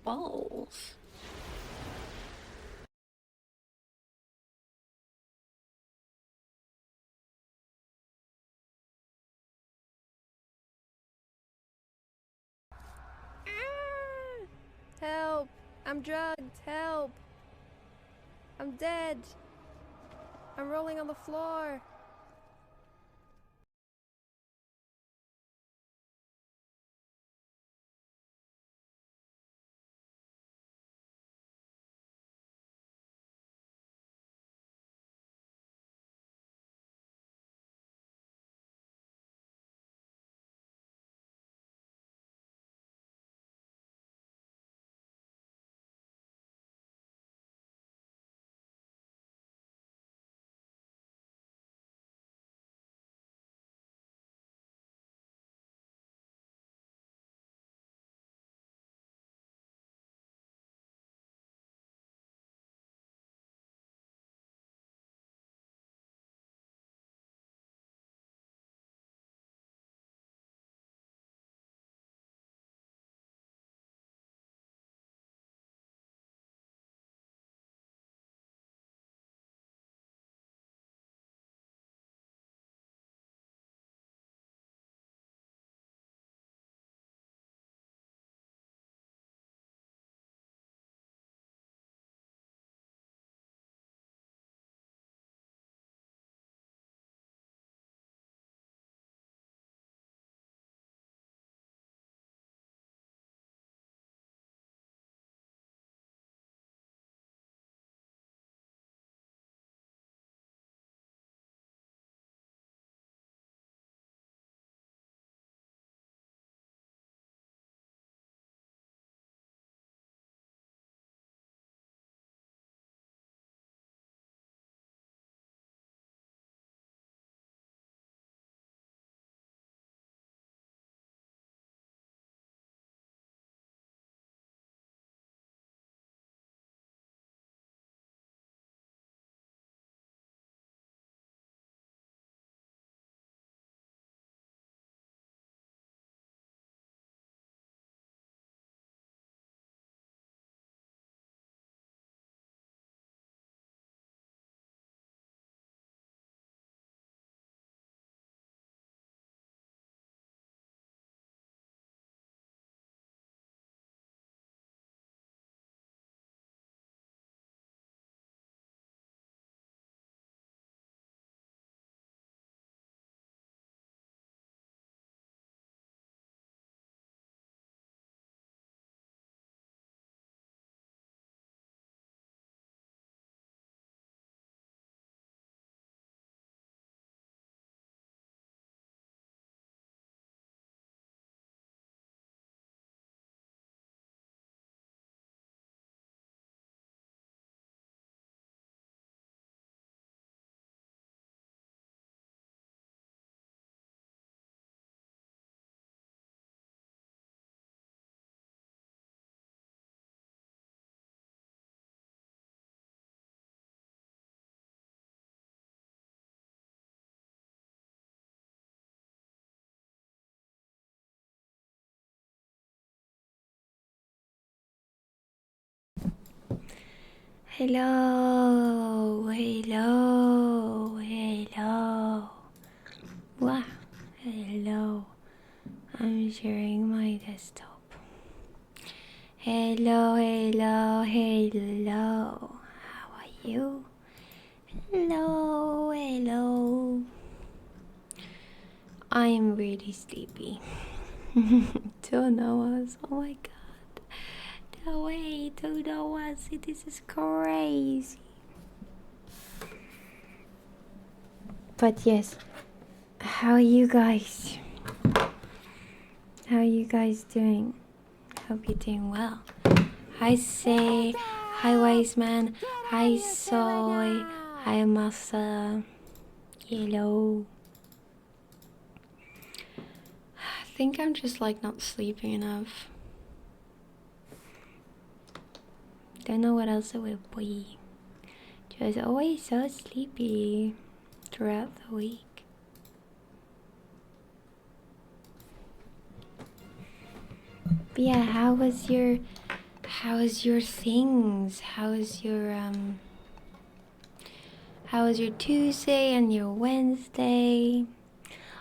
Balls. Help! I'm drugged! Help! I'm dead! I'm rolling on the floor! Hello, hello, hello. Wow, hello. I'm sharing my desktop. Hello, hello, hello. How are you? Hello, hello. I'm really sleepy. 2 hours. Oh my god. No way, 2 hours. This is crazy. But yes, how are you guys? How are you guys doing? Hope you're doing well. Hi Say, hi Wise Man, hi Soy, hi Masa, hello. I think I'm just like not sleeping enough. Don't know what else it will be. Just always so sleepy throughout the week. But yeah, how was your things? How was your Tuesday and your Wednesday?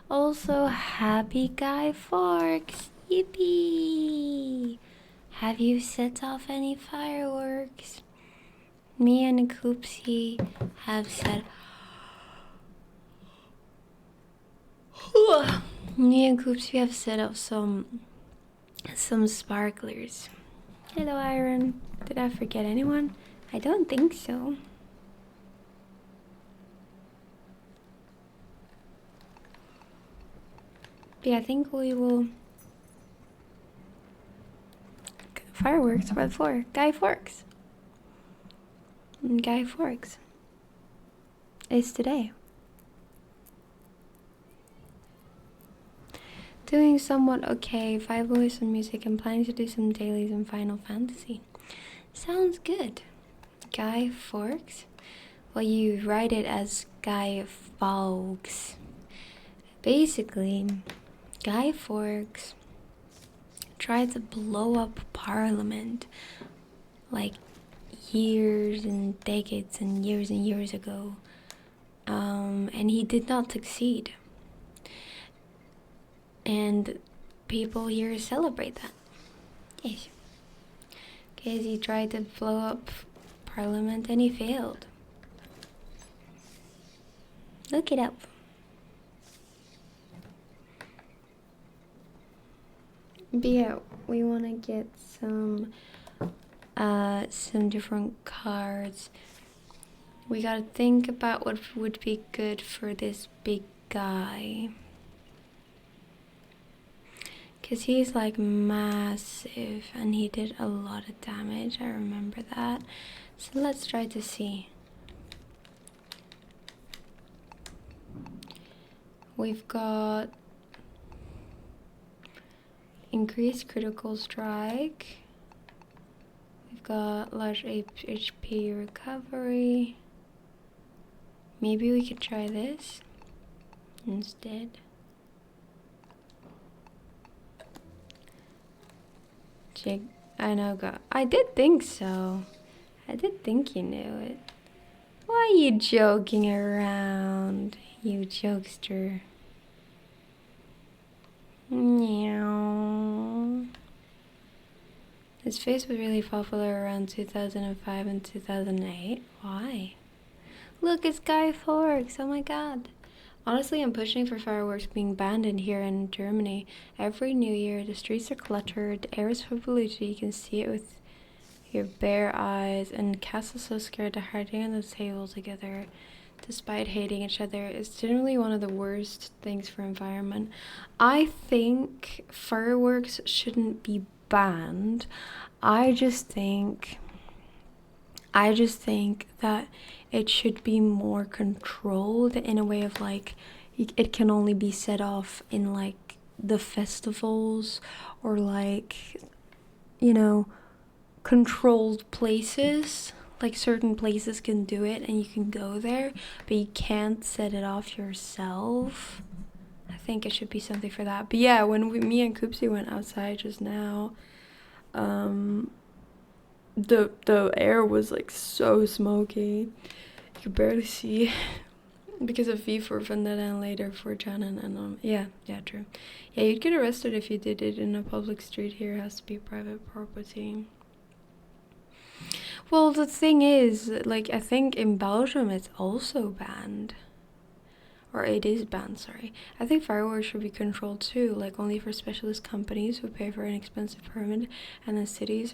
Also, happy Guy Fawkes! Yippee! Have you set off any fireworks? Me and Koopsie have set. Me and Koopsie have set up some sparklers. Hello, Iron. Did I forget anyone? I don't think so. But yeah, I think we will. Fireworks? What for? Guy Fawkes. Guy Fawkes. It's today. Doing somewhat okay. 5 boys and music. I'm planning to do some dailies in Final Fantasy. Sounds good. Guy Fawkes? Well, you write it as Guy Fawkes. Basically, Guy Fawkes tried to blow up Parliament like years and decades and years ago. And he did not succeed. And people here celebrate that. Yes. Because he tried to blow up Parliament and he failed. Look it up. But yeah, we want to get some different cards. We gotta think about what would be good for this big guy. Because he's like massive and he did a lot of damage. I remember that. So let's try to see. We've got increased critical strike. We've got large HP recovery. Maybe we could try this instead. I know, God. I did think so. I did think you knew it. Why are you joking around, you jokester? Meow. His face was really popular around 2005 and 2008. Why? Look, it's Guy Fawkes. Oh my god. Honestly, I'm pushing for fireworks being banned in here in Germany. Every New Year, the streets are cluttered, the air is full of pollution. You can see it with your bare eyes, and castles so scared they're hiding on the table together, despite hating each other. It's generally one of the worst things for environment. I think fireworks shouldn't be banned. I just think that it should be more controlled in a way of like it can only be set off in like the festivals or like, you know, controlled places. Like certain places can do it and you can go there, but you can't set it off yourself. I think it should be something for that. But yeah, when me and Koopsie went outside just now, the air was like so smoky. You could barely see because of V for Vendetta and later for Jan and yeah, true. Yeah, you'd get arrested if you did it in a public street. Here it has to be private property. Well, the thing is, like, I think in Belgium it's also banned. Or it is banned, sorry. I think fireworks should be controlled too, like only for specialist companies who pay for an expensive permit, and then cities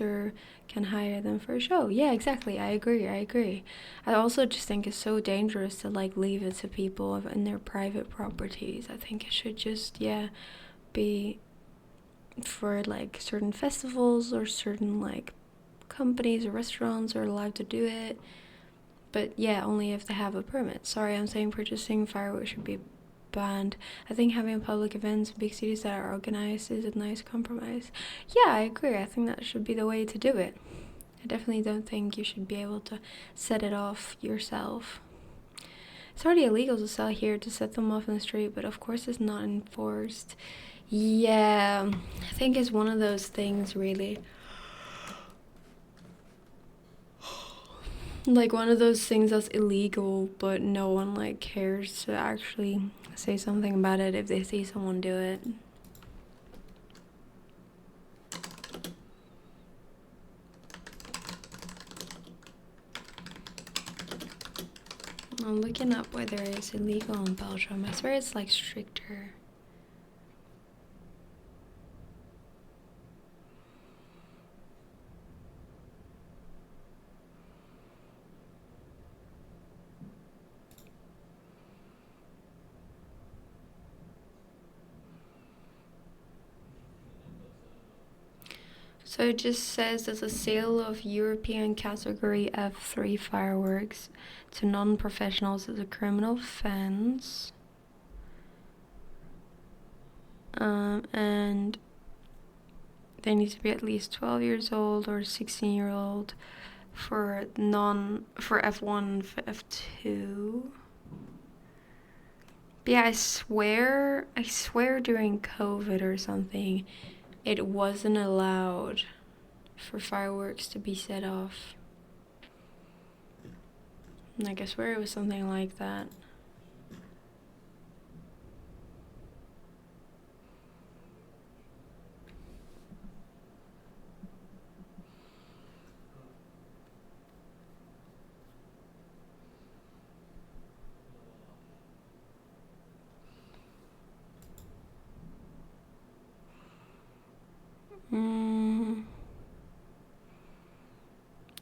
can hire them for a show. Yeah, exactly. I agree. I also just think it's so dangerous to like leave it to people in their private properties. I think it should just, be for like certain festivals or certain like companies or restaurants are allowed to do it. But yeah, only if they have a permit. Sorry, I'm saying purchasing fireworks should be banned. I think having public events in big cities that are organized is a nice compromise. Yeah, I agree. I think that should be the way to do it. I definitely don't think you should be able to set it off yourself. It's already illegal to sell here, to set them off in the street, but of course it's not enforced. Yeah, I think it's one of those things, really. Like one of those things that's illegal, but no one like cares to actually say something about it if they see someone do it. I'm looking up whether it's illegal in Belgium. I swear it's like stricter. So it just says that the sale of European Category F3 fireworks to non-professionals is a criminal offense. And they need to be at least 12 years old or 16-year-old for F1 F2. But yeah, I swear during COVID or something, it wasn't allowed for fireworks to be set off. Like, I swear it was something like that.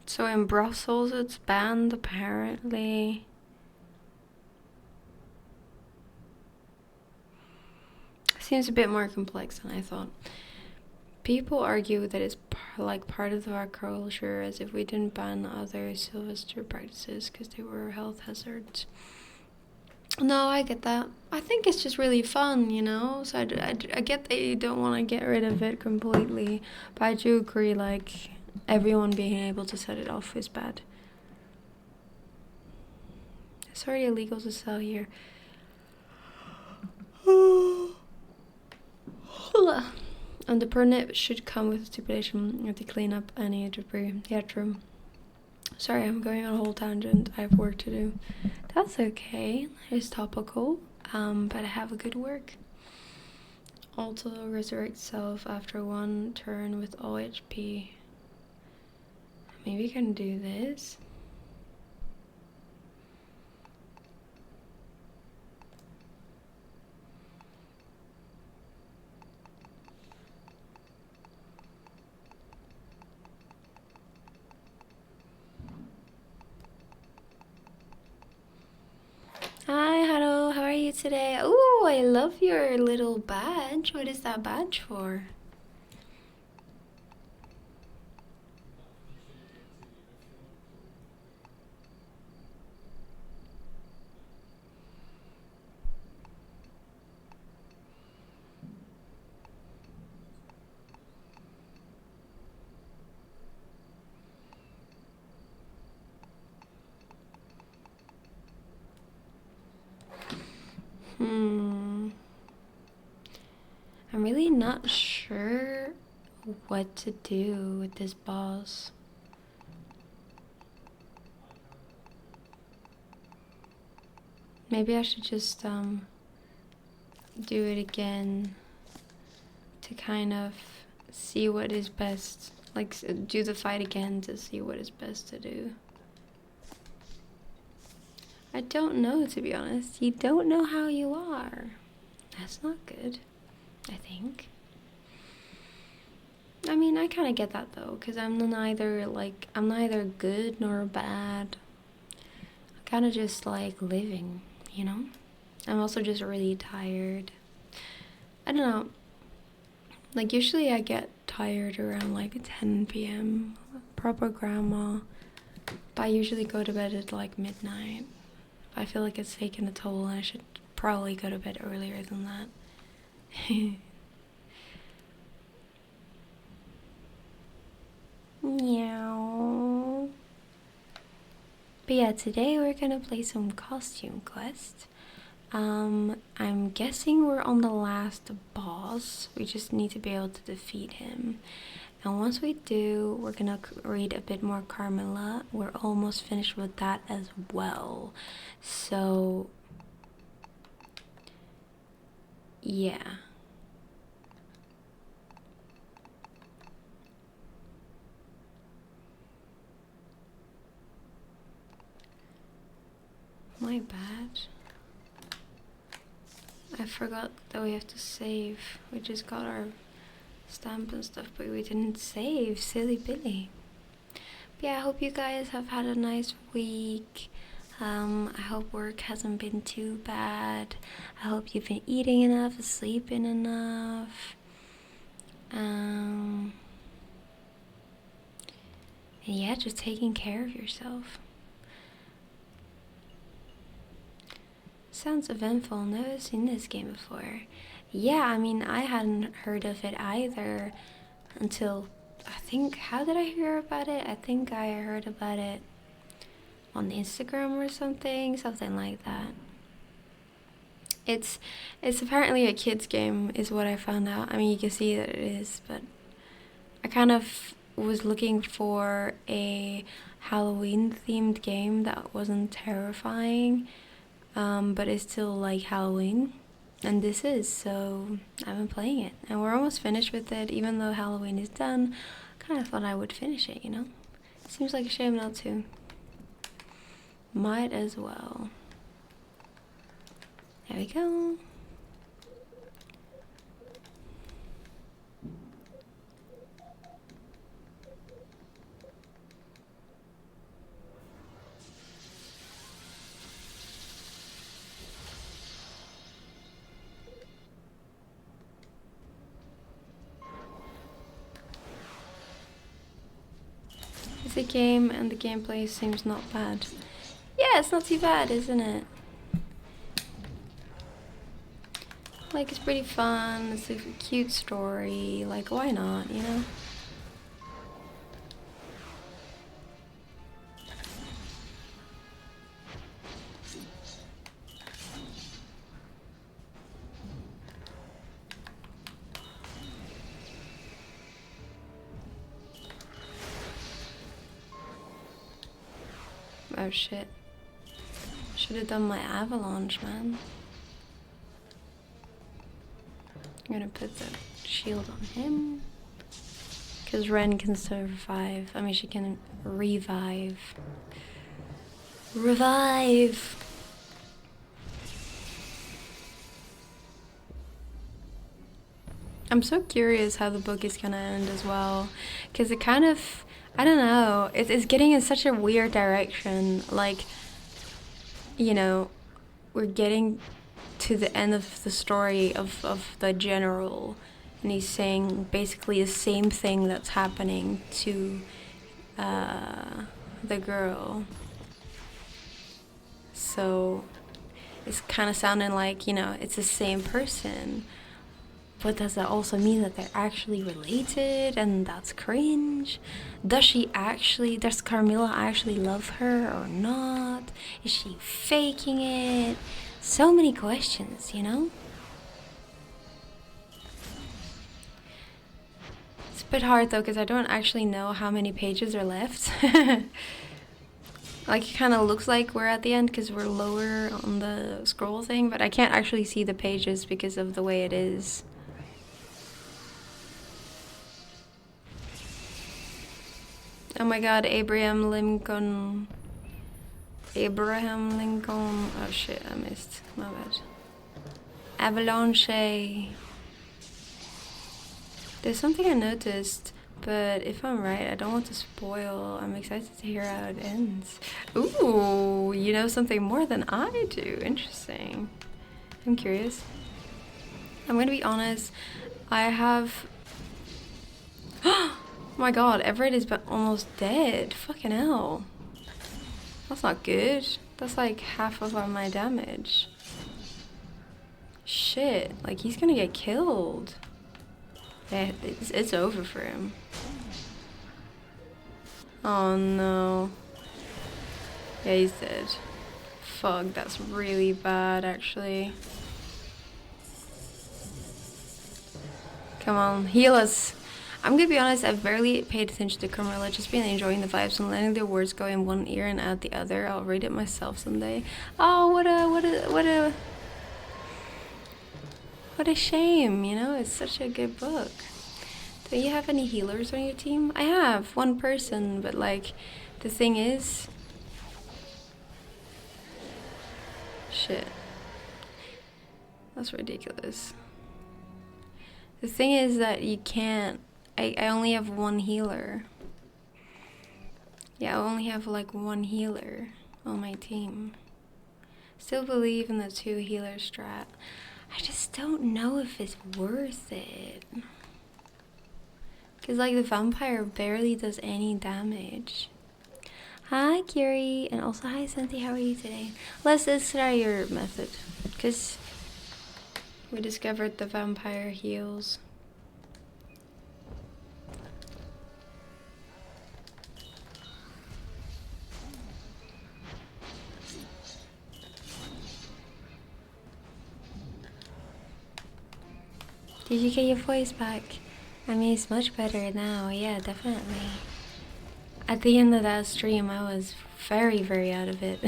So in Brussels it's banned, apparently. Seems a bit more complex than I thought. People argue that it's like part of our culture, as if we didn't ban other Sylvester practices because they were health hazards. No, I get that. I think it's just really fun, you know? So I get that you don't want to get rid of it completely. But I do agree, like, everyone being able to set it off is bad. It's already illegal to sell here. And the permit should come with a stipulation to clean up any debris. Yeah, true. Sorry, I'm going on a whole tangent. I have work to do. That's okay. It's topical. But I have a good work. Also resurrect self after one turn with all HP. Maybe I can do this. Hi, hello, how are you today? Oh, I love your little badge. What is that badge for? I'm really not sure what to do with this boss. Maybe I should just do it again to kind of see what is best. Like, do the fight again to see what is best to do. I don't know, to be honest. You don't know how you are. That's not good, I think. I mean, I kind of get that though, because I'm neither good nor bad. I kind of just like living, you know? I'm also just really tired. I don't know. Like, usually I get tired around like 10 p.m. Proper grandma. But I usually go to bed at like midnight. I feel like it's taken a toll and I should probably go to bed earlier than that. Meow. But yeah, today we're gonna play some costume quest. I'm guessing we're on the last boss. We just need to be able to defeat him. And once we do, we're gonna read a bit more Carmilla. We're almost finished with that as well. So, yeah. My bad. I forgot that we have to save. We just got our stamp and stuff, but we didn't save. Silly Billy. But yeah, I hope you guys have had a nice week. I hope work hasn't been too bad. I hope you've been eating enough, sleeping enough. And yeah, just taking care of yourself. Sounds eventful. Never seen this game before. Yeah, I mean, I hadn't heard of it either until, I think, how did I hear about it? I think I heard about it on Instagram or something like that. It's apparently a kid's game is what I found out. I mean, you can see that it is, but I kind of was looking for a Halloween themed game that wasn't terrifying, but it's still like Halloween. And this is, so I've been playing it. And we're almost finished with it, even though Halloween is done. Kind of thought I would finish it, you know? Seems like a shame not to. Might as well. There we go. It's a game and the gameplay seems not bad. Yeah, it's not too bad, isn't it? Like, it's pretty fun, it's a cute story, like, why not, you know? Oh shit. Should have done my avalanche, man. I'm gonna put the shield on him. Because Ren can survive. I mean, she can revive. Revive! I'm so curious how the book is gonna end as well. Because it kind of, I don't know, it's getting in such a weird direction. Like, you know, we're getting to the end of the story of the general, and he's saying basically the same thing that's happening to the girl. So it's kind of sounding like, you know, it's the same person. But does that also mean that they're actually related and that's cringe? Does Carmilla actually love her or not? Is she faking it? So many questions, you know? It's a bit hard though, because I don't actually know how many pages are left. Like, it kind of looks like we're at the end because we're lower on the scroll thing, but I can't actually see the pages because of the way it is. Oh my god, Abraham Lincoln. Oh shit, I missed. My bad. Avalanche. There's something I noticed, but if I'm right, I don't want to spoil. I'm excited to hear how it ends. Ooh, you know something more than I do. Interesting. I'm curious. I'm gonna be honest. I have... Oh my god, Everett is almost dead. Fucking hell. That's not good. That's like half of my damage. Shit, like he's gonna get killed. Yeah, it's over for him. Oh no. Yeah, he's dead. Fuck, that's really bad, actually. Come on, heal us. I'm gonna be honest, I've barely paid attention to Carmilla, just been enjoying the vibes and letting the words go in one ear and out the other. I'll read it myself someday. Oh, what a shame, you know? It's such a good book. Do you have any healers on your team? I have one person, but like, the thing is... Shit. That's ridiculous. The thing is that you can't... I only have one healer. Yeah, I only have like one healer on my team. Still believe in the 2 healer strat. I just don't know if it's worth it. Because like the vampire barely does any damage. Hi Kiri, and also hi Santi, how are you today? Let's try your method. Because we discovered the vampire heals. Did you get your voice back? I mean, it's much better now. Yeah, definitely. At the end of that stream, I was very, very out of it.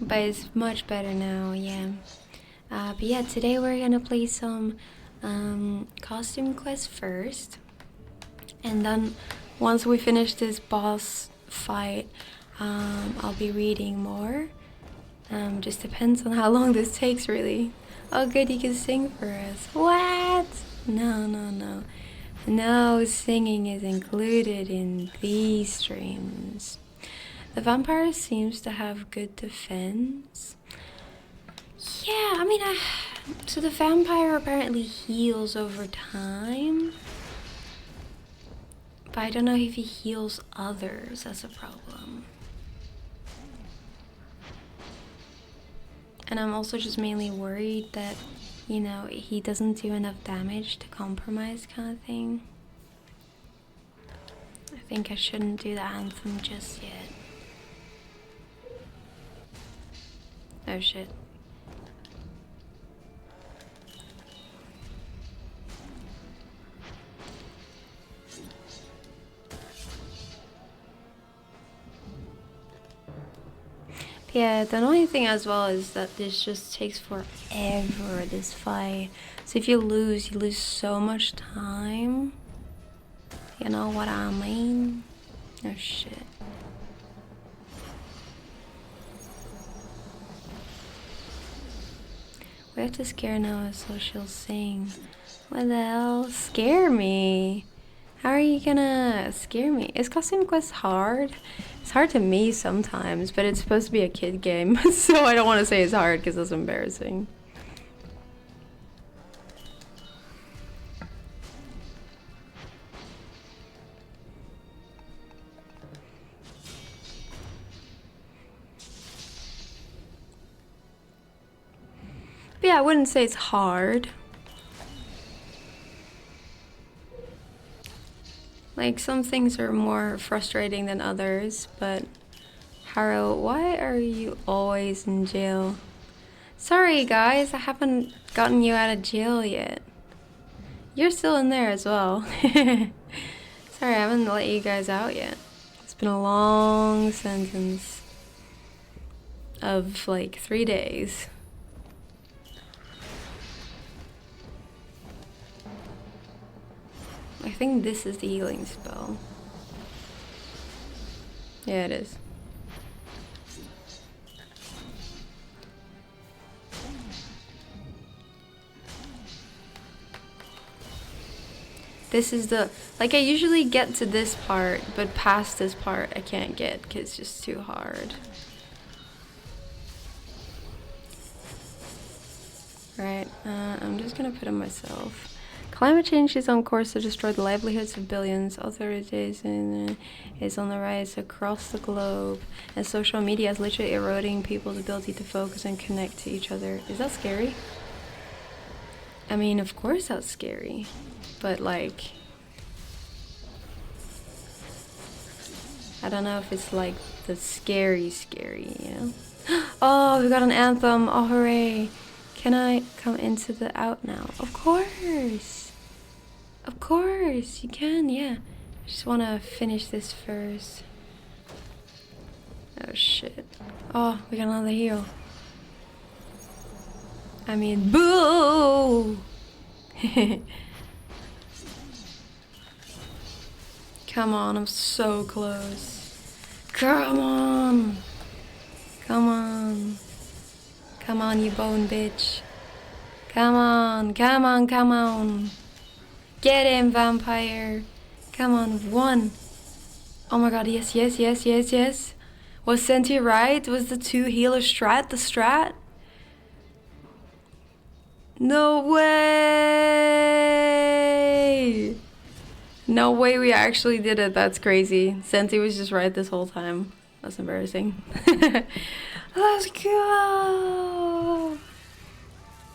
But it's much better now, yeah. But yeah, today we're gonna play some costume quests first. And then once we finish this boss fight, I'll be reading more. Just depends on how long this takes, really. Oh good, you can sing for us. What? No, no, no. No singing is included in these streams. The vampire seems to have good defense. Yeah, I mean, so the vampire apparently heals over time. But I don't know if he heals others, that's a problem. And I'm also just mainly worried that, you know, he doesn't do enough damage to compromise kind of thing. I think I shouldn't do the anthem just yet. Oh shit. Yeah, the annoying thing as well is that this just takes forever, this fight. So if you lose so much time. You know what I mean? Oh shit. We have to scare Noah so she'll sing. What the hell? Scare me? How are you gonna scare me? Is Costume Quest hard? It's hard to me sometimes, but it's supposed to be a kid game, so I don't want to say it's hard because that's embarrassing. But yeah, I wouldn't say it's hard. Like, some things are more frustrating than others, but... Haro, why are you always in jail? Sorry, guys, I haven't gotten you out of jail yet. You're still in there as well. Sorry, I haven't let you guys out yet. It's been a long sentence of, like, 3 days. I think this is the healing spell. Yeah, it is. This is the... Like, I usually get to this part, but past this part I can't get because it's just too hard. Right, I'm just gonna put it myself. Climate change is on course to destroy the livelihoods of billions. Authorization is on the rise across the globe, and social media is literally eroding people's ability to focus and connect to each other. Is that scary? I mean, of course that's scary, but like... I don't know if it's like the scary, you know? Oh, we got an anthem. Oh, hooray. Can I come into the out now? Of course. Of course, you can, yeah. I just want to finish this first. Oh, shit. Oh, we got another heal. I mean, boo! Come on, I'm so close. Come on! Come on. Come on, you bone bitch. Come on, come on, come on. Get him, vampire. Come on, 1. Oh my god, yes, yes, yes, yes, yes. Was Senti right? Was the 2 healer strat the strat? No way! No way we actually did it. That's crazy. Senti was just right this whole time. That's embarrassing. Let's go!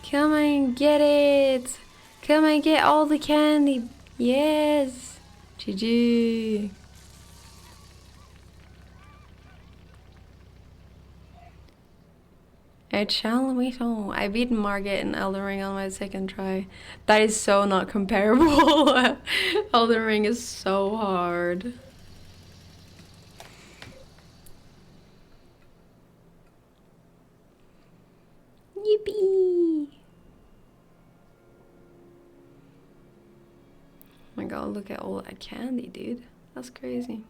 Come and get it! Come and get all the candy! Yes! GG! I beat Margit in Elden Ring on my 2nd try. That is so not comparable. Elden Ring is so hard. Yippee! Oh my god, look at all that candy, dude. That's crazy.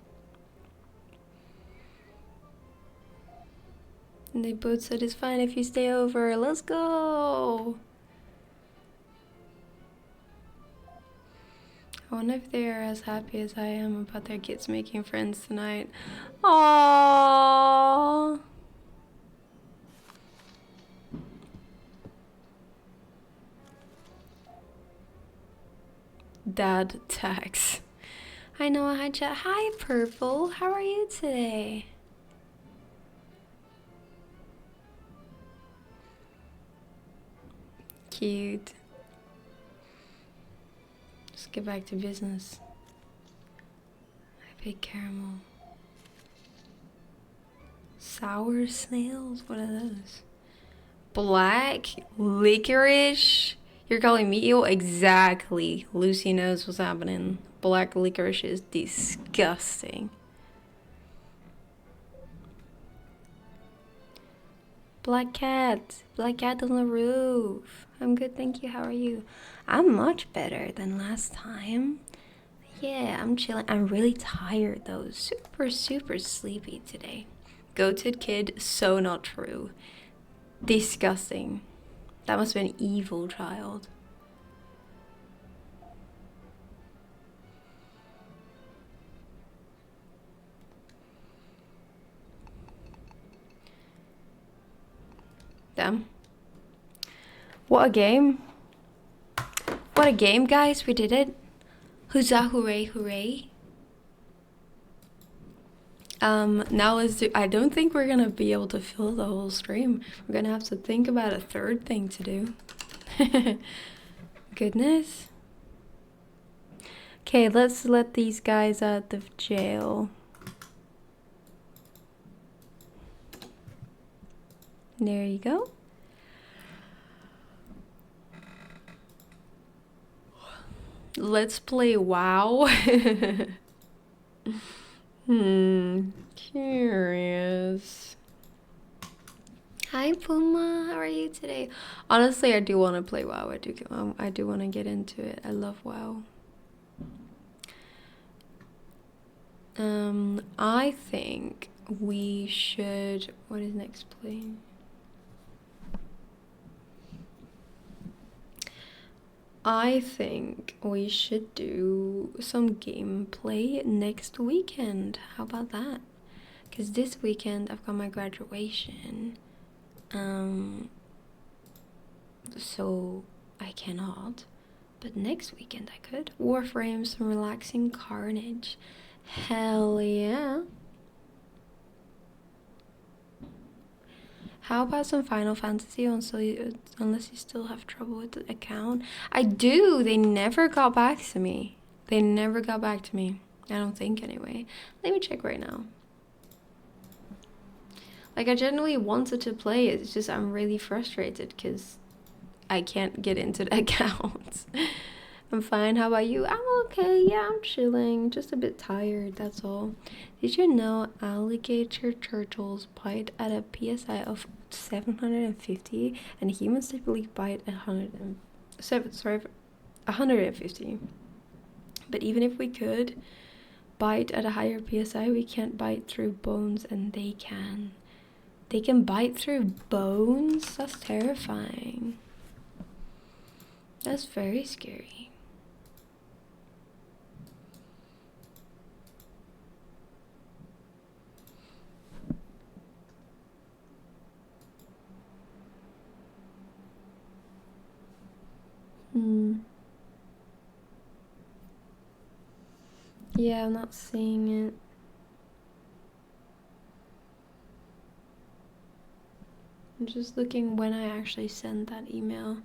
And they both said it's fine if you stay over. Let's go! I wonder if they are as happy as I am about their kids making friends tonight. Aww! Dad tax. I know, hi chat. Hi Purple, how are you today? Cute. Let's get back to business. I pick caramel. Sour snails? What are those? Black licorice? You're calling me eel? Exactly. Lucy knows what's happening. Black licorice is disgusting. Black cat. Black cat on the roof. I'm good, thank you. How are you? I'm much better than last time. Yeah, I'm chilling. I'm really tired though. Super, super sleepy today. Goated kid, so not true. Disgusting. That must have been an evil child. Damn. What a game. What a game, guys. We did it. Huzzah, hooray, hooray. Now let's do, I don't think we're gonna be able to fill the whole stream. We're gonna have to think about a 3rd thing to do. Goodness. Okay, let's let these guys out of jail. There you go. Let's play WoW. Curious. Hi Puma, how are you today? Honestly, I do want to play WoW. I do want to get into it. I love WoW. I think we should. What is next play? I think we should do some gameplay next weekend. How about that? Because this weekend I've got my graduation. So I cannot. But next weekend I could. Warframe, some relaxing carnage. Hell yeah. How about some Final Fantasy unless you still have trouble with the account? I do. They never got back to me. They never got back to me. I don't think anyway. Let me check right now. Like, I genuinely wanted to play it. It's just I'm really frustrated because I can't get into the account. I'm fine. How about you? I'm okay. Yeah, I'm chilling. Just a bit tired, that's all. Did you know alligator turtles bite at a PSI of 750 and humans typically bite at 150? But even if we could bite at a higher PSI, we can't bite through bones, and they can. They can bite through bones? That's terrifying. That's very scary. Yeah, I'm not seeing it. I'm just looking when I actually sent that email.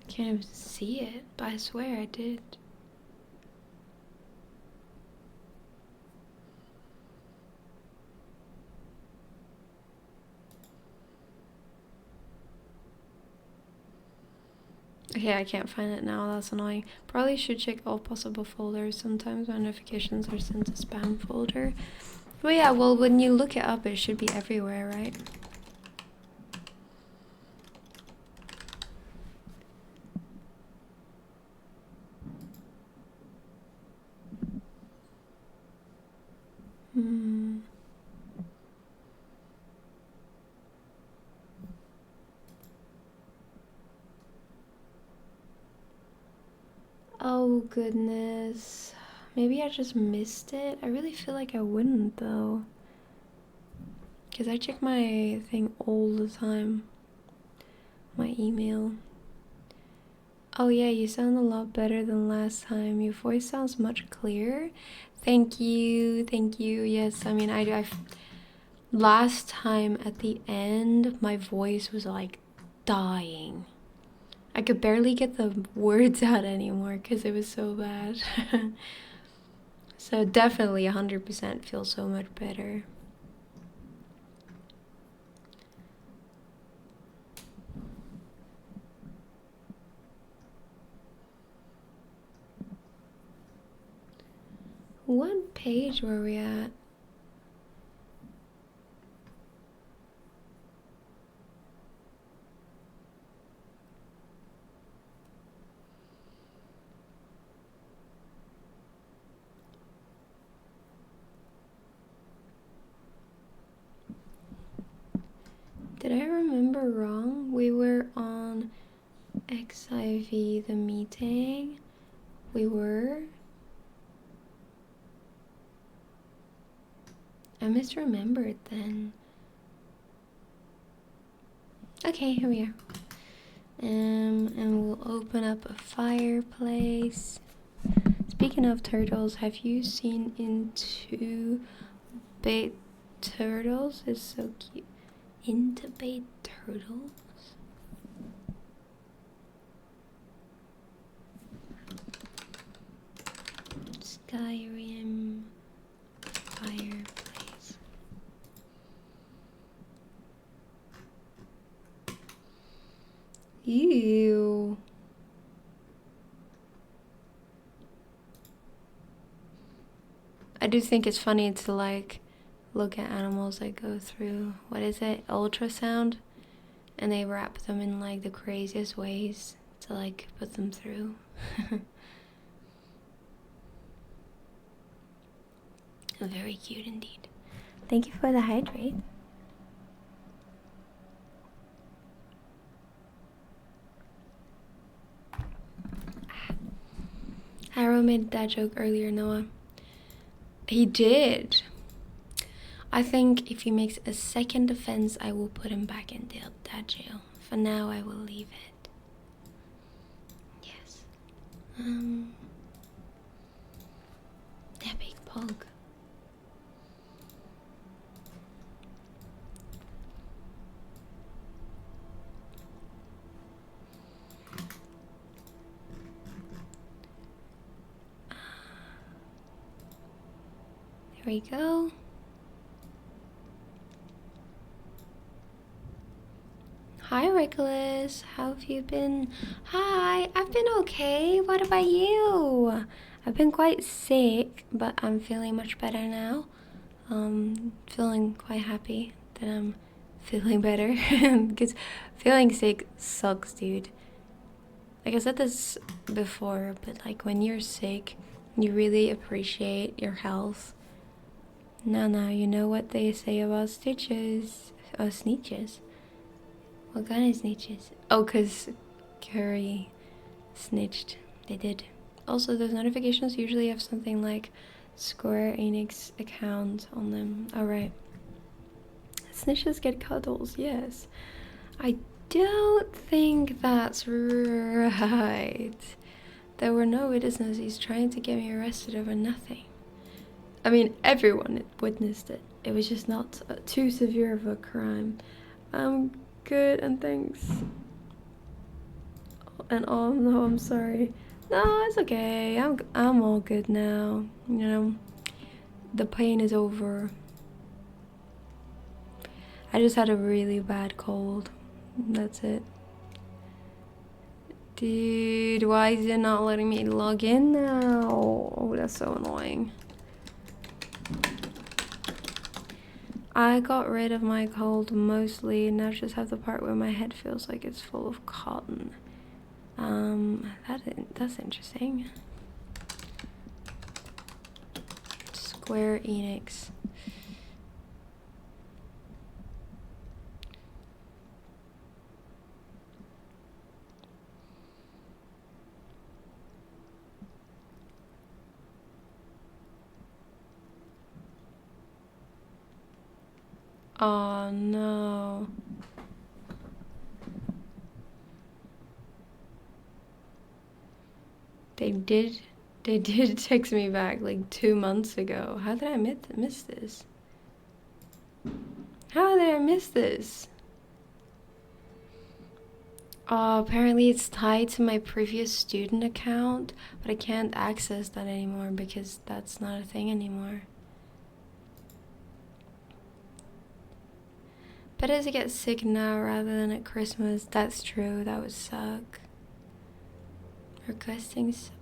Can't even see it, but I swear I did. Okay, I can't find it now. That's annoying. Probably should check all possible folders. Sometimes my notifications are sent to spam folder. But yeah, well, when you look it up, it should be everywhere, right? Oh goodness. Maybe I just missed it. I really feel like I wouldn't though. Because I check my thing all the time. My email. Oh yeah, you sound a lot better than last time. Your voice sounds much clearer. Thank you, thank you. Yes, I mean, last time at the end, my voice was like dying. I could barely get the words out anymore because it was so bad. So definitely 100% feels so much better. What page were we at? Did I remember wrong? We were on XIV, the meeting. We were. I misremembered then. Okay, here we are. And we'll open up a fireplace. Speaking of turtles, have you seen Into Bait Turtles? It's so cute. Into Bait Turtles? Skyrim fireplace. Ew. I do think it's funny to like look at animals that go through, what is it, ultrasound, and they wrap them in like the craziest ways to like put them through. Very cute indeed. Thank you for the hydrate. Harold made that joke earlier, Noah. He did. I think if he makes a second offense, I will put him back in that jail. For now, I will leave it. Epic Pog. There we go. Hi, Nicholas. How have you been? Hi, I've been okay. What about you? I've been quite sick, but I'm feeling much better now. Feeling quite happy that I'm feeling better. Because feeling sick sucks, dude. Like I said this before, but like when you're sick, you really appreciate your health. Now, you know what they say about stitches? Snitches. What kind of snitches? Oh, because Curry snitched. They did. Also, those notifications usually have something like Square Enix account on them. Alright. Snitches get cuddles, yes. I don't think that's right. There were no witnesses. He's trying to get me arrested over nothing. I mean, everyone witnessed it. It was just not too severe of a crime. Good, and thanks. And oh no, I'm sorry. No, it's okay. I'm all good now. You know, the pain is over. I just had a really bad cold. That's it. Dude, why is it not letting me log in now? Oh, that's so annoying. I got rid of my cold mostly, and now I just have the part where my head feels like it's full of cotton. That's interesting. Square Enix. Oh no. They did text me back like 2 months ago. How did I miss this? How did I miss this? Oh, apparently it's tied to my previous student account, but I can't access that anymore because that's not a thing anymore. Better to get sick now rather than at Christmas. That's true, that would suck. Requesting support.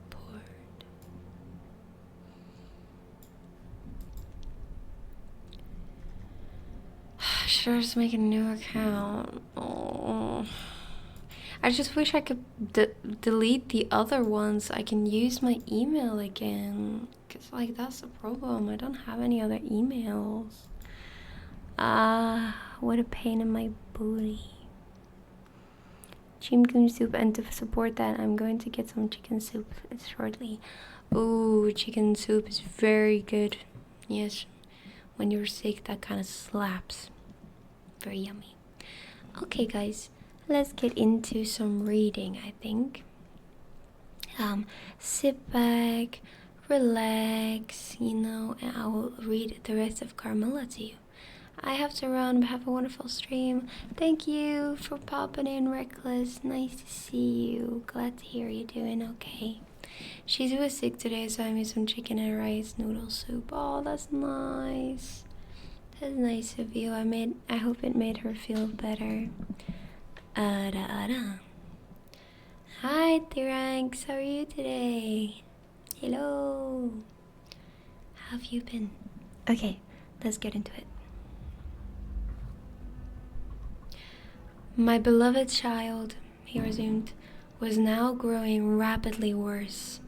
Should I just make a new account? Oh. I just wish I could delete the other ones so I can use my email again. Because, like, that's the problem. I don't have any other emails. What a pain in my booty. Chicken soup, and to support that, I'm going to get some chicken soup shortly. Ooh, chicken soup is very good. Yes, when you're sick, that kind of slaps. Very yummy. Okay, guys, let's get into some reading, I think. Sit back, relax, you know, and I will read the rest of Carmilla to you. I have to run, but have a wonderful stream. Thank you for popping in, Reckless. Nice to see you. Glad to hear you're doing okay. She was sick today, so I made some chicken and rice noodle soup. Oh, that's nice. That's nice of you. I hope it made her feel better. Hi, Thiranx. How are you today? Hello. How have you been? Okay, let's get into it. My beloved child, he resumed, was now growing rapidly worse.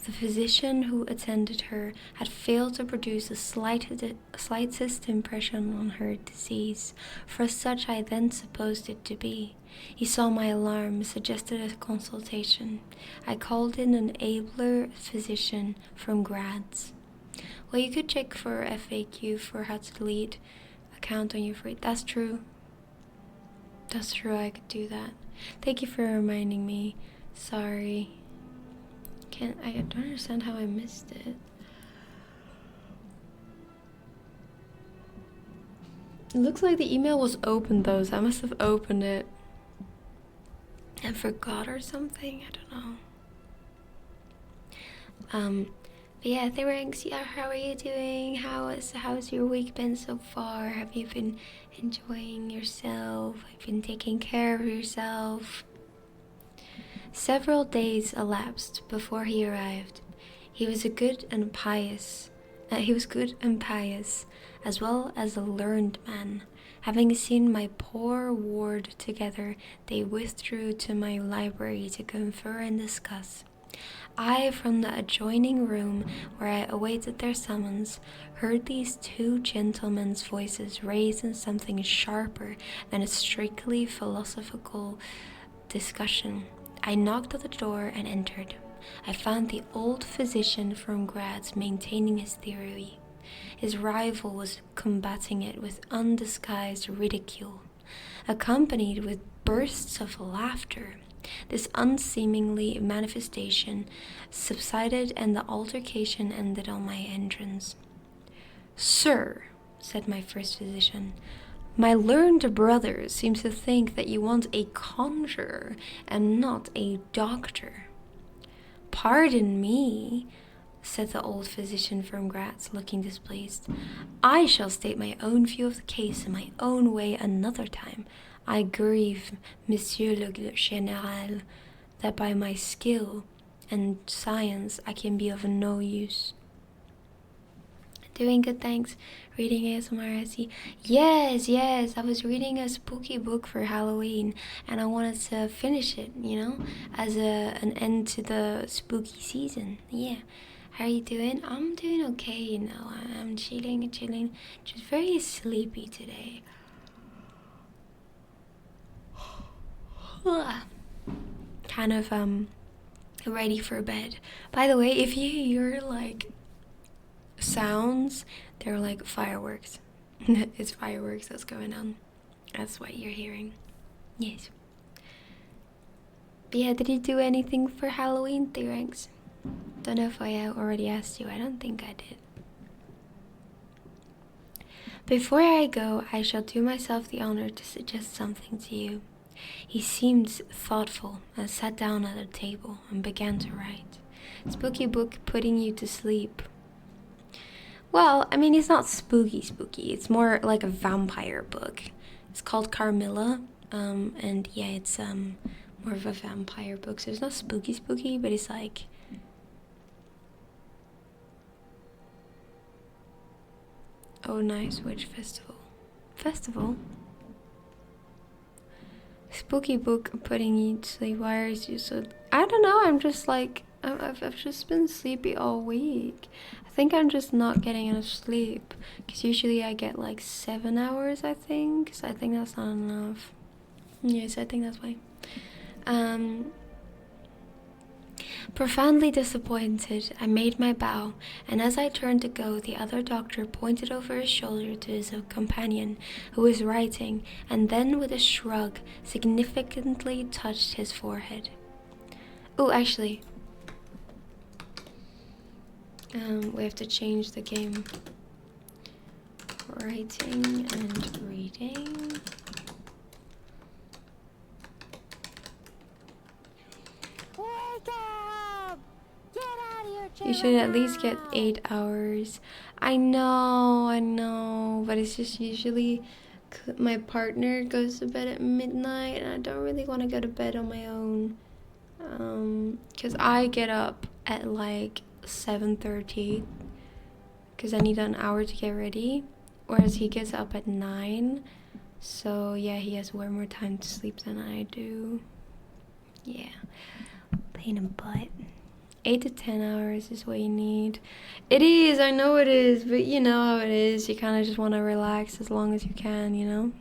The physician who attended her had failed to produce the slightest impression on her disease, for such I then supposed it to be. He saw my alarm, suggested a consultation. I called in an abler physician from Graz. Well, you could check for FAQ for how to delete account on your free. That's true. That's true, I could do that. Thank you for reminding me. Sorry. I don't understand how I missed it. It looks like the email was opened though, so I must have opened it and forgot or something. I don't know. But yeah, thanks. Yeah, how are you doing? How's your week been so far? Have you been enjoying yourself? Have you been taking care of yourself? Several days elapsed before he arrived. He was good and pious, as well as a learned man. Having seen my poor ward together, they withdrew to my library to confer and discuss. I, from the adjoining room where I awaited their summons, heard these two gentlemen's voices raised in something sharper than a strictly philosophical discussion. I knocked at the door and entered. I found the old physician from Graz maintaining his theory. His rival was combating it with undisguised ridicule, accompanied with bursts of laughter. This unseemly manifestation subsided and the altercation ended on my entrance. "Sir," said my first physician, "my learned brother seems to think that you want a conjurer and not a doctor." "Pardon me," said the old physician from Graz, looking displeased. "I shall state my own view of the case in my own way another time. I grieve, Monsieur le Général, that by my skill and science I can be of no use." Doing good, thanks. Reading ASMR, I see. Yes, I was reading a spooky book for Halloween, and I wanted to finish it, as an end to the spooky season. Yeah. How are you doing? I'm doing okay, I'm chilling, just very sleepy today. Kind of, ready for bed. By the way, if you hear, sounds, they're like fireworks. It's fireworks that's going on. That's what you're hearing. Yes. But yeah, did you do anything for Halloween, T-Rex? Don't know if I already asked you. I don't think I did. Before I go, I shall do myself the honor to suggest something to you. He seemed thoughtful and sat down at a table and began to write. Spooky book putting you to sleep. Well, I mean, it's not spooky. It's more like a vampire book. It's called Carmilla, and yeah, it's more of a vampire book. So it's not spooky, but it's like... Oh, nice. Which festival? Spooky book putting you to sleep. Wires you so... I don't know. I'm just like... I've just been sleepy all week. I think I'm just not getting enough sleep. Because usually I get 7 hours, I think. So I think that's not enough. Yes, I think that's why. Profoundly disappointed, I made my bow, and as I turned to go, the other doctor pointed over his shoulder to his companion, who was writing, and then with a shrug, significantly touched his forehead. Oh, actually, we have to change the game. Writing and reading. You should at least get 8 hours. I know, but it's just usually my partner goes to bed at midnight, and I don't really want to go to bed on my own. Because I get up at 7:30, because I need an hour to get ready, whereas he gets up at 9. So yeah, he has way more time to sleep than I do. Yeah, pain in the butt. 8 to 10 hours is what you need. It is, I know it is, but you know how it is. You kind of just want to relax as long as you can,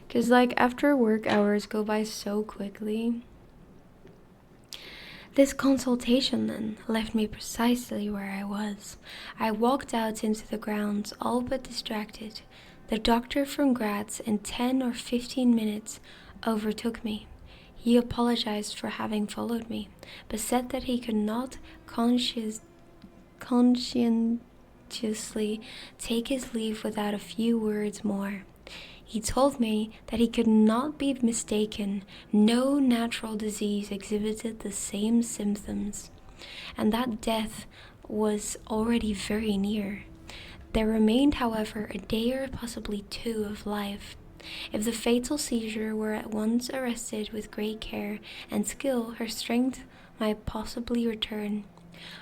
Because after work hours go by so quickly. This consultation then left me precisely where I was. I walked out into the grounds, all but distracted. The doctor from Graz in 10 or 15 minutes overtook me. He apologized for having followed me, but said that he could not conscientiously take his leave without a few words more. He told me that he could not be mistaken. No natural disease exhibited the same symptoms, and that death was already very near. There remained, however, a day or possibly 2 of life. If the fatal seizure were at once arrested with great care and skill, her strength might possibly return.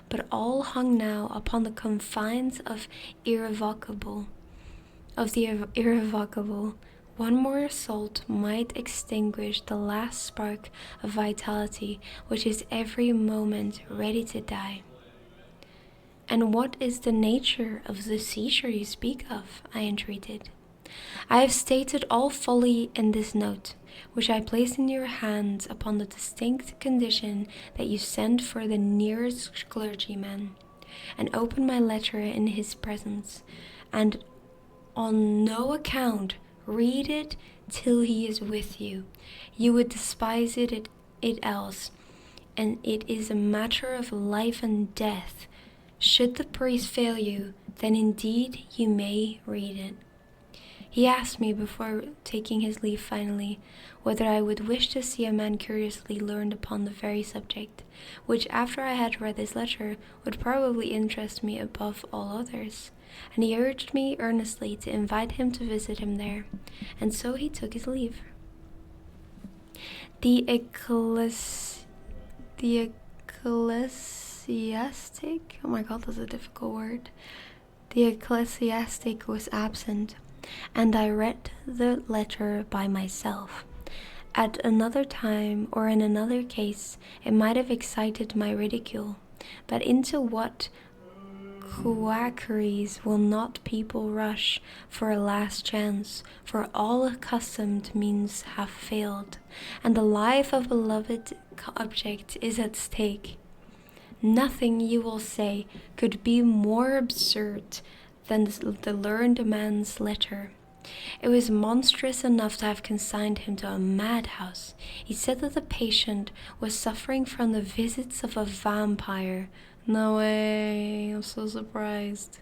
But all hung now upon the confines of the irrevocable. One more assault might extinguish the last spark of vitality, which is every moment ready to die. And what is the nature of the seizure you speak of? I entreated. I have stated all fully in this note, which I place in your hands upon the distinct condition that you send for the nearest clergyman, and open my letter in his presence, and on no account read it till he is with you. You would despise it else, and it is a matter of life and death. Should the priest fail you, then indeed you may read it. He asked me, before taking his leave finally, whether I would wish to see a man curiously learned upon the very subject, which, after I had read this letter, would probably interest me above all others, and he urged me earnestly to invite him to visit him there, and so he took his leave. The ecclesiastic, oh my god, that's a difficult word. The ecclesiastic was absent, and I read the letter by myself. At another time, or in another case, it might have excited my ridicule, but into what quackeries will not people rush for a last chance, for all accustomed means have failed, and the life of a beloved object is at stake. Nothing, you will say, could be more absurd than the learned man's letter. It was monstrous enough to have consigned him to a madhouse. He said that the patient was suffering from the visits of a vampire. No way, I'm so surprised.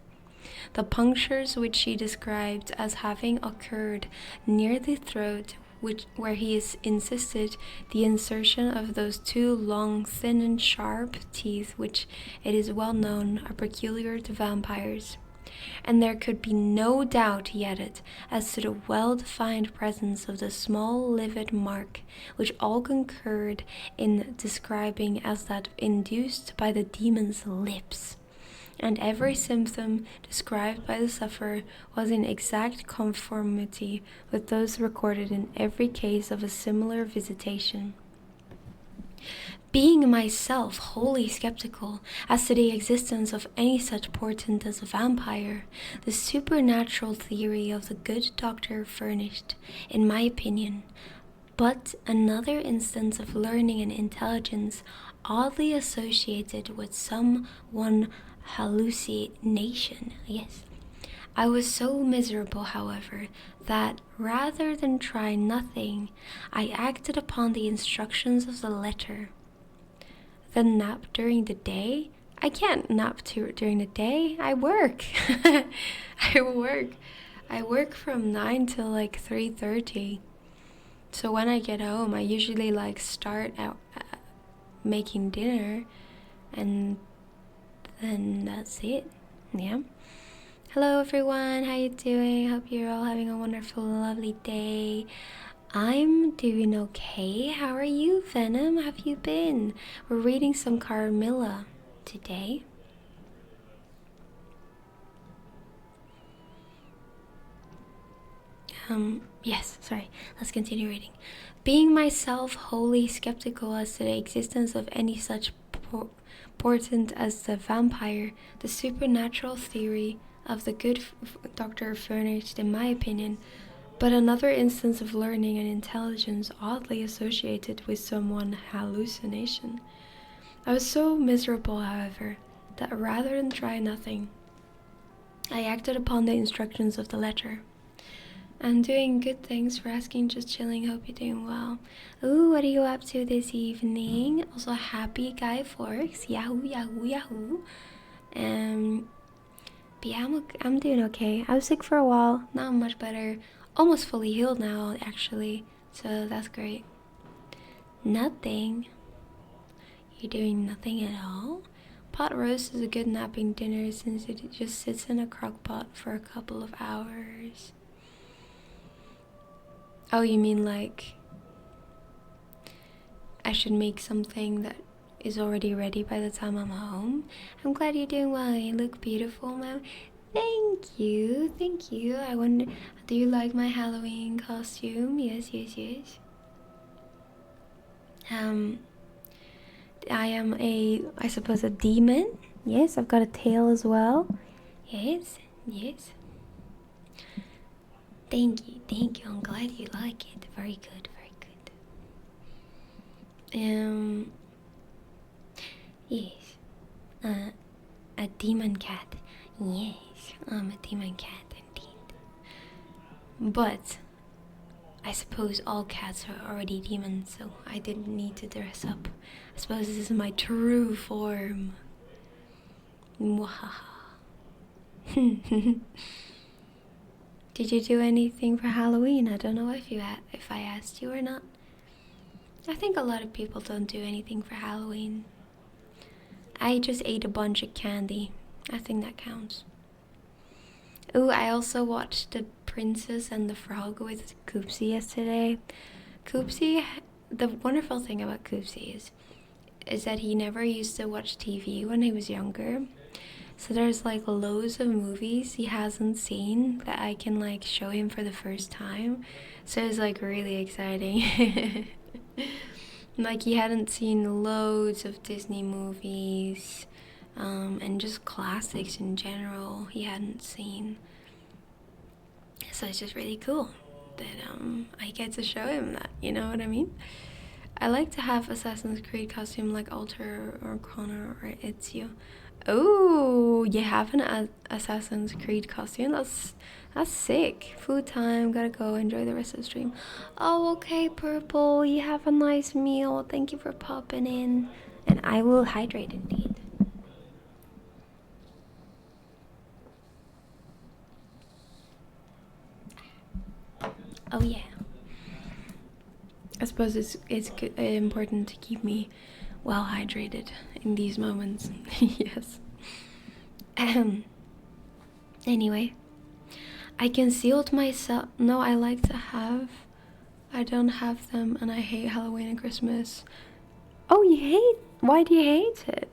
The punctures which she described as having occurred near the throat, where he insisted the insertion of those 2 long, thin and sharp teeth which, it is well known, are peculiar to vampires. And there could be no doubt, he added, as to the well-defined presence of the small livid mark, which all concurred in describing as that induced by the demon's lips. And every symptom described by the sufferer was in exact conformity with those recorded in every case of a similar visitation. Being myself wholly skeptical as to the existence of any such portent as a vampire, the supernatural theory of the good doctor furnished, in my opinion, but another instance of learning and intelligence oddly associated with some one hallucination. Yes. I was so miserable, however, that rather than try nothing, I acted upon the instructions of the letter. Then nap during the day? I can't nap during the day. I work. I work from 9 till like 3:30. So when I get home, I usually start out making dinner, and then that's it. Yeah. Hello everyone, how you doing? Hope you're all having a wonderful, lovely day. I'm doing okay. How are you, Venom? How have you been? We're reading some Carmilla today. Yes, sorry. Let's continue reading. Being myself wholly skeptical as to the existence of any such portent as the vampire, the supernatural theory of the good doctor furnished, in my opinion, but another instance of learning and intelligence oddly associated with some one hallucination. I was so miserable, however, that rather than try nothing, I acted upon the instructions of the letter. I'm doing good, thanks for asking, just chilling, hope you're doing well. Ooh, what are you up to this evening? Also, happy Guy Fawkes, yahoo, yahoo, yahoo. But yeah, I'm doing okay. I was sick for a while, now I'm much better. Almost fully healed now, actually, so that's great. Nothing? You're doing nothing at all? Pot roast is a good napping dinner since it just sits in a crock pot for a couple of hours. Oh, you mean like I should make something that is already ready by the time I'm home? I'm glad you're doing well. You look beautiful, ma'am. Thank you, thank you. I wonder, do you like my Halloween costume? Yes, yes, yes. I am I suppose a demon. Yes, I've got a tail as well. Yes, yes. Thank you, thank you. I'm glad you like it. Very good, very good. Yes. A demon cat. Yes, I'm a demon cat indeed. But I suppose all cats are already demons, so I didn't need to dress up. I suppose this is my true form. Mwahaha. Did you do anything for Halloween? I don't know if I asked you or not. I think a lot of people don't do anything for Halloween. I just ate a bunch of candy. I think that counts. Ooh, I also watched The Princess and the Frog with Koopsie yesterday. Koopsie, the wonderful thing about Koopsie is that he never used to watch TV when he was younger. So there's like loads of movies he hasn't seen that I can like show him for the first time. So it's like really exciting. Like he hadn't seen loads of Disney movies, and just classics in general he hadn't seen. So it's just really cool that I get to show him that, you know what I mean? I like to have Assassin's Creed costume like Alter or Connor or Ezio. Oh, you have an Assassin's Creed costume? That's sick. Food time, gotta go enjoy the rest of the stream. Oh, okay, Purple, you have a nice meal. Thank you for popping in. And I will hydrate indeed. Oh yeah. I suppose it's important to keep me well hydrated in these moments. Yes. Anyway, I concealed myself. No, I like to have. I don't have them, and I hate Halloween and Christmas. Oh, you hate? Why do you hate it?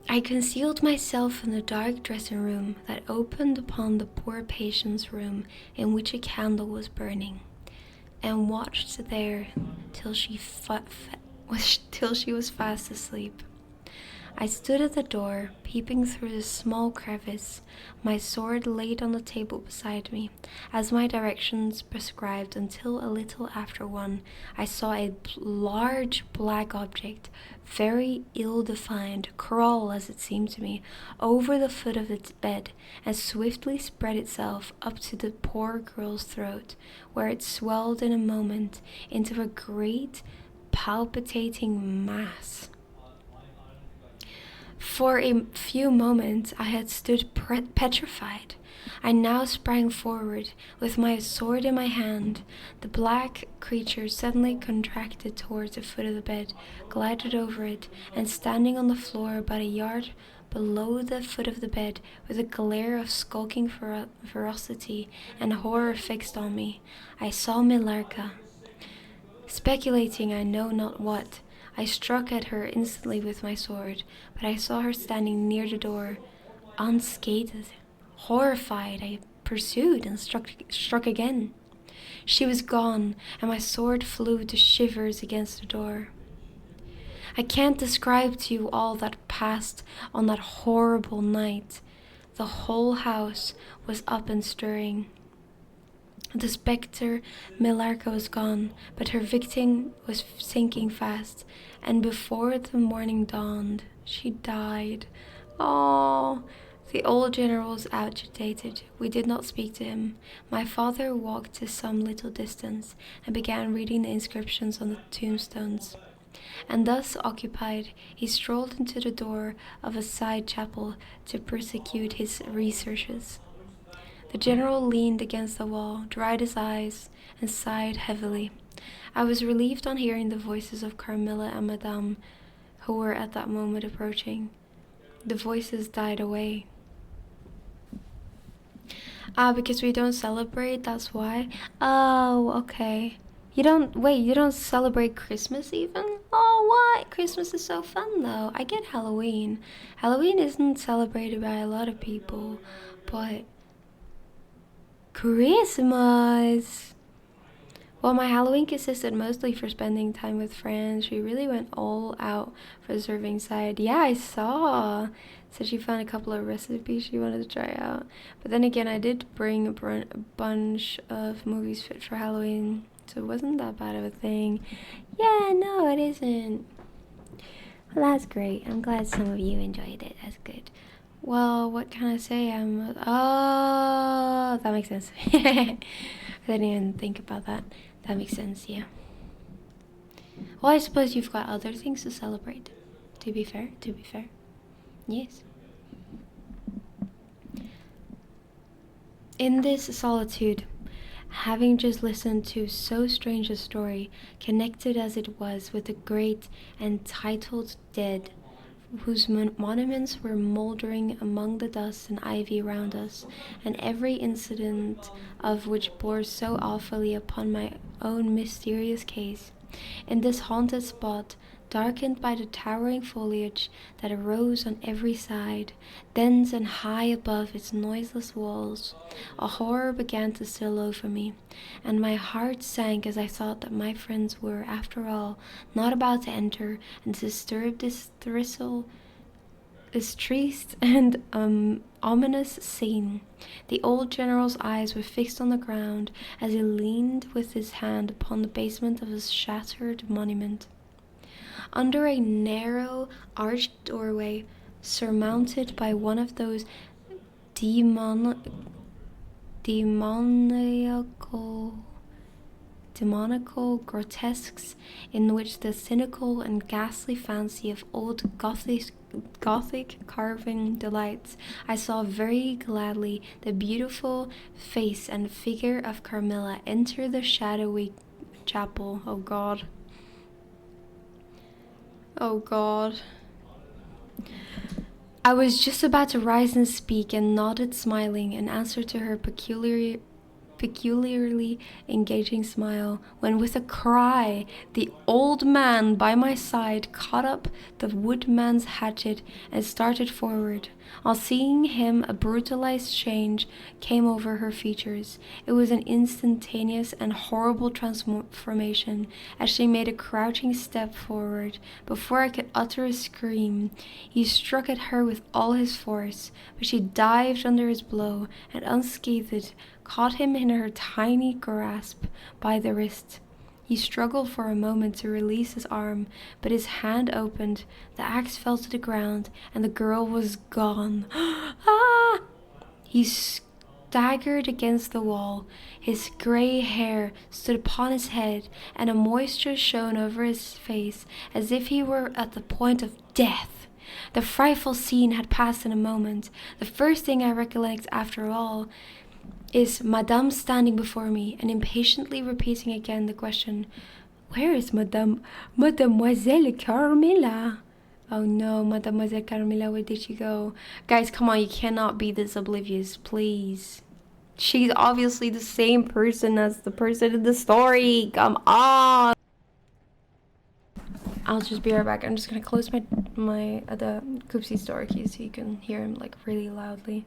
I concealed myself in the dark dressing room that opened upon the poor patient's room in which a candle was burning, and watched there till she was fast asleep. I stood at the door, peeping through the small crevice, my sword laid on the table beside me, as my directions prescribed, until a little after 1, I saw a large black object, very ill-defined, crawl, as it seemed to me, over the foot of the bed, and swiftly spread itself up to the poor girl's throat, where it swelled in a moment into a great, palpitating mass. For a few moments I had stood petrified. I now sprang forward, with my sword in my hand. The black creature suddenly contracted towards the foot of the bed, glided over it, and standing on the floor about a yard below the foot of the bed, with a glare of skulking ferocity and horror fixed on me, I saw Millarca. Speculating I know not what, I struck at her instantly with my sword, but I saw her standing near the door, unscathed. Horrified, I pursued and struck again. She was gone, and my sword flew to shivers against the door. I can't describe to you all that passed on that horrible night. The whole house was up and stirring. The spectre Millarca was gone, but her victim was sinking fast, and before the morning dawned, she died. Oh, The old general was agitated. We did not speak to him. My father walked to some little distance and began reading the inscriptions on the tombstones. And thus occupied, he strolled into the door of a side chapel to prosecute his researches. The general leaned against the wall, dried his eyes, and sighed heavily. I was relieved on hearing the voices of Carmilla and Madame, who were at that moment approaching. The voices died away. Because we don't celebrate, that's why. Oh, okay. You don't celebrate Christmas even? Oh, what? Christmas is so fun though. I get Halloween. Halloween isn't celebrated by a lot of people, but Christmas. Well, my Halloween consisted mostly for spending time with friends. We really went all out for the serving side. Yeah, I saw. Said she found a couple of recipes she wanted to try out. But then again, I did bring a bunch of movies fit for Halloween, so it wasn't that bad of a thing. Yeah, no, it isn't. Well, that's great. I'm glad some of you enjoyed it. That's good. Well, what can I say? Oh, that makes sense. I didn't even think about that. That makes sense, yeah. Well, I suppose you've got other things to celebrate. To be fair. Yes. In this solitude, having just listened to so strange a story, connected as it was with the great and titled dead, whose monuments were mouldering among the dust and ivy around us, and every incident of which bore so awfully upon my own mysterious case, in this haunted spot, darkened by the towering foliage that arose on every side, dense and high above its noiseless walls, a horror began to steal over me, and my heart sank as I thought that my friends were, after all, not about to enter and disturb this triste and ominous scene. The old general's eyes were fixed on the ground as he leaned with his hand upon the basement of his shattered monument. Under a narrow, arched doorway, surmounted by one of those demoniacal grotesques in which the cynical and ghastly fancy of old Gothic carving delights, I saw very gladly the beautiful face and figure of Carmilla enter the shadowy chapel. Oh God. I was just about to rise and speak, and nodded smiling in answer to her peculiarly engaging smile, when with a cry the old man by my side caught up the woodman's hatchet and started forward. On seeing him, a brutalized change came over her features. It was an instantaneous and horrible transformation, as she made a crouching step forward. Before I could utter a scream, he struck at her with all his force, but she dived under his blow, and unscathed, caught him in her tiny grasp by the wrist. He struggled for a moment to release his arm, but his hand opened, the axe fell to the ground, and the girl was gone. Ah! He staggered against the wall. His grey hair stood upon his head, and a moisture shone over his face, as if he were at the point of death. The frightful scene had passed in a moment. The first thing I recollect, after all, is Madame standing before me and impatiently repeating again the question, "Where is Mademoiselle Carmilla?" Oh no, Mademoiselle Carmilla, where did she go? Guys, come on, you cannot be this oblivious, please. She's obviously the same person as the person in the story. Come on. I'll just be right back. I'm just gonna close the Coopsy store key so you can hear him like really loudly.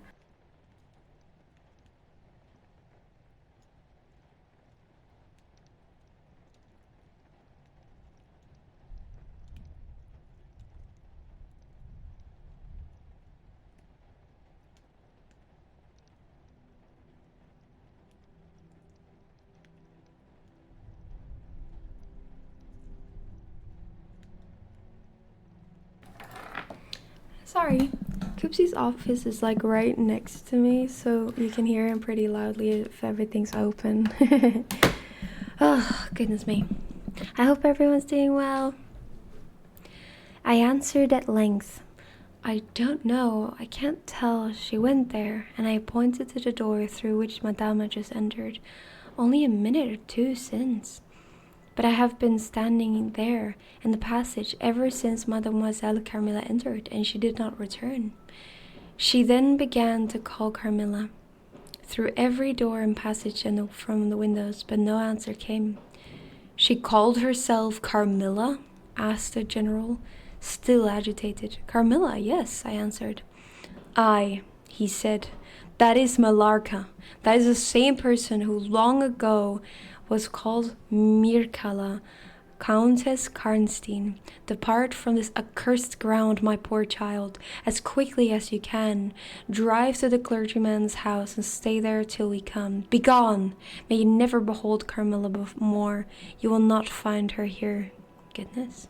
Sorry, Koopsie's office is like right next to me, so you can hear him pretty loudly if everything's open. Oh, goodness me. I hope everyone's doing well. I answered at length. I don't know, I can't tell. She went there, and I pointed to the door through which Madame had just entered, only a minute or two since. But I have been standing there in the passage ever since Mademoiselle Carmilla entered, and she did not return. She then began to call Carmilla through every door and passage and from the windows, but no answer came. She called herself Carmilla? Asked the general, still agitated. Carmilla, yes, I answered. Aye, he said, that is Malarka. That is the same person who long ago was called Mircalla, Countess Karnstein. Depart from this accursed ground, my poor child, as quickly as you can. Drive to the clergyman's house and stay there till we come. Begone! May you never behold Carmilla more. You will not find her here. Goodness.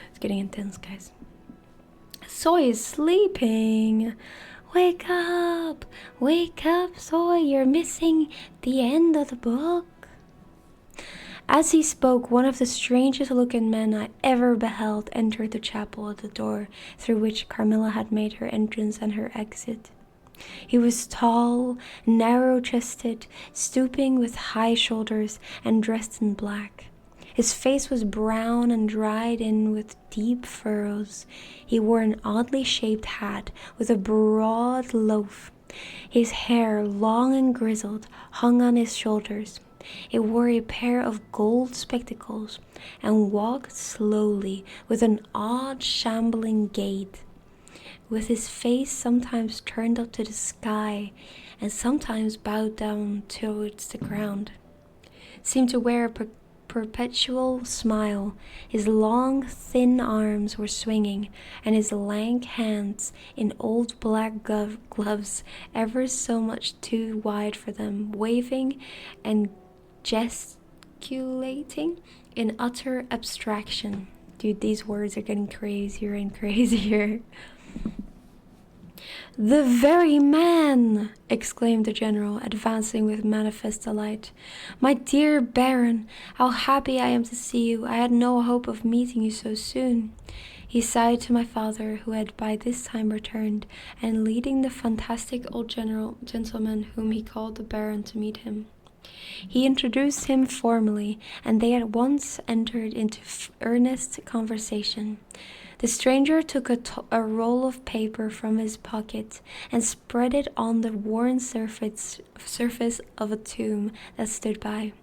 It's getting intense, guys. Soy is sleeping. Wake up! Wake up, Soy. You're missing the end of the book. As he spoke, one of the strangest looking men I ever beheld entered the chapel at the door through which Carmilla had made her entrance and her exit. He was tall, narrow-chested, stooping with high shoulders, and dressed in black. His face was brown and dried in with deep furrows. He wore an oddly shaped hat with a broad loaf. His hair, long and grizzled, hung on his shoulders. He wore a pair of gold spectacles and walked slowly with an odd shambling gait, with his face sometimes turned up to the sky and sometimes bowed down towards the ground. Seemed to wear a perpetual smile. His long, thin arms were swinging, and his lank hands, in old black gloves ever so much too wide for them, waving and gesticulating in utter abstraction. Dude, these words are getting crazier and crazier. The very man! Exclaimed the general, advancing with manifest delight. My dear Baron, how happy I am to see you. I had no hope of meeting you so soon. He sighed to my father, who had by this time returned, and leading the fantastic old gentleman whom he called the Baron to meet him. He introduced him formally, and they at once entered into earnest conversation. The stranger took a roll of paper from his pocket and spread it on the worn surface of a tomb that stood by.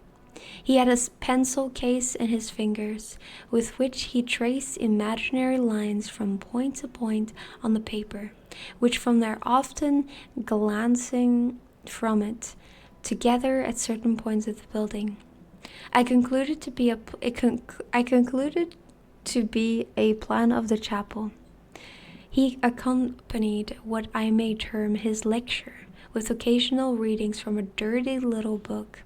He had a pencil case in his fingers, with which he traced imaginary lines from point to point on the paper, which from their often glancing from it together at certain points of the building. I concluded to be a plan of the chapel. He accompanied what I may term his lecture with occasional readings from a dirty little book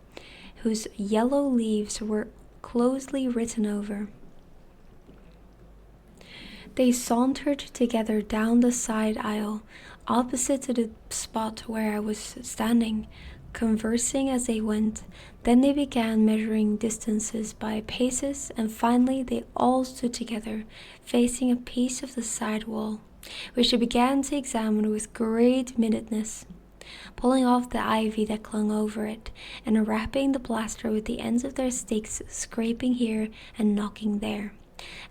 whose yellow leaves were closely written over. They sauntered together down the side aisle opposite to the spot where I was standing, conversing as they went. Then they began measuring distances by paces, and finally they all stood together, facing a piece of the side wall, which they began to examine with great minuteness, pulling off the ivy that clung over it, and rapping the plaster with the ends of their sticks, scraping here and knocking there.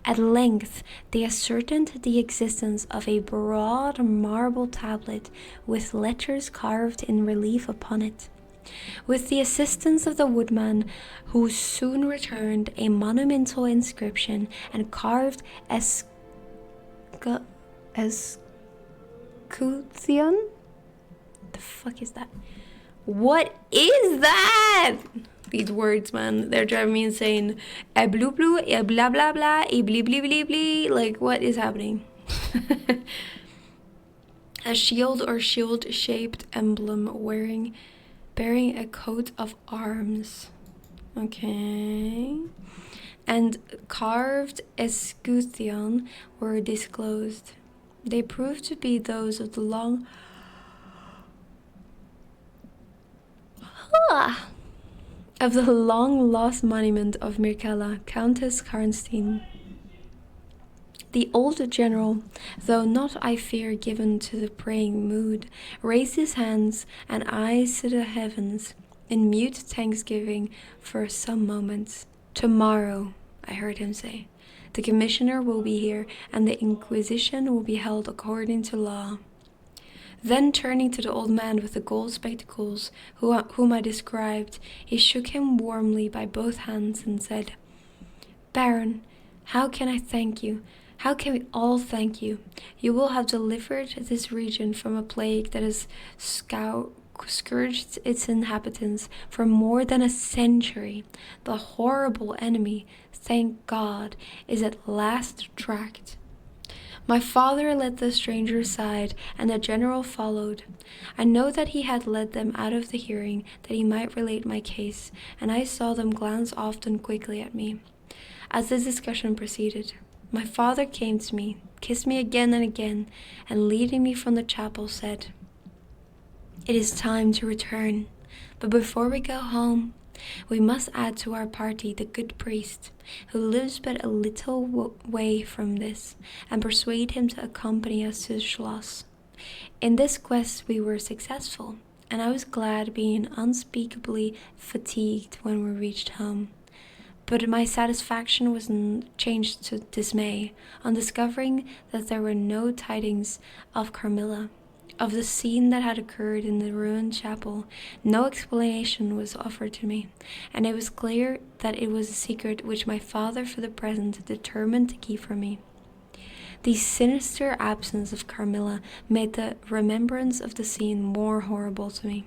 At length they ascertained the existence of a broad marble tablet with letters carved in relief upon it. With the assistance of the woodman, who soon returned a monumental inscription and carved escutcheon? The fuck is that? What is that? These words, man, they're driving me insane. A blue blue, a blah blah blah, a blee blee blee blee. Like, what is happening? A shield or shield-shaped emblem bearing a coat of arms. Okay. And carved escutcheon were disclosed. They proved to be those of the long lost monument of Mircalla, Countess Karnstein. The old general, though not, I fear, given to the praying mood, raised his hands and eyes to the heavens in mute thanksgiving for some moments. "Tomorrow," I heard him say, "the commissioner will be here, and the inquisition will be held according to law." Then, turning to the old man with the gold spectacles, whom I described, he shook him warmly by both hands and said, "Baron, how can I thank you? How can we all thank you? You will have delivered this region from a plague that has scourged its inhabitants for more than a century. The horrible enemy, thank God, is at last tracked." My father led the stranger aside, and the general followed. I know that he had led them out of the hearing, that he might relate my case, and I saw them glance often quickly at me. As the discussion proceeded, my father came to me, kissed me again and again, and leading me from the chapel said, "It is time to return, but before we go home, we must add to our party the good priest, who lives but a little way from this, and persuade him to accompany us to the Schloss." In this quest we were successful, and I was glad, being unspeakably fatigued when we reached home. But my satisfaction was changed to dismay on discovering that there were no tidings of Carmilla. Of the scene that had occurred in the ruined chapel, no explanation was offered to me, and it was clear that it was a secret which my father for the present determined to keep from me. The sinister absence of Carmilla made the remembrance of the scene more horrible to me.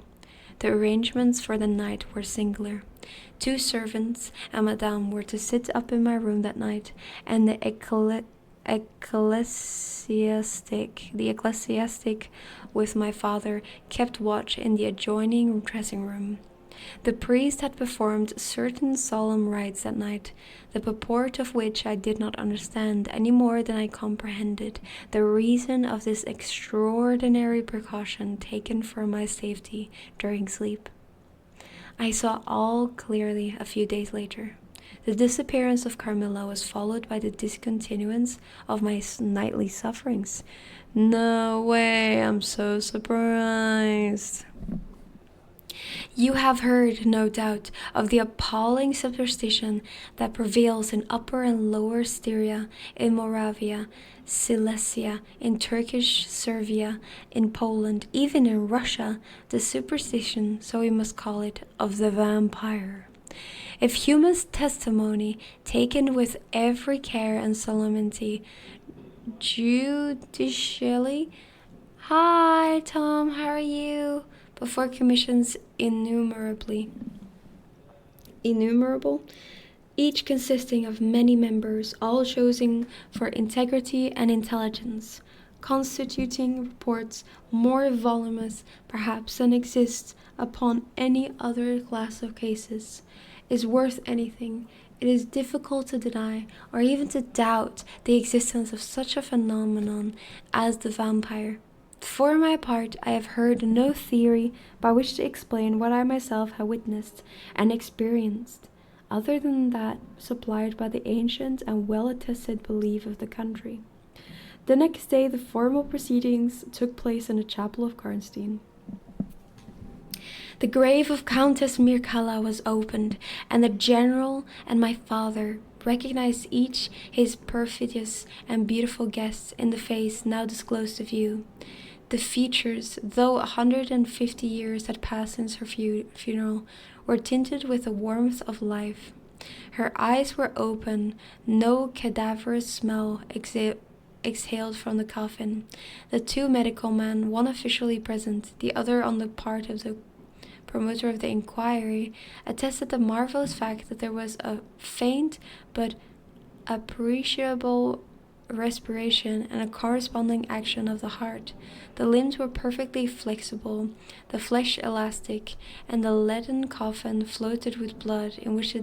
The arrangements for the night were singular. 2 servants and Madame were to sit up in my room that night, and the ecclesiastic with my father kept watch in the adjoining dressing room. The priest had performed certain solemn rites that night, the purport of which I did not understand any more than I comprehended the reason of this extraordinary precaution taken for my safety during sleep. I saw all clearly a few days later. The disappearance of Carmilla was followed by the discontinuance of my nightly sufferings. No way, I'm so surprised. You have heard, no doubt, of the appalling superstition that prevails in Upper and Lower Styria, in Moravia, Silesia, in Turkish Servia, in Poland, even in Russia, the superstition, so we must call it, of the vampire. If human testimony, taken with every care and solemnity, judicially, "Hi, Tom, how are you?" before commissions innumerable, each consisting of many members, all chosen for integrity and intelligence, constituting reports more voluminous, perhaps, than exists upon any other class of cases, is worth anything. It is difficult to deny, or even to doubt, the existence of such a phenomenon as the vampire. For my part, I have heard no theory by which to explain what I myself have witnessed and experienced, other than that supplied by the ancient and well-attested belief of the country. The next day the formal proceedings took place in the chapel of Karnstein. The grave of Countess Mircalla was opened, and the general and my father recognized each his perfidious and beautiful guest in the face now disclosed to view. The features, though 150 years had passed since her funeral, were tinted with the warmth of life. Her eyes were open, no cadaverous smell exhaled from the coffin. The 2 medical men, one officially present, the other on the part of the promoter of the inquiry, attested the marvelous fact that there was a faint but appreciable respiration and a corresponding action of the heart. The limbs were perfectly flexible, the flesh elastic, and the leaden coffin floated with blood, in which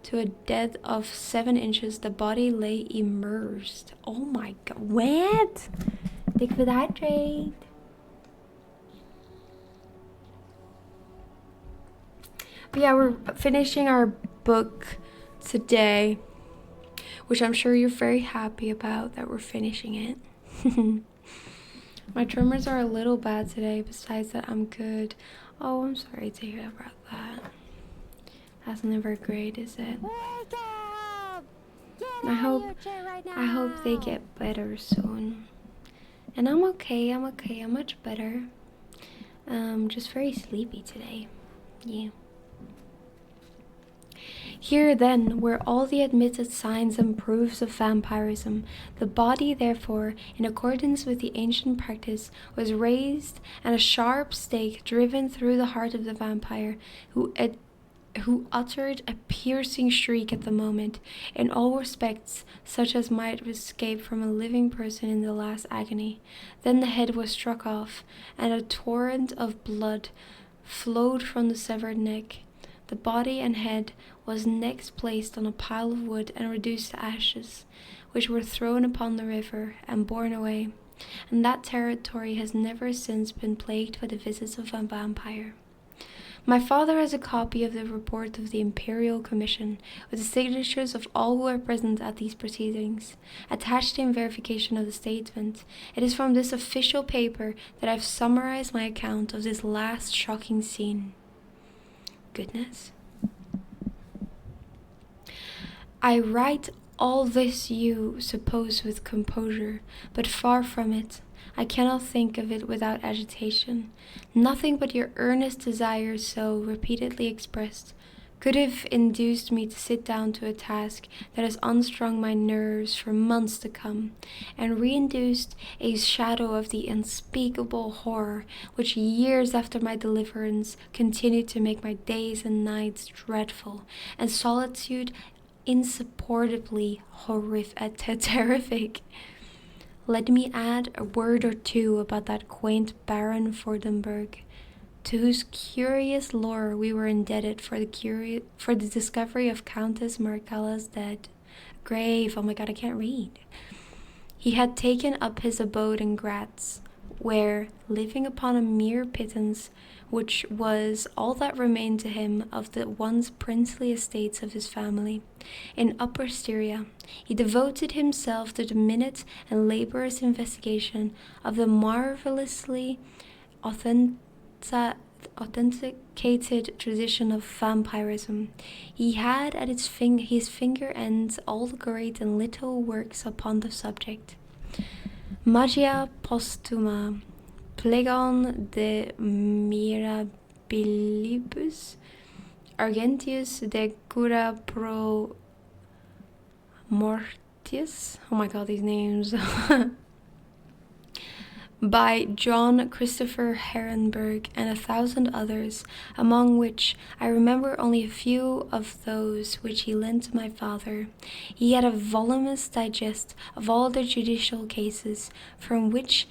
to a depth of 7 inches the body lay immersed. Oh my god, what? Liquid hydrate. But yeah, we're finishing our book today, which I'm sure you're very happy about that we're finishing it. My tremors are a little bad today. Besides that, I'm good. Oh, I'm sorry to hear about that. That's never great, is it? Wake up! Get I out hope of your chair right now! I hope they get better soon. And I'm okay. I'm much better. Just very sleepy today. Yeah. Here then were all the admitted signs and proofs of vampirism. The body, therefore, in accordance with the ancient practice, was raised, and a sharp stake driven through the heart of the vampire, who uttered a piercing shriek at the moment, in all respects such as might escape from a living person in the last agony. Then the head was struck off, and a torrent of blood flowed from the severed neck. The body and head was next placed on a pile of wood and reduced to ashes, which were thrown upon the river and borne away, and that territory has never since been plagued by the visits of a vampire. My father has a copy of the report of the Imperial Commission, with the signatures of all who were present at these proceedings, attached in verification of the statement. It is from this official paper that I have summarized my account of this last shocking scene. Goodness. I write all this, you suppose, with composure, but far from it. I cannot think of it without agitation. Nothing but your earnest desire, so repeatedly expressed, could have induced me to sit down to a task that has unstrung my nerves for months to come, and reinduced a shadow of the unspeakable horror which years after my deliverance continued to make my days and nights dreadful, and solitude insupportably terrific. Let me add a word or two about that quaint Baron Fordenberg, to whose curious lore we were indebted for the discovery of Countess Marcalla's dead grave. Oh my god, I can't read. He had taken up his abode in Graz, where, living upon a mere pittance, which was all that remained to him of the once princely estates of his family, in Upper Styria, he devoted himself to the minute and laborious investigation of the marvelously authenticated tradition of vampirism. He had at his finger ends all the great and little works upon the subject. Magia Postuma, Plegon de Mirabilibus, Argentius de Cura Pro Mortius. Oh my god, these names. By John Christopher Herenberg and 1,000 others, among which I remember only a few of those which he lent to my father. He had a voluminous digest of all the judicial cases, from which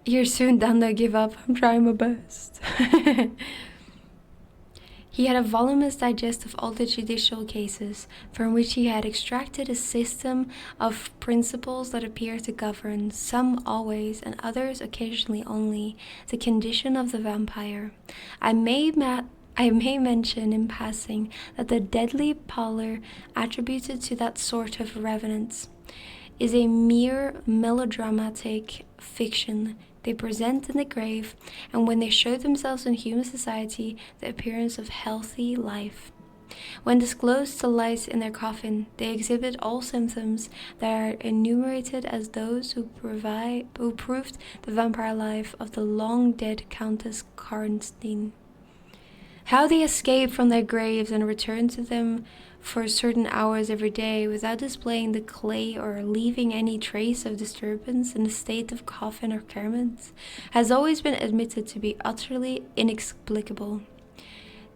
you're soon done to give up. I'm trying my best. He had a voluminous digest of all the judicial cases, from which he had extracted a system of principles that appear to govern, some always, and others occasionally only, the condition of the vampire. I may mention in passing that the deadly pallor attributed to that sort of revenants is a mere melodramatic fiction. They present in the grave, and when they show themselves in human society, the appearance of healthy life. When disclosed to light in their coffin, they exhibit all symptoms that are enumerated as those who proved the vampire life of the long-dead Countess Karnstein. How they escape from their graves and return to them for certain hours every day without displaying the clay or leaving any trace of disturbance in the state of coffin or garments has always been admitted to be utterly inexplicable.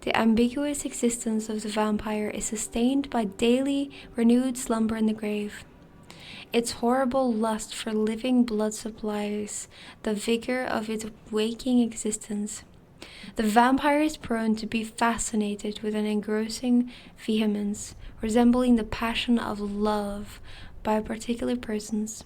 The ambiguous existence of the vampire is sustained by daily renewed slumber in the grave. Its horrible lust for living blood supplies the vigor of its waking existence. The vampire is prone to be fascinated with an engrossing vehemence, resembling the passion of love by particular persons.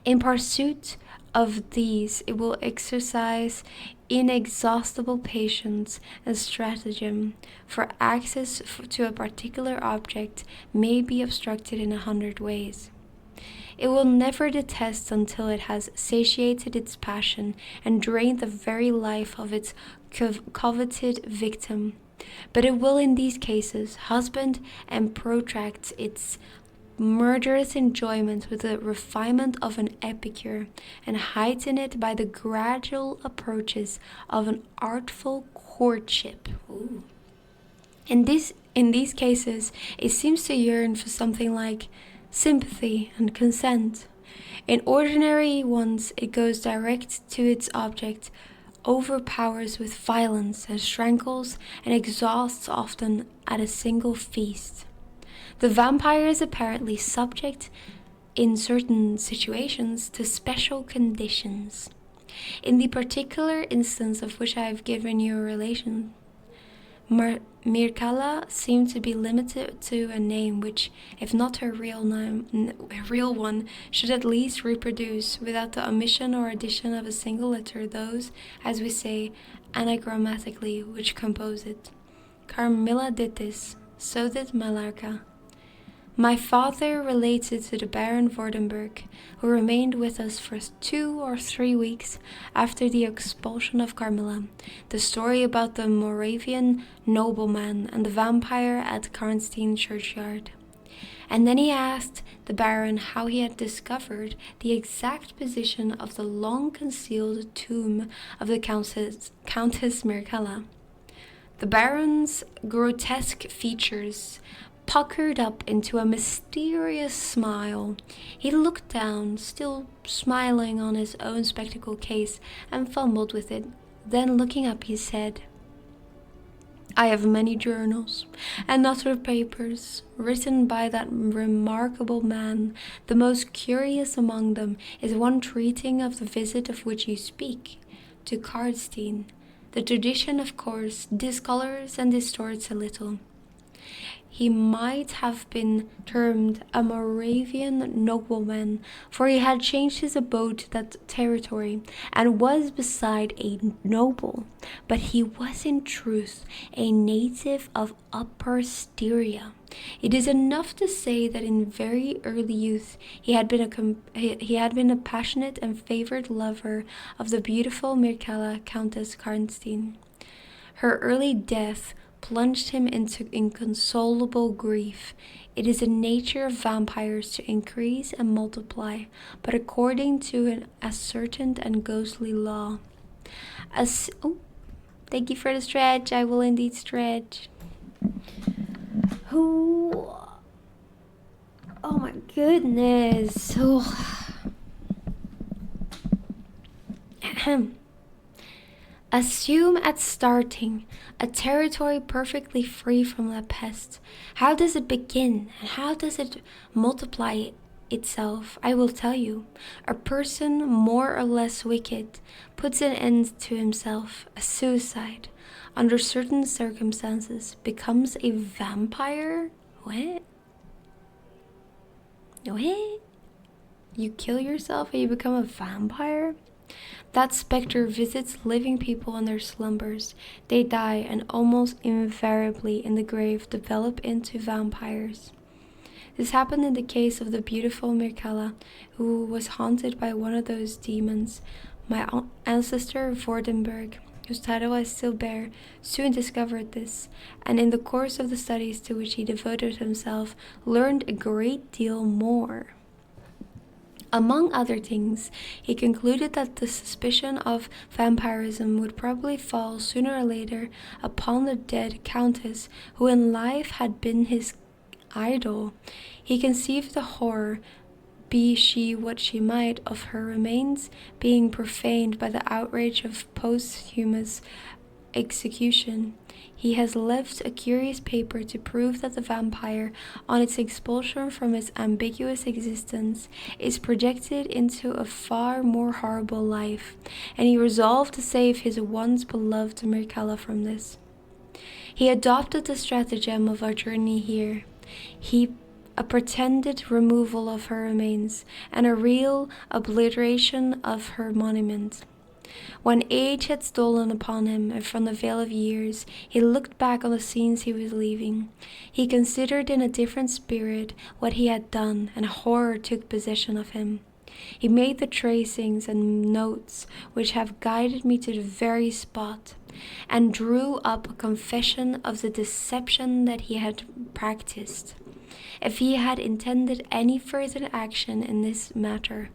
In pursuit of these, it will exercise inexhaustible patience and stratagem, for access to a particular object may be obstructed in 100 ways. It will never detest until it has satiated its passion and drained the very life of its coveted victim. But it will in these cases husband and protract its murderous enjoyment with the refinement of an epicure, and heighten it by the gradual approaches of an artful courtship. Ooh. In these cases, it seems to yearn for something like sympathy and consent. In ordinary ones, it goes direct to its object, overpowers with violence, and strangles and exhausts often at a single feast. The vampire is apparently subject, in certain situations, to special conditions. In the particular instance of which I have given you a relation, Mircalla seemed to be limited to a name which, if not her real one, should at least reproduce, without the omission or addition of a single letter, those, as we say, anagrammatically, which compose it. Carmilla did this, so did Malarca. My father related to the Baron Vordenberg, who remained with us for 2 or 3 weeks after the expulsion of Carmilla, the story about the Moravian nobleman and the vampire at Karnstein churchyard. And then he asked the Baron how he had discovered the exact position of the long-concealed tomb of the Countess Mircalla. The Baron's grotesque features puckered up into a mysterious smile. He looked down, still smiling on his own spectacle case, and fumbled with it. Then looking up, he said, I have many journals and other papers written by that remarkable man. The most curious among them is one treating of the visit of which you speak, to Karnstein. The tradition, of course, discolors and distorts a little. He might have been termed a Moravian nobleman, for he had changed his abode to that territory, and was beside a noble, but he was in truth a native of Upper Styria. It is enough to say that in very early youth he had been a passionate and favored lover of the beautiful Mircalla, Countess Karnstein. Her early death plunged him into inconsolable grief. It is the nature of vampires to increase and multiply, but according to an ascertained and ghostly law. Thank you for the stretch. I will indeed stretch. Oh my goodness. Assume at starting a territory perfectly free from the pest. How does it begin, and how does it multiply itself? I will tell you. A person more or less wicked puts an end to himself, a suicide, under certain circumstances, becomes a vampire? What? You kill yourself and you become a vampire? That specter visits living people in their slumbers. They die and almost invariably in the grave develop into vampires. This happened in the case of the beautiful Mircalla, who was haunted by one of those demons. My ancestor Vordenberg, whose title I still bear, soon discovered this, and in the course of the studies to which he devoted himself, learned a great deal more. Among other things, he concluded that the suspicion of vampirism would probably fall sooner or later upon the dead countess, who in life had been his idol. He conceived the horror, be she what she might, of her remains being profaned by the outrage of posthumous execution. He has left a curious paper to prove that the vampire, on its expulsion from its ambiguous existence, is projected into a far more horrible life, and he resolved to save his once beloved Mircalla from this. He adopted the stratagem of our journey here. He a pretended removal of her remains, and a real obliteration of her monument. When age had stolen upon him, and from the veil of years he looked back on the scenes he was leaving, he considered in a different spirit what he had done, and horror took possession of him. He made the tracings and notes which have guided me to the very spot, and drew up a confession of the deception that he had practiced. If he had intended any further action in this matter,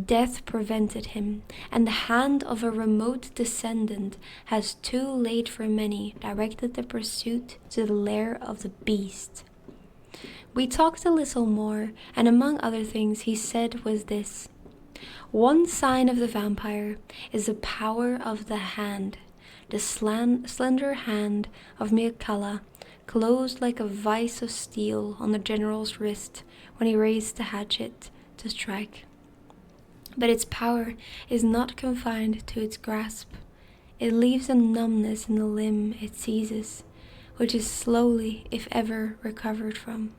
death prevented him, and the hand of a remote descendant has too late for many directed the pursuit to the lair of the beast. We talked a little more, and among other things he said was this: one sign of the vampire is the power of the hand, the slender hand of Mircalla, closed like a vice of steel on the general's wrist when he raised the hatchet to strike. But its power is not confined to its grasp. It leaves a numbness in the limb it seizes, which is slowly, if ever, recovered from.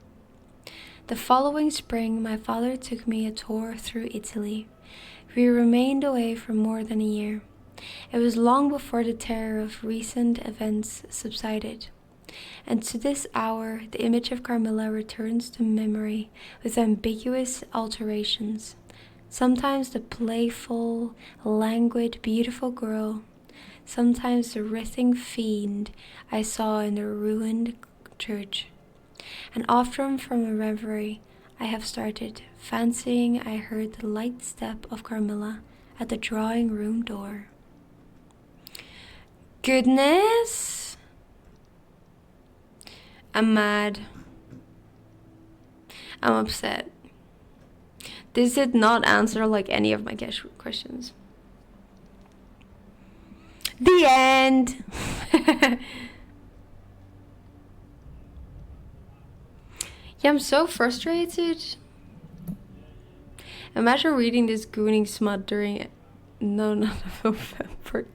The following spring my father took me a tour through Italy. We remained away for more than a year. It was long before the terror of recent events subsided, and to this hour the image of Carmilla returns to memory with ambiguous alterations. Sometimes the playful, languid, beautiful girl, sometimes the writhing fiend I saw in the ruined church. And often from a reverie I have started, fancying I heard the light step of Carmilla at the drawing room door. Goodness! I'm mad. I'm upset. This did not answer like any of my questions. The end! Yeah, I'm so frustrated. Imagine reading this gooning smut during... No, not November.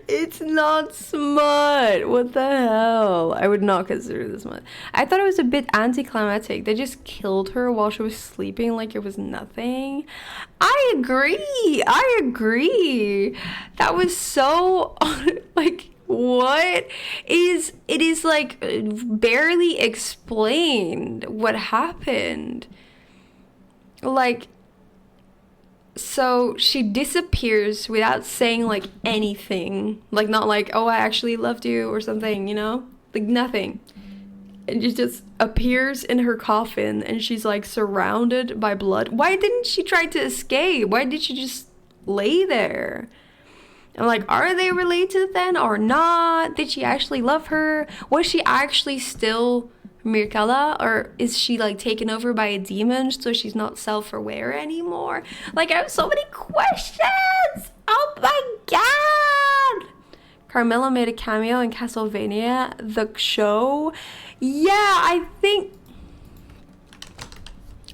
It's not smut. What the hell? I would not consider this smut. I thought it was a bit anticlimactic. They just killed her while she was sleeping like it was nothing. I agree. That was so like, what is it is like barely explained what happened. Like, so she disappears without saying like anything, like not like, oh, I actually loved you or something, you know, like nothing. And she just appears in her coffin and she's like surrounded by blood. Why didn't she try to escape? Why did she just lay there? And like, are they related then or not? Did she actually love her? Was she actually still Mircalla, or is she like taken over by a demon so she's not self-aware anymore? Like, I have so many questions. Oh my god! Carmilla made a cameo in Castlevania the show. Yeah, I think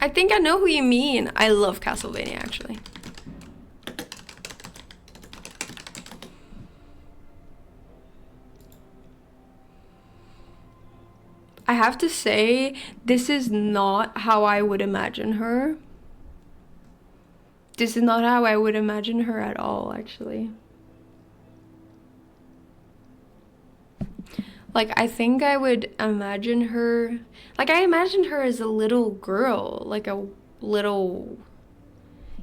I know who you mean. I love Castlevania actually. I have to say, this is not how I would imagine her. This is not how I would imagine her at all, actually. Like, I think I would imagine her... Like, I imagined her as a little girl. Like, a little...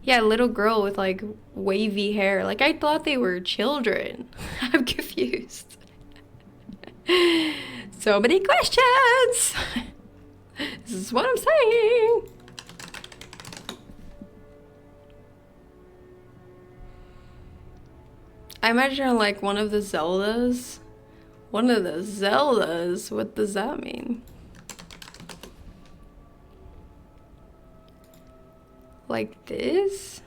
Yeah, a little girl with, like, wavy hair. Like, I thought they were children. I'm confused. So many questions. This is what I'm saying. I imagine her like one of the Zeldas. One of the Zeldas? What does that mean? Like this?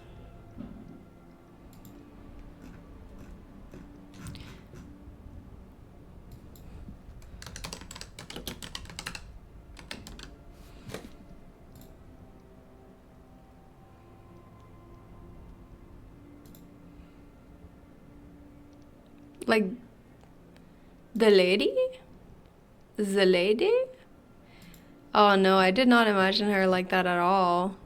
Like the lady? The lady? Oh no, I did not imagine her like that at all.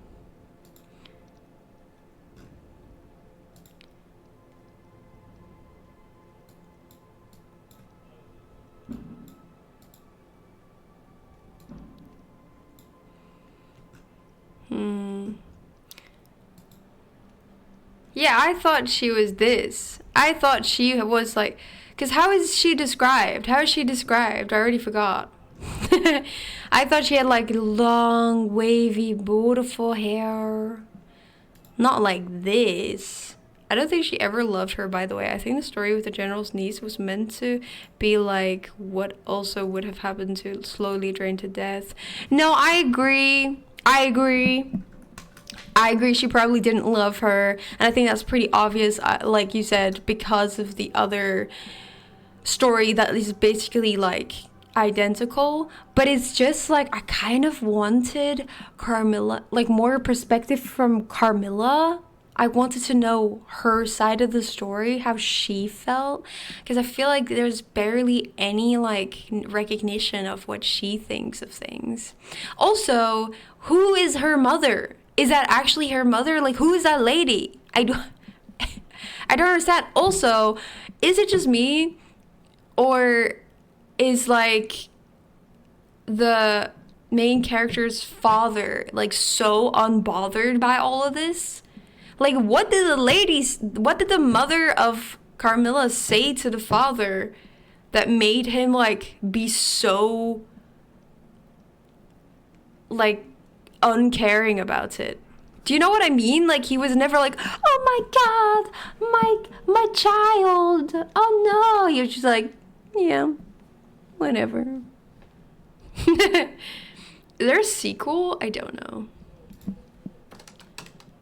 Hmm. Yeah, I thought she was this. I thought she was like, because how is she described? How is she described? I already forgot. I thought she had like long, wavy, beautiful hair. Not like this. I don't think she ever loved her, by the way. I think the story with the general's niece was meant to be like what also would have happened to slowly drain to death. No, I agree. I agree. I agree, she probably didn't love her, and I think that's pretty obvious, like you said, because of the other story that is basically like identical. But it's just like I kind of wanted Carmilla, like more perspective from Carmilla. I wanted to know her side of the story, how she felt, because I feel like there's barely any like recognition of what she thinks of things. Also, who is her mother? Is that actually her mother? Like, who is that lady? I don't understand. Also, is it just me, or is like the main character's father like so unbothered by all of this? Like, what did the mother of Carmilla say to the father that made him like be so like uncaring about it? Do you know what I mean? Like, he was never like, oh my god, my child, oh no. He was just like, yeah, whatever. Is there a sequel? I don't know.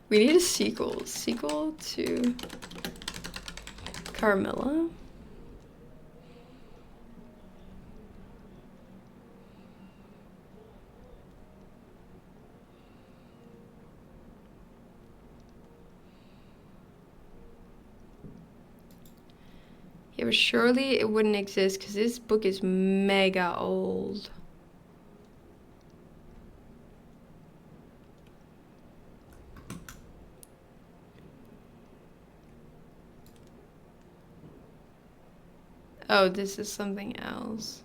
We need a sequel. Sequel to Carmilla. Yeah, but surely it wouldn't exist because this book is mega old. Oh, this is something else.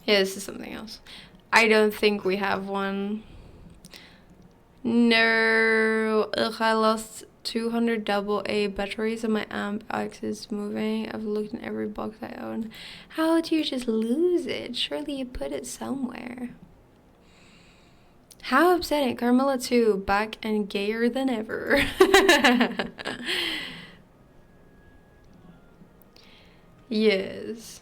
Yeah, this is something else. I don't think we have one. No. Ugh, I lost 200 AA batteries and my amp axis moving. I've looked in every box I own. How do you just lose it? Surely you put it somewhere. How upsetting. Carmilla 2, back and gayer than ever. Yes.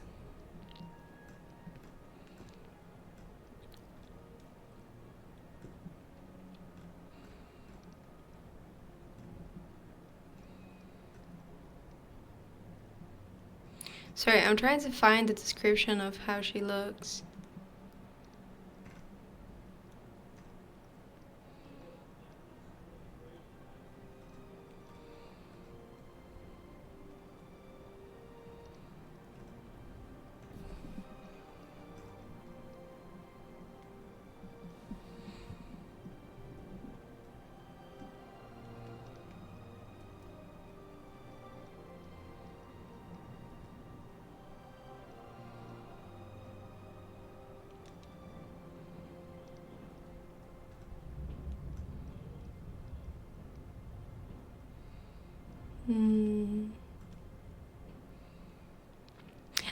Sorry, I'm trying to find the description of how she looks.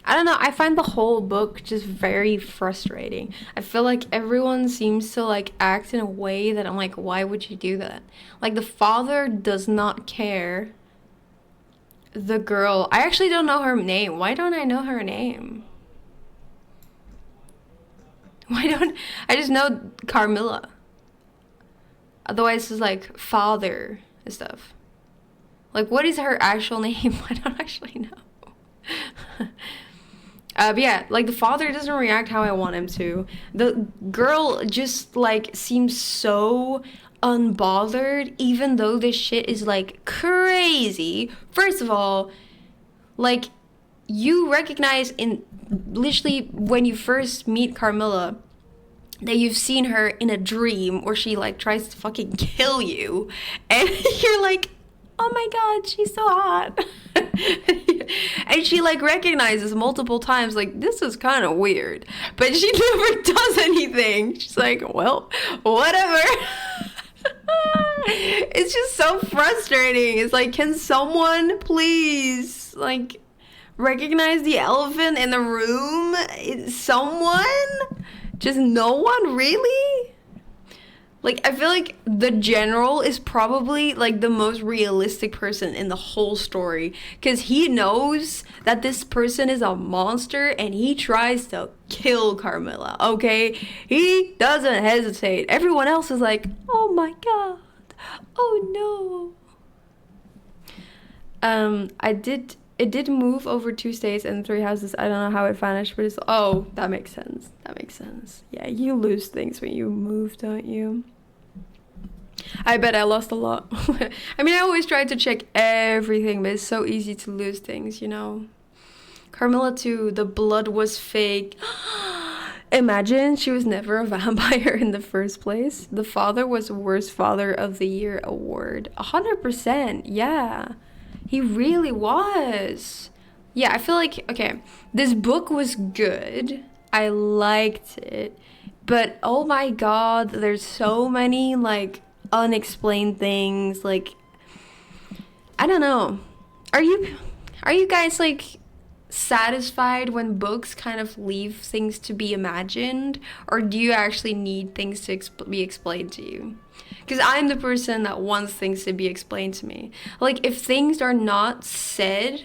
I don't know, I find the whole book just very frustrating. I feel like everyone seems to like act in a way that I'm like, why would you do that? Like the father does not care. The girl, I actually don't know her name. Why don't I know her name? Why don't I just know Carmilla? Otherwise it's like father and stuff. Like, what is her actual name? I don't actually know. But yeah, like the father doesn't react how I want him to. The girl just like seems so unbothered, even though this shit is like crazy. First of all, like you recognize in literally when you first meet Carmilla, that you've seen her in a dream or she like tries to fucking kill you, and you're like, oh my god, she's so hot. And she like recognizes multiple times, like, this is kind of weird, but she never does anything. She's like, well, whatever. It's just so frustrating. It's like, can someone please like recognize the elephant in the room? Someone? Just no one, really? Like, I feel like the general is probably like the most realistic person in the whole story, because he knows that this person is a monster and he tries to kill Carmilla, okay? He doesn't hesitate. Everyone else is like, oh my god, oh no. It did move over 2 states and 3 houses. I don't know how it vanished, but it's, oh, that makes sense. That makes sense. Yeah, you lose things when you move, don't you? I bet I lost a lot. I mean, I always try to check everything, but it's so easy to lose things, you know? Carmilla too, the blood was fake. Imagine she was never a vampire in the first place. The father was Worst Father of the Year award. 100%, yeah. He really was. Yeah, I feel like, okay, this book was good. I liked it. But oh my god, there's so many like unexplained things. Like, I don't know. Are you guys like satisfied when books kind of leave things to be imagined, or do you actually need things to be explained to you? Because I'm the person that wants things to be explained to me. Like, if things are not said,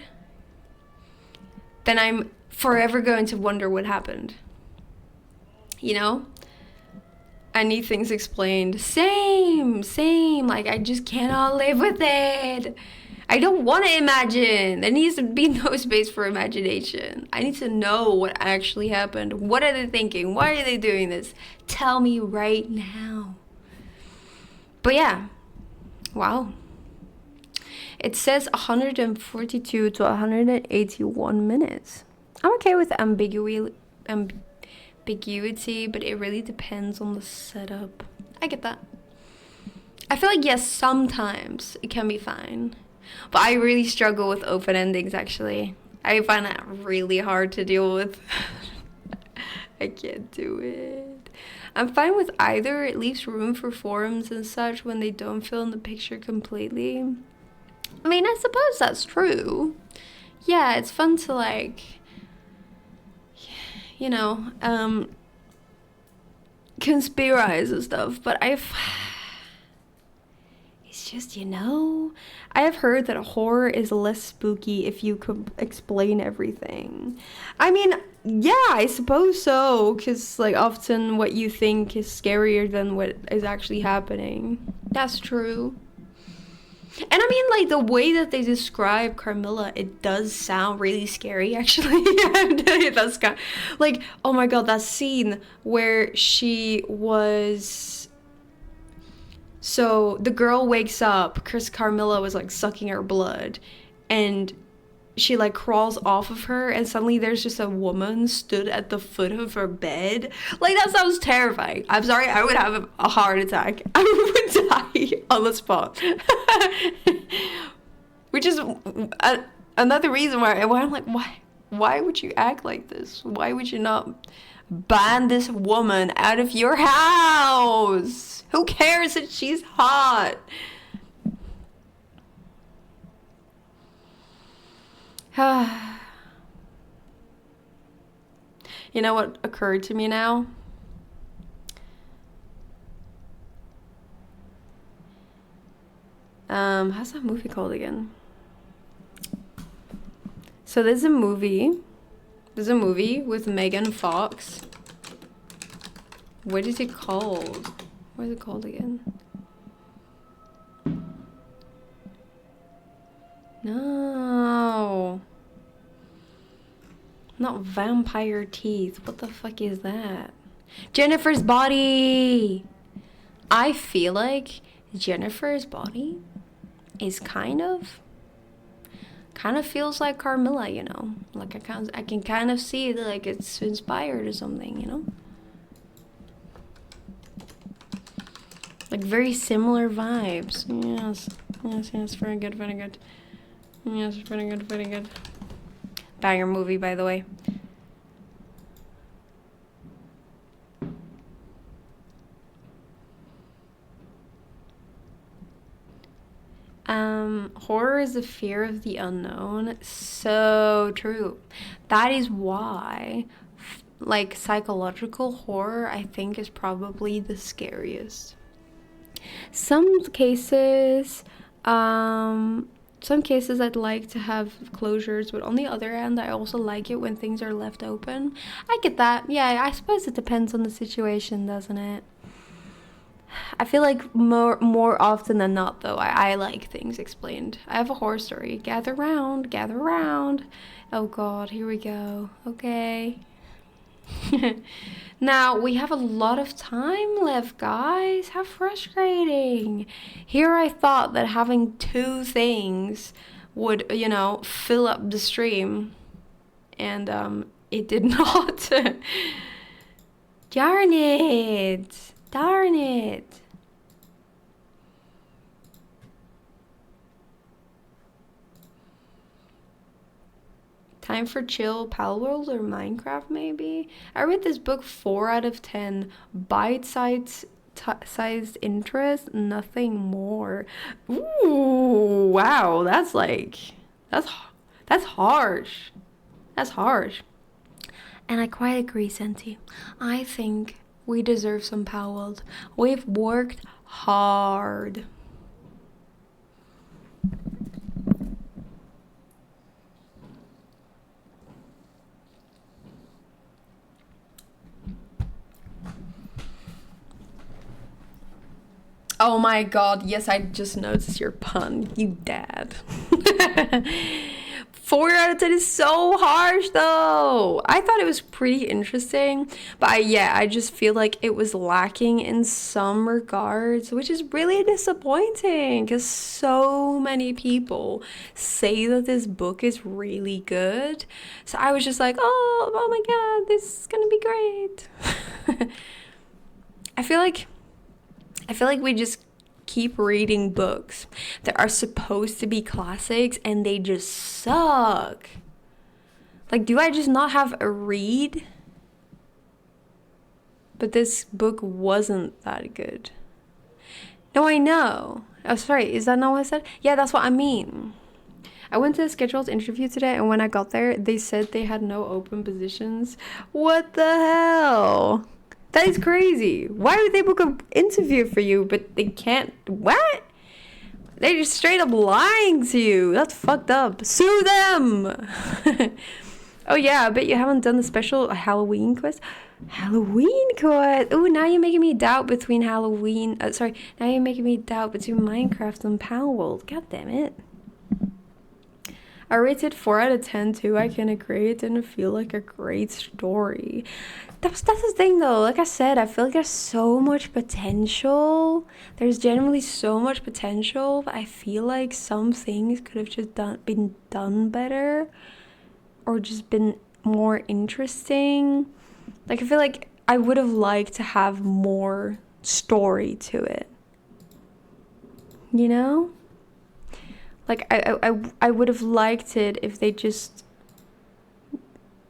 then I'm forever going to wonder what happened. You know? I need things explained. Same. Like, I just cannot live with it. I don't want to imagine. There needs to be no space for imagination. I need to know what actually happened. What are they thinking? Why are they doing this? Tell me right now. But yeah, wow. It says 142 to 181 minutes. I'm okay with ambiguity, but it really depends on the setup. I get that. I feel like, yes, sometimes it can be fine. But I really struggle with open endings, actually. I find that really hard to deal with. I can't do it. I'm fine with either. It leaves room for forums and such when they don't fill in the picture completely. I mean, I suppose that's true. Yeah, it's fun to, like, you know, conspirize and stuff, but it's just, you know, I have heard that horror is less spooky if you could explain everything. I mean, yeah, I suppose so, because, like, often what you think is scarier than what is actually happening. That's true. And I mean, like, the way that they describe Carmilla, it does sound really scary, actually. That's kind of, like, oh my god, that scene where she was... So, the girl wakes up, because Carmilla was, like, sucking her blood, and she, like, crawls off of her, and suddenly there's just a woman stood at the foot of her bed. Like, that sounds terrifying. I'm sorry, I would have a heart attack. I would die on the spot. Which is another reason why I'm like, why would you act like this? Why would you not ban this woman out of your house? Who cares that she's hot? You know what occurred to me now? How's that movie called again? So there's a movie with Megan Fox. What is it called? What is it called again? No. Not Vampire Teeth. What the fuck is that? Jennifer's Body! I feel like Jennifer's Body is kind of kind of feels like Carmilla, you know. Like I can kind of see that like it's inspired or something, you know. Like very similar vibes. Yes, very good, very good. Yes, very good, very good. Banger movie, by the way. Horror is the fear of the unknown. So true. That is why, like, psychological horror, I think, is probably the scariest. Some cases, I'd like to have closures, but on the other hand, I also like it when things are left open. I get that. Yeah, I suppose it depends on the situation, doesn't it? I feel like more often than not, though, I like things explained. I have a horror story. Gather round, gather round. Oh god, here we go. Okay. Now, we have a lot of time left, guys. How frustrating. Here I thought that having 2 things would, you know, fill up the stream. And, it did not. Darn it. Darn it. Time for chill, Palworld or Minecraft maybe? I read this book 4 out of 10. Bite-sized interest, nothing more. Ooh, wow, that's harsh. That's harsh. And I quite agree, Senti. I think we deserve some Palworld. We've worked hard. Oh my god, yes, I just noticed your pun, you dad. 4 out of 10 is so harsh though. I thought it was pretty interesting, but I just feel like it was lacking in some regards, which is really disappointing because so many people say that this book is really good. So I was just like, oh my god, this is gonna be great. I feel like we just keep reading books that are supposed to be classics and they just suck. Like, do I just not have a read? But this book wasn't that good. No, I know. Oh, sorry, is that not what I said? Yeah, that's what I mean. I went to a scheduled interview today, and when I got there, they said they had no open positions. What the hell? That is crazy. Why would they book an interview for you, but they can't? What? They're just straight up lying to you. That's fucked up. Sue them! Oh yeah, I bet you haven't done the special Halloween quest. Halloween quest? Ooh, now you're making me doubt between now you're making me doubt between Minecraft and Palworld. God damn it. I rated 4 out of 10 too. I can agree. It didn't feel like a great story. That's the thing though. Like I said, I feel like there's so much potential. There's generally so much potential, but I feel like some things could have just been done better, or just been more interesting. Like I feel like I would have liked to have more story to it. You know? Like, I would have liked it if they just,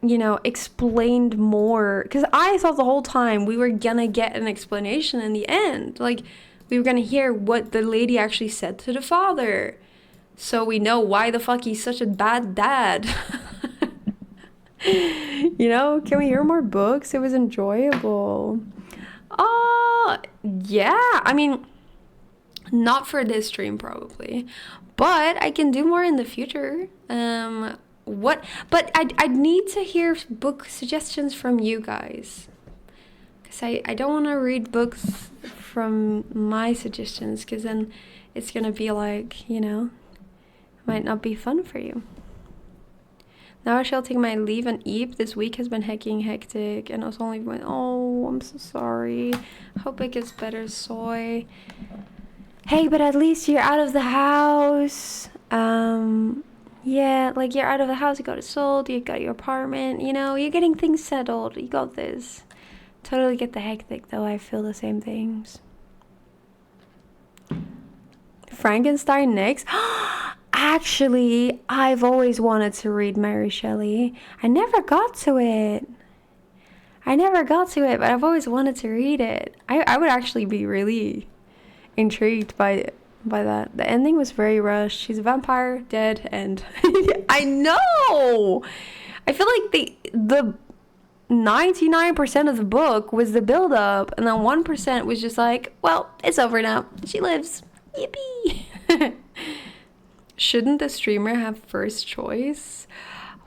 you know, explained more. Because I thought the whole time we were gonna get an explanation in the end. Like, we were gonna hear what the lady actually said to the father. So we know why the fuck he's such a bad dad. You know, can we hear more books? It was enjoyable. Yeah, I mean, not for this stream probably. But I can do more in the future. But I'd need to hear book suggestions from you guys. Because I don't want to read books from my suggestions, because then it's going to be like, you know, might not be fun for you. Now I shall take my leave and eat. This week has been hectic, and I was only going, oh, I'm so sorry. Hope it gets better, Soy. Hey, but at least you're out of the house. Yeah, like you're out of the house, you got it sold, you got your apartment, you know, you're getting things settled, you got this. Totally get the hectic though, I feel the same things. Frankenstein next? Actually, I've always wanted to read Mary Shelley. I never got to it. But I've always wanted to read it. I would actually be really intrigued by that. The ending was very rushed. She's a vampire, dead, and I know. I feel like the 99% of the book was the build up, and then 1% was just like, well, it's over now. She lives. Yippee. Shouldn't the streamer have first choice?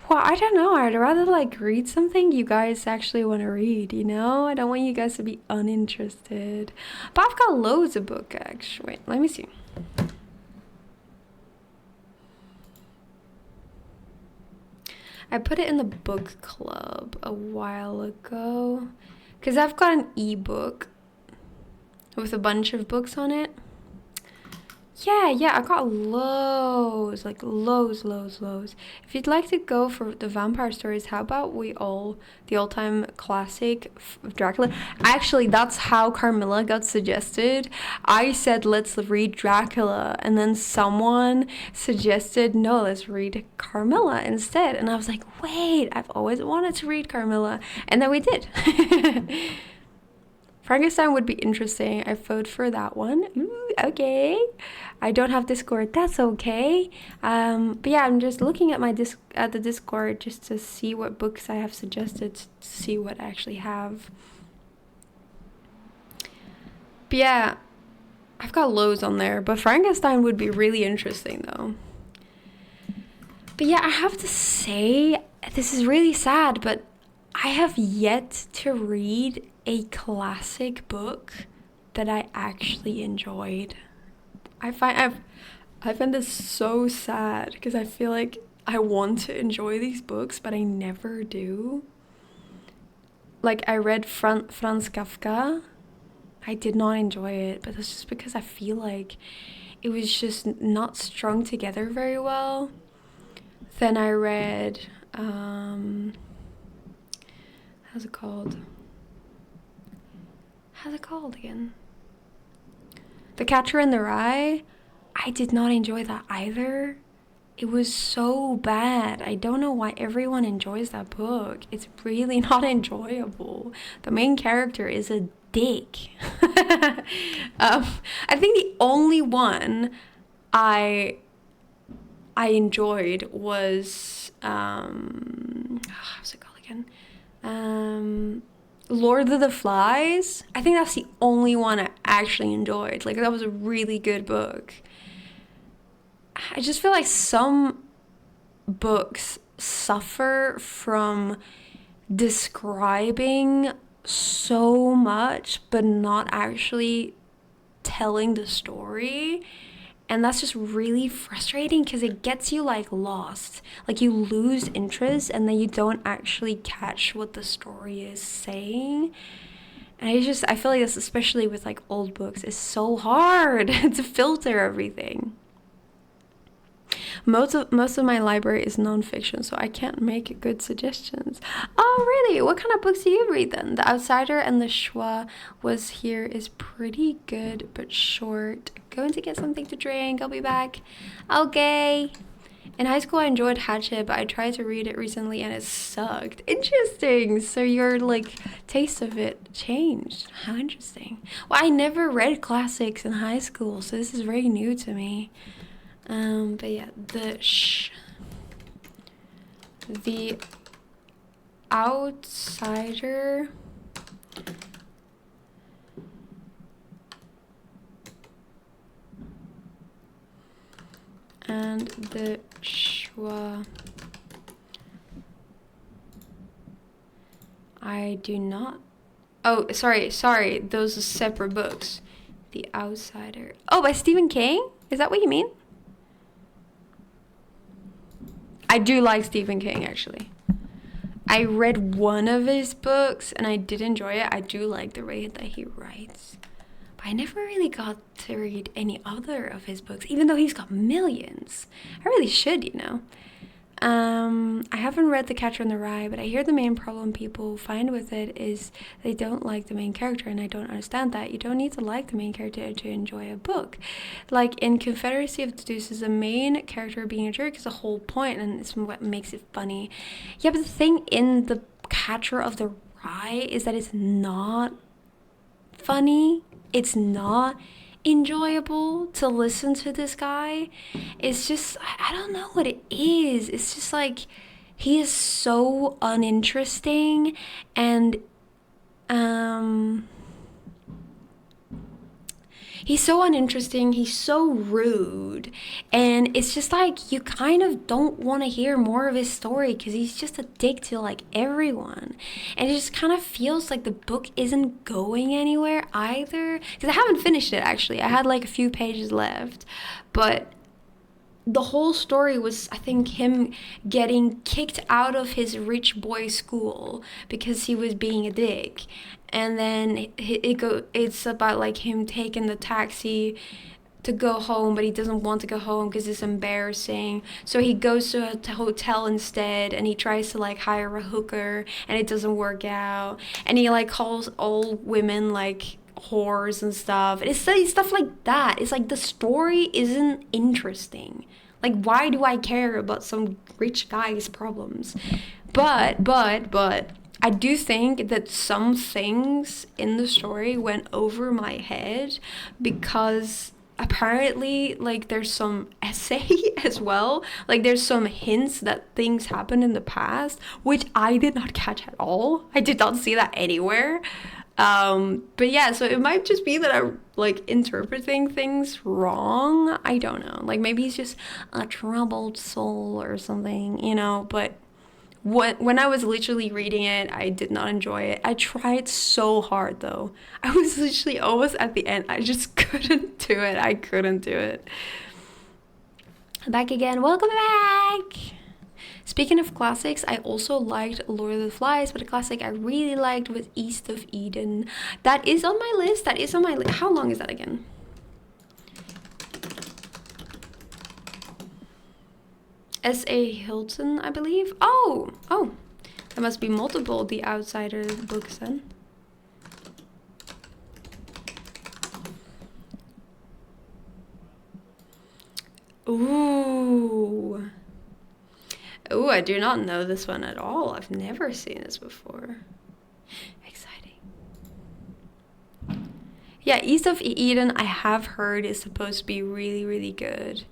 Well, I don't know. I'd rather like read something you guys actually want to read, you know? I don't want you guys to be uninterested. But I've got loads of books, actually. Wait, let me see. I put it in the book club a while ago. Because I've got an ebook with a bunch of books on it. Yeah, I got loads, like loads. If you'd like to go for the vampire stories, how about the all-time classic Dracula? Actually, that's how Carmilla got suggested. I said, let's read Dracula, and then someone suggested, no, let's read Carmilla instead. And I was like, wait, I've always wanted to read Carmilla. And then we did. Frankenstein would be interesting. I vote for that one. Ooh, okay. I don't have Discord. That's okay. But yeah, I'm just looking at the Discord just to see what books I have suggested, to see what I actually have. But yeah, I've got loads on there. But Frankenstein would be really interesting though. But yeah, I have to say, this is really sad, but I have yet to read a classic book that I actually enjoyed. I find this so sad because I feel like I want to enjoy these books, but I never do. Like, I read Franz Kafka. I did not enjoy it, but that's just because I feel like it was just not strung together very well. Then I read, how's it called? How's it called again? The Catcher in the Rye. I did not enjoy that either. It was so bad. I don't know why everyone enjoys that book. It's really not enjoyable. The main character is a dick. I think the only one I enjoyed was how's it called again? Lord of the Flies. I think that's the only one I actually enjoyed. Like, that was a really good book. I just feel like some books suffer from describing so much but not actually telling the story. And that's just really frustrating because it gets you like lost. Like, you lose interest and then you don't actually catch what the story is saying. And I feel like this, especially with like old books, is so hard to filter everything. Most of my library is nonfiction, so I can't make good suggestions. Oh, really? What kind of books do you read then? The Outsider and The Schwa Was Here is pretty good, but short. Going to get something to drink. I'll be back. Okay. In high school, I enjoyed Hatchet, but I tried to read it recently and it sucked. Interesting. So your like taste of it changed. How interesting. Well, I never read classics in high school, so this is very new to me. But yeah, The Outsider. And The Schwa. I do not. Oh, sorry. Those are separate books. The Outsider. Oh, by Stephen King? Is that what you mean? I do like Stephen King, actually. I read one of his books and I did enjoy it. I do like the way that he writes. But I never really got to read any other of his books, even though he's got millions. I really should, you know. I haven't read The Catcher in the Rye, but I hear the main problem people find with it is they don't like the main character, and I don't understand that. You don't need to like the main character to enjoy a book. Like in Confederacy of the Deuces, the main character being a jerk is the whole point, and it's what makes it funny. Yeah, but the thing in The Catcher of the Rye is that it's not funny. It's not enjoyable to listen to this guy. It's just, I don't know what it is. It's just like, he is so uninteresting, and he's so uninteresting, he's so rude, and it's just like you kind of don't want to hear more of his story because he's just a dick to like everyone, and it just kind of feels like the book isn't going anywhere either, because I haven't finished it actually. I had like a few pages left, but the whole story was, I think, him getting kicked out of his rich boy school because he was being a dick. And then it's about like him taking the taxi to go home, but he doesn't want to go home because it's embarrassing. So he goes to a hotel instead, and he tries to like hire a hooker, and it doesn't work out. And he like calls all women like whores and stuff. It's stuff like that. It's like the story isn't interesting. Like, why do I care about some rich guy's problems? But I do think that some things in the story went over my head because apparently, like, there's some essay as well. Like, there's some hints that things happened in the past, which I did not catch at all. I did not see that anywhere. But yeah, so it might just be that I'm like interpreting things wrong. I don't know. Like maybe he's just a troubled soul or something, you know, but when I was literally reading it, I did not enjoy it. I tried so hard though. I was literally almost at the end. I just couldn't do it. I couldn't do it. Back again. Welcome back. Speaking of classics, I also liked Lord of the Flies, but a classic I really liked was East of Eden. That is on my list. How long is that again? S.A. Hilton, I believe. Oh, there must be multiple The Outsider books then. Ooh, I do not know this one at all. I've never seen this before. Exciting. Yeah, East of Eden, I have heard is supposed to be really, really good.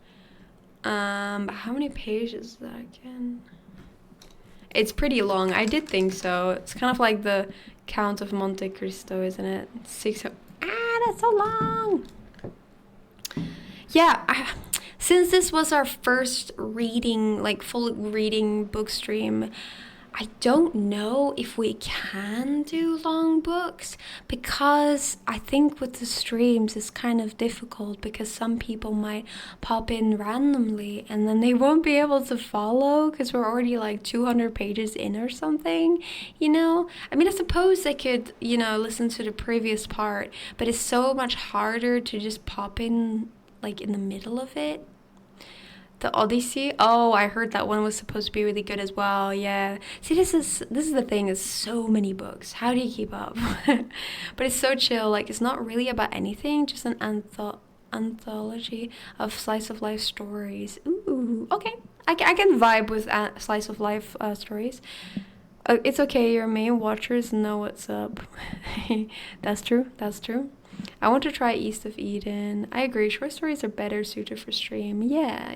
But how many pages is that again? It's pretty long. I did think so. It's kind of like the Count of Monte Cristo, isn't it? That's so long. Yeah, since this was our first reading, like full reading book stream, I don't know if we can do long books because I think with the streams it's kind of difficult because some people might pop in randomly and then they won't be able to follow because we're already like 200 pages in or something, you know? I mean, I suppose they could, you know, listen to the previous part, but it's so much harder to just pop in like in the middle of it. The Odyssey. Oh, I heard that one was supposed to be really good as well. Yeah. See, this is the thing. Is so many books. How do you keep up? But it's so chill. Like it's not really about anything. Just an anthology of slice of life stories. Ooh. Okay. I can vibe with slice of life stories. It's okay. Your main watchers know what's up. That's true. I want to try East of Eden. I agree. Short stories are better suited for stream. Yeah.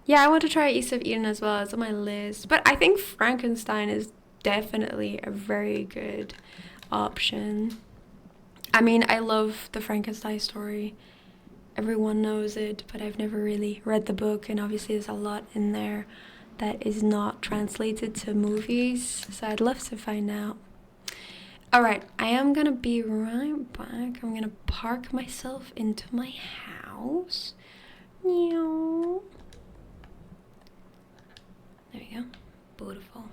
Yeah, I want to try East of Eden as well. It's on my list. But I think Frankenstein is definitely a very good option. I mean, I love the Frankenstein story. Everyone knows it, but I've never really read the book. And obviously there's a lot in there that is not translated to movies. So I'd love to find out. Alright, I am gonna be right back. I'm gonna park myself into my house. Meow. There we go. Beautiful.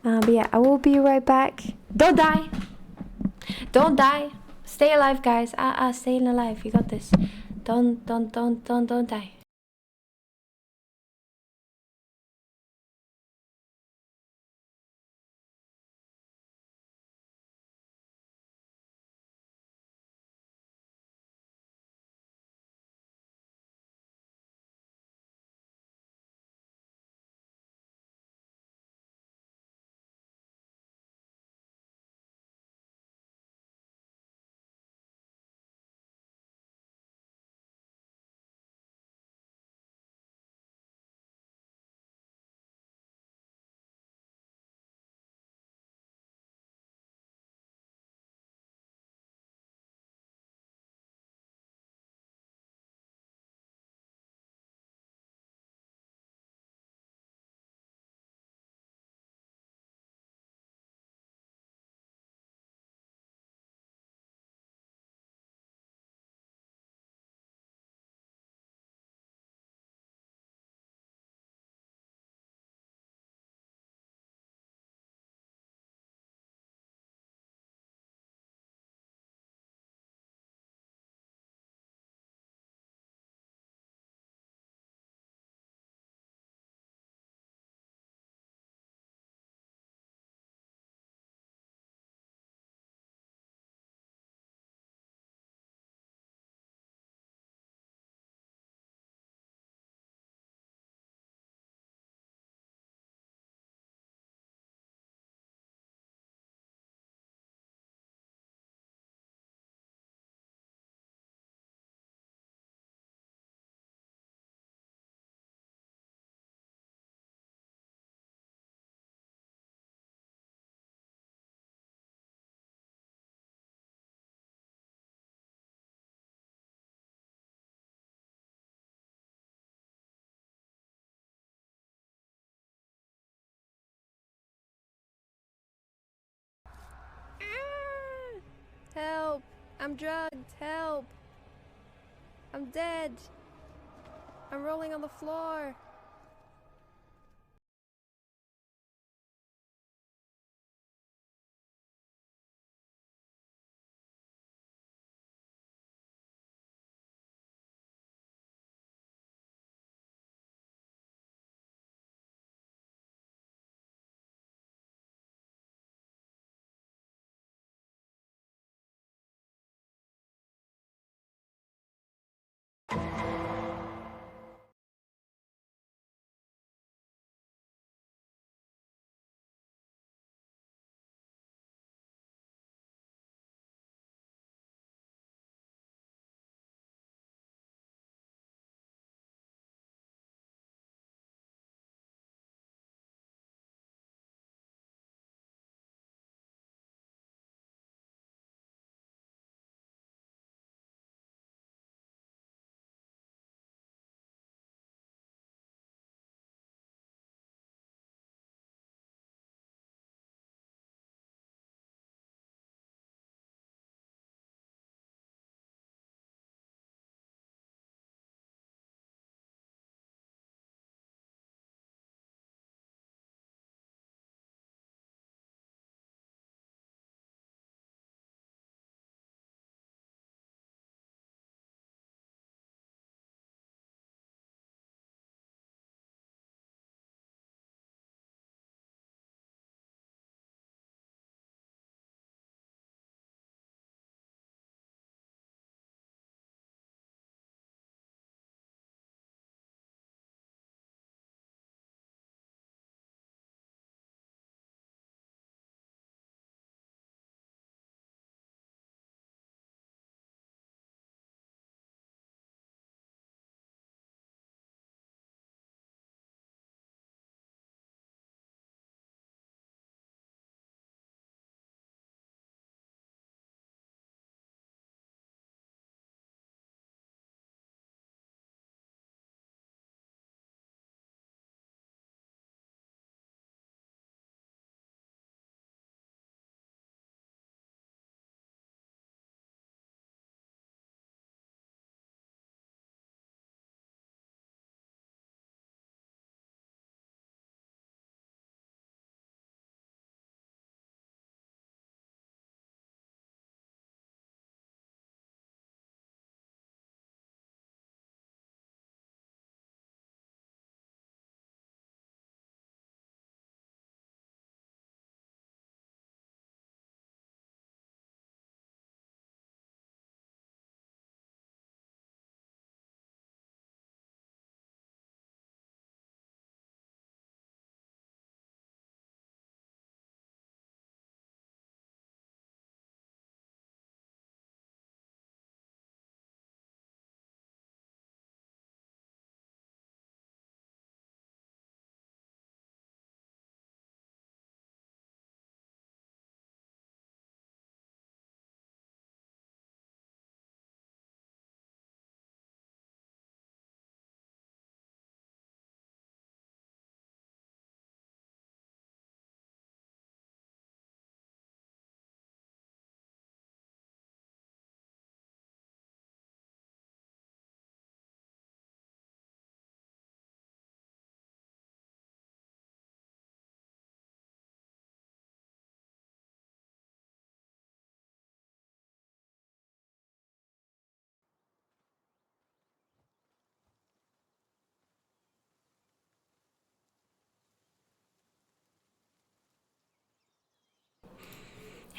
But yeah, I will be right back. Don't die! Don't die. Stay alive, guys. Stay alive. You got this. Don't die. Help! I'm drugged! Help! I'm dead! I'm rolling on the floor!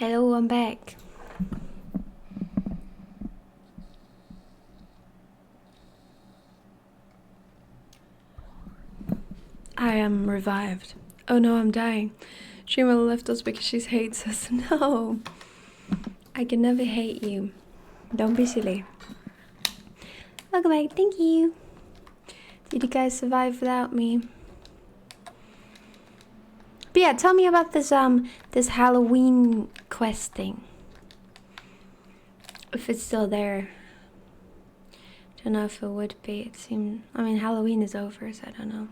Hello, I'm back. I am revived. Oh no, I'm dying. Shima left us because she hates us. No. I can never hate you. Don't be silly. Welcome back, thank you. Did you guys survive without me? But yeah, tell me about this Halloween quest thing. If it's still there. Don't know if it would be. It seemed, I mean, Halloween is over, so I don't know.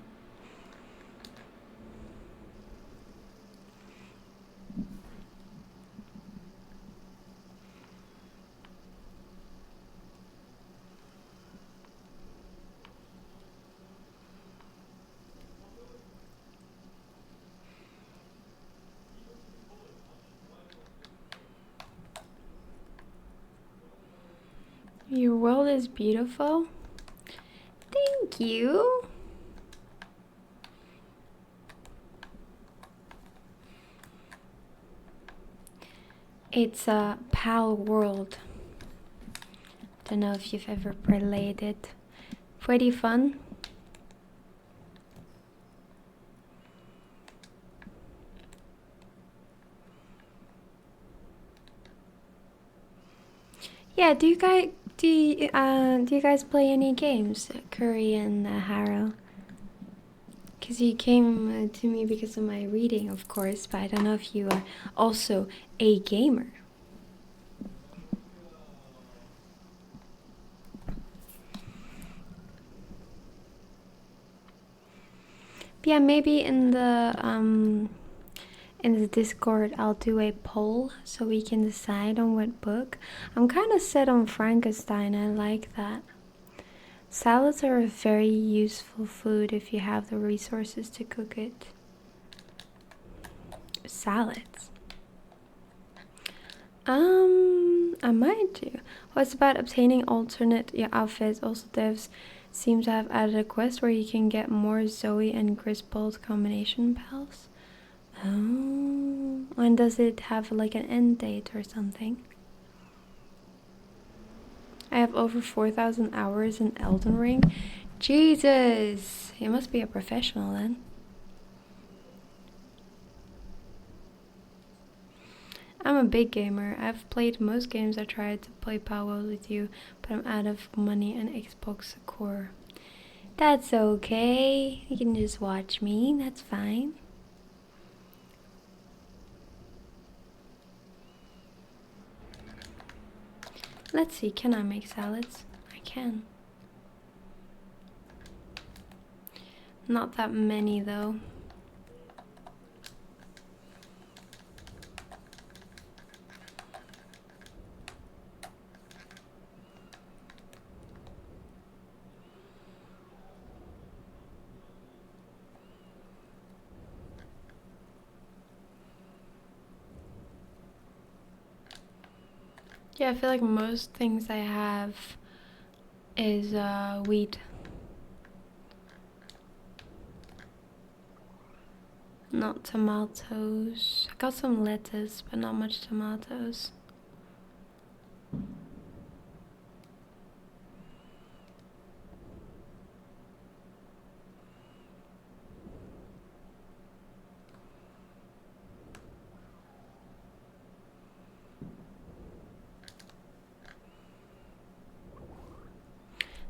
Your world is beautiful. Thank you. It's a PAL world. Don't know if you've ever played it. Pretty fun. Yeah, do you guys play any games, Curry and Harrow? Because you came to me because of my reading, of course, but I don't know if you are also a gamer. But yeah, maybe in the Discord I'll do a poll so we can decide on what book. I'm kind of set on Frankenstein. I like that. Salads are a very useful food if you have the resources to cook it. Salads. I might do. Well, it's about obtaining alternate outfits. Also, devs seem to have added a quest where you can get more Zoe and Griswold combination pals. Oh, and does it have like an end date or something? I have over 4,000 hours in Elden Ring. Jesus, you must be a professional then. I'm a big gamer. I've played most games. I tried to play Power with you, but I'm out of money and Xbox Core. That's okay. You can just watch me. That's fine. Let's see, can I make salads? I can. Not that many though. Yeah, I feel like most things I have is wheat. Not tomatoes. I got some lettuce, but not much tomatoes.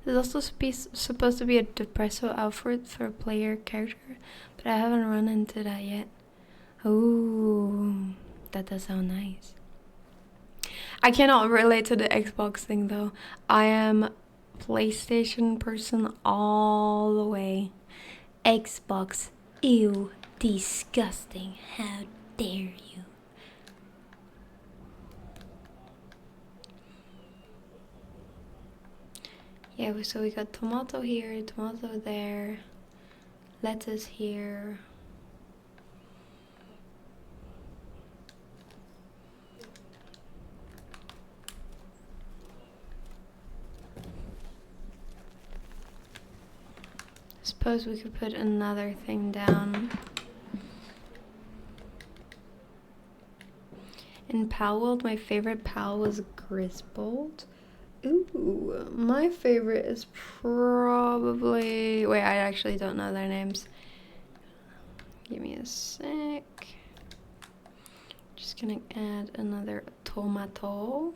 There's also supposed to be a depresso outfit for a player character, but I haven't run into that yet. Ooh, that does sound nice. I cannot relate to the Xbox thing though. I am PlayStation person all the way. Xbox, ew, disgusting. How dare you? Yeah, so we got tomato here, tomato there, lettuce here. Suppose we could put another thing down. In Pal World, my favorite pal was Grisbold. Ooh, my favorite is probably... Wait, I actually don't know their names. Give me a sec. Just gonna add another tomato.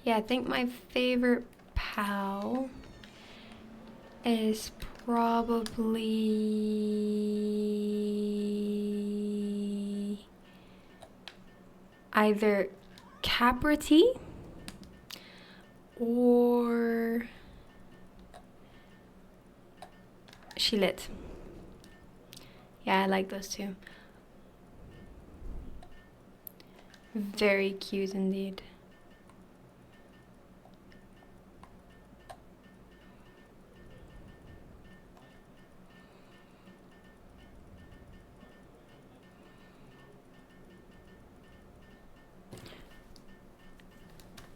Yeah, I think my favorite pal is probably either Caprati or Shilet. Yeah, I like those two. Very cute indeed.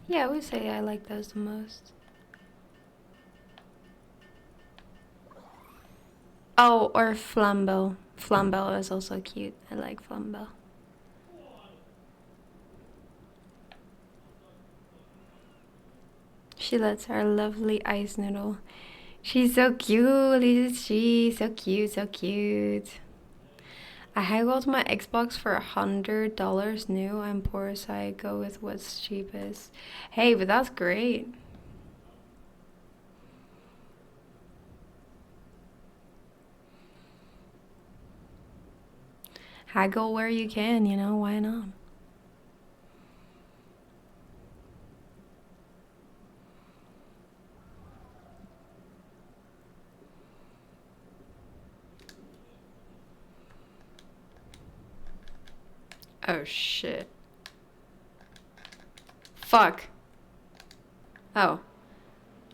Yeah, I would say I like those the most. Oh, or Flambeau. Flambeau is also cute. I like Flambeau. She lets our lovely ice noodle. She's so cute, isn't she? So cute, so cute. I haggled my Xbox for $100 new. I'm poor, so I go with what's cheapest. Hey, but that's great. Haggle where you can, you know, why not? Oh shit. Fuck. Oh.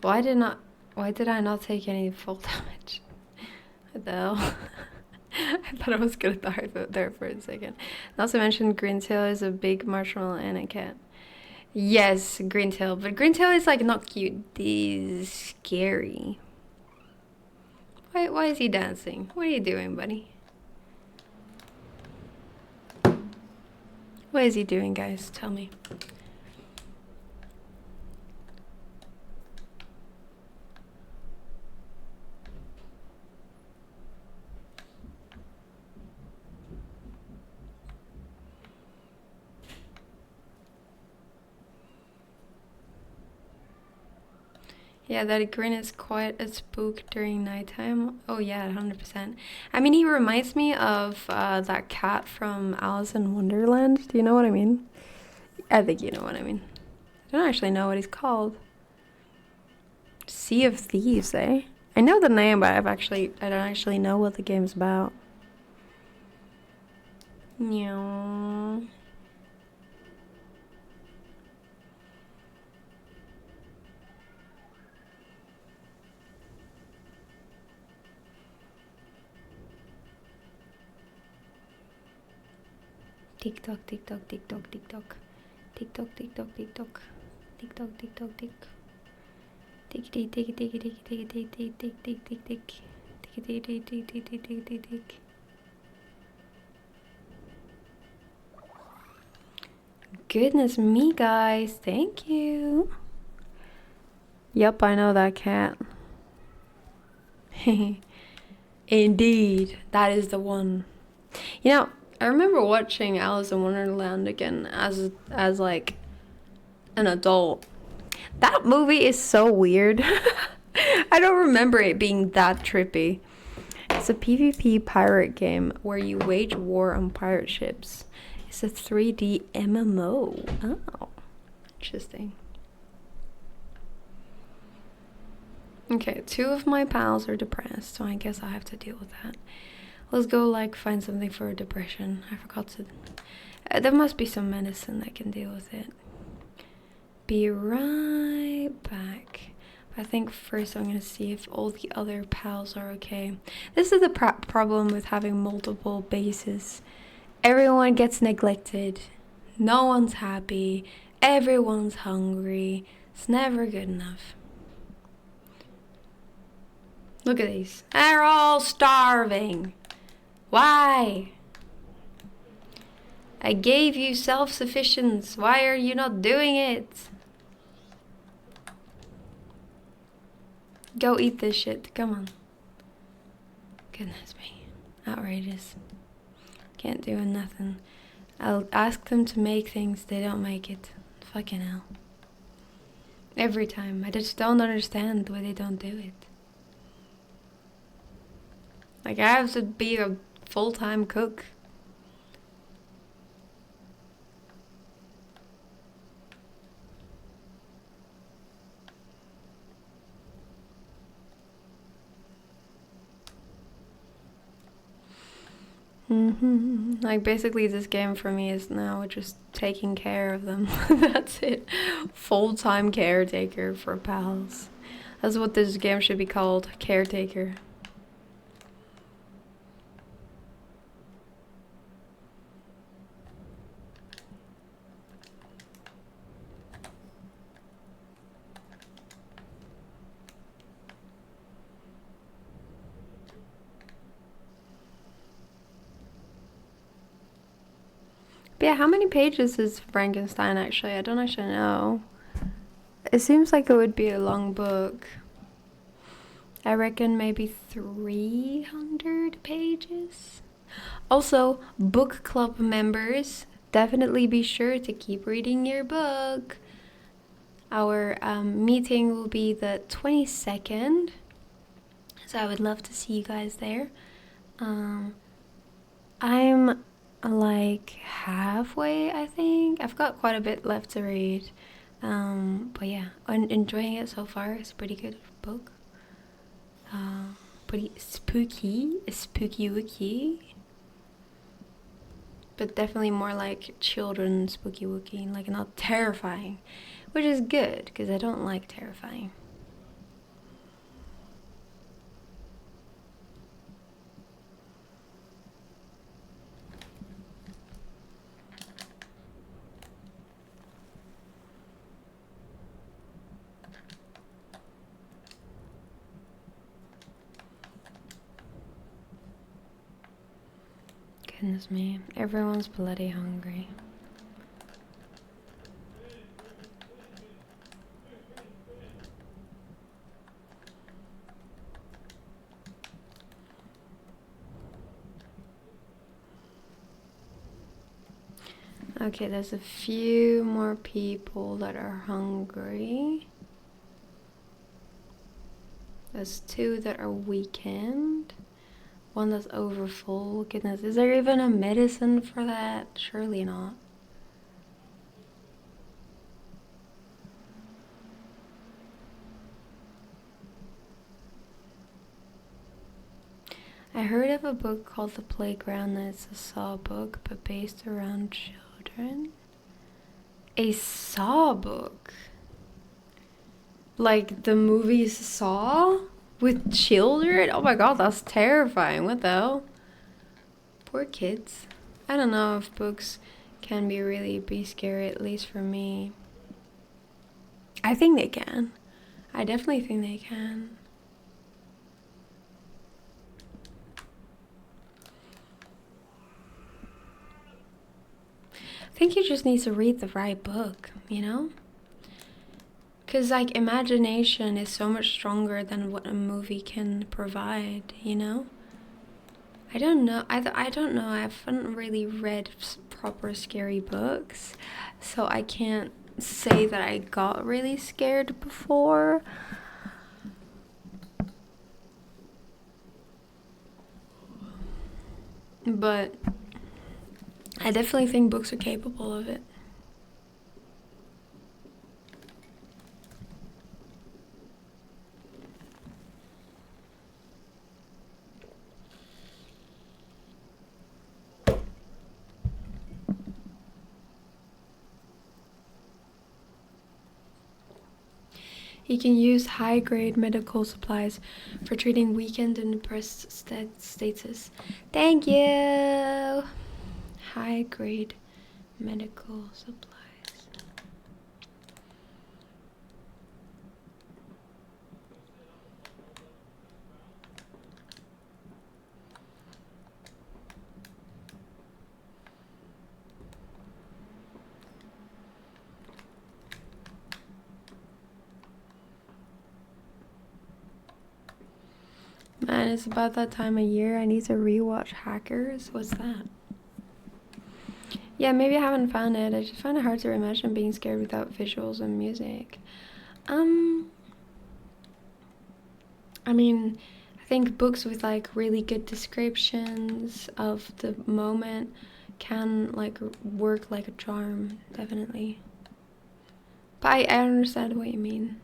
Why did I not take any full damage? What the hell? I thought I was gonna die there for a second. Not to mention Greentail is a big marshmallow and a cat. Yes, Greentail, but Greentail is like not cute. He's scary. Why is he dancing? What are you doing, buddy? What is he doing, guys? Tell me. Yeah, that grin is quite a spook during nighttime. Oh yeah, 100%. I mean, he reminds me of that cat from Alice in Wonderland. Do you know what I mean? I think you know what I mean. I don't actually know what he's called. Sea of Thieves, eh? I know the name, but I don't actually know what the game's about. Meow. Tick tock, tick tock, tick tock, tick tock. Tick tock, tick tock, tick tock. Tick tock, tick tock, tick. Tick tick tick tick tick tick tick tick tick tick tick tick. Tick tick tick tick tick tick tick tick tick. Goodness me, guys. Thank you. Yep, I know that cat. Indeed, that is the one. You know, I remember watching Alice in Wonderland again as like an adult. That movie is so weird. I don't remember it being that trippy. It's a PvP pirate game where you wage war on pirate ships. It's a 3D MMO. Oh, interesting. Okay, 2 of my pals are depressed, so I guess I have to deal with that. Let's go, like, find something for depression. I forgot to... there must be some medicine that can deal with it. Be right back. I think first I'm gonna see if all the other pals are okay. This is the problem with having multiple bases. Everyone gets neglected. No one's happy. Everyone's hungry. It's never good enough. Look at these. They're all starving. Why? I gave you self-sufficiency. Why are you not doing it? Go eat this shit. Come on. Goodness me. Outrageous. Can't do nothing. I'll ask them to make things. They don't make it. Fucking hell. Every time. I just don't understand why they don't do it. Like, I have to be a full-time cook. Like, basically this game for me is now just taking care of them. That's it. Full-time caretaker for pals. That's what this game should be called. Caretaker. But yeah, how many pages is Frankenstein actually? I don't actually know. It seems like it would be a long book. I reckon maybe 300 pages. Also, book club members, definitely be sure to keep reading your book. Our meeting will be the 22nd. So I would love to see you guys there. I'm like halfway, I think. I've got quite a bit left to read. But yeah, I'm enjoying it so far. It's a pretty good book. Pretty spooky wookie. But definitely more like children spooky wookie, like not terrifying. Which is good, because I don't like terrifying. Goodness me, everyone's bloody hungry. Okay, there's a few more people that are hungry. There's 2 that are weakened. 1 that's overfull. Goodness, is there even a medicine for that? Surely not. I heard of a book called The Playground that it's a Saw book, but based around children. A Saw book? Like the movie Saw? With children? Oh my god, that's terrifying. What the hell? Poor kids. I don't know if books can be scary, at least for me. I think they can. I definitely think they can. I think you just need to read the right book, you know? Because, like, imagination is so much stronger than what a movie can provide, you know? I don't know. I don't know. I haven't really read proper scary books, so I can't say that I got really scared before. But I definitely think books are capable of it. You can use high-grade medical supplies for treating weakened and depressed status. Thank you! High-grade medical supplies. Man, it's about that time of year. I need to rewatch Hackers. What's that? Yeah, maybe I haven't found it. I just find it hard to imagine being scared without visuals and music. I mean, I think books with like really good descriptions of the moment can like work like a charm, definitely. But I understand what you mean.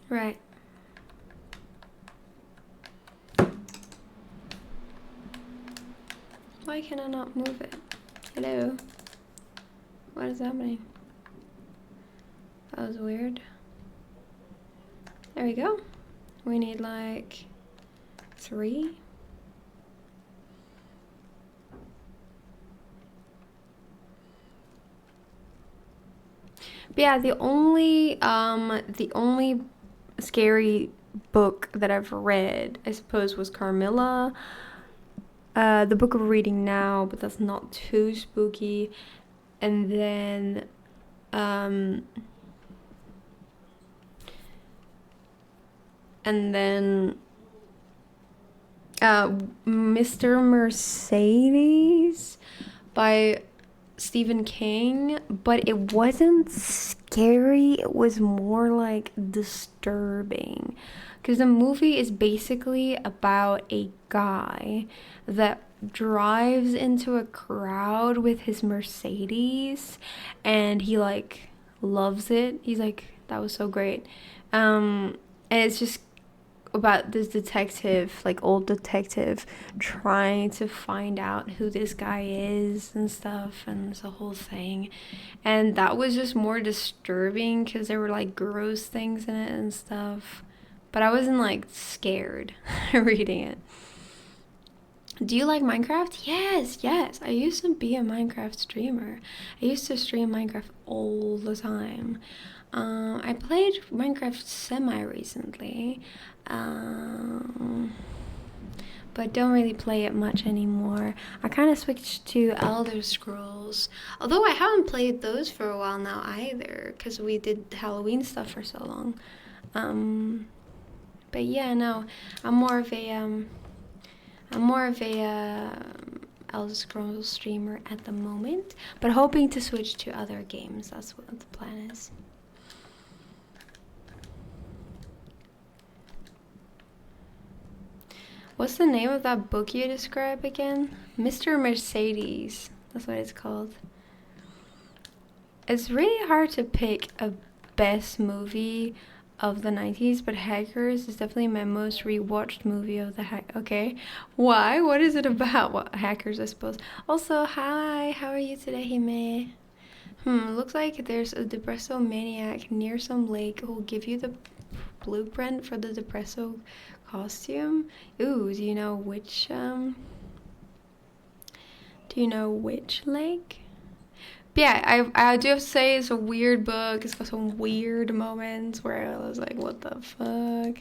Right. Why can I not move it? Hello? What is happening? That was weird. There we go. We need like 3. But yeah, the only scary book that I've read, I suppose, was Carmilla. The book we're reading now, but that's not too spooky. And then Mr. Mercedes by Stephen King, but it wasn't scary, it was more like disturbing. Because the movie is basically about a guy that drives into a crowd with his Mercedes and he like loves it. He's like, that was so great. And it's just about this detective, like old detective, trying to find out who this guy is and stuff, and it's a whole thing. And that was just more disturbing because there were like gross things in it and stuff. But I wasn't like scared reading it. Do you like Minecraft? Yes, yes. I used to be a Minecraft streamer. I used to stream Minecraft all the time. I played Minecraft semi-recently, but don't really play it much anymore. I kind of switched to Elder Scrolls, although I haven't played those for a while now either, because we did Halloween stuff for so long. But yeah, no, I'm more of a Elder Scrolls streamer at the moment, but hoping to switch to other games. That's what the plan is. What's the name of that book you describe again? Mr. Mercedes. That's what it's called. It's really hard to pick a best movie of the 90s, but Hackers is definitely my most rewatched movie of the Okay. Why? What is it about? What Hackers, I suppose. Also, hi. How are you today, Hime? Looks like there's a Depresso maniac near some lake who'll give you the blueprint for the Depresso costume. Ooh, do you know which lake? But yeah, I do have to say it's a weird book. It's got some weird moments where I was like, what the fuck?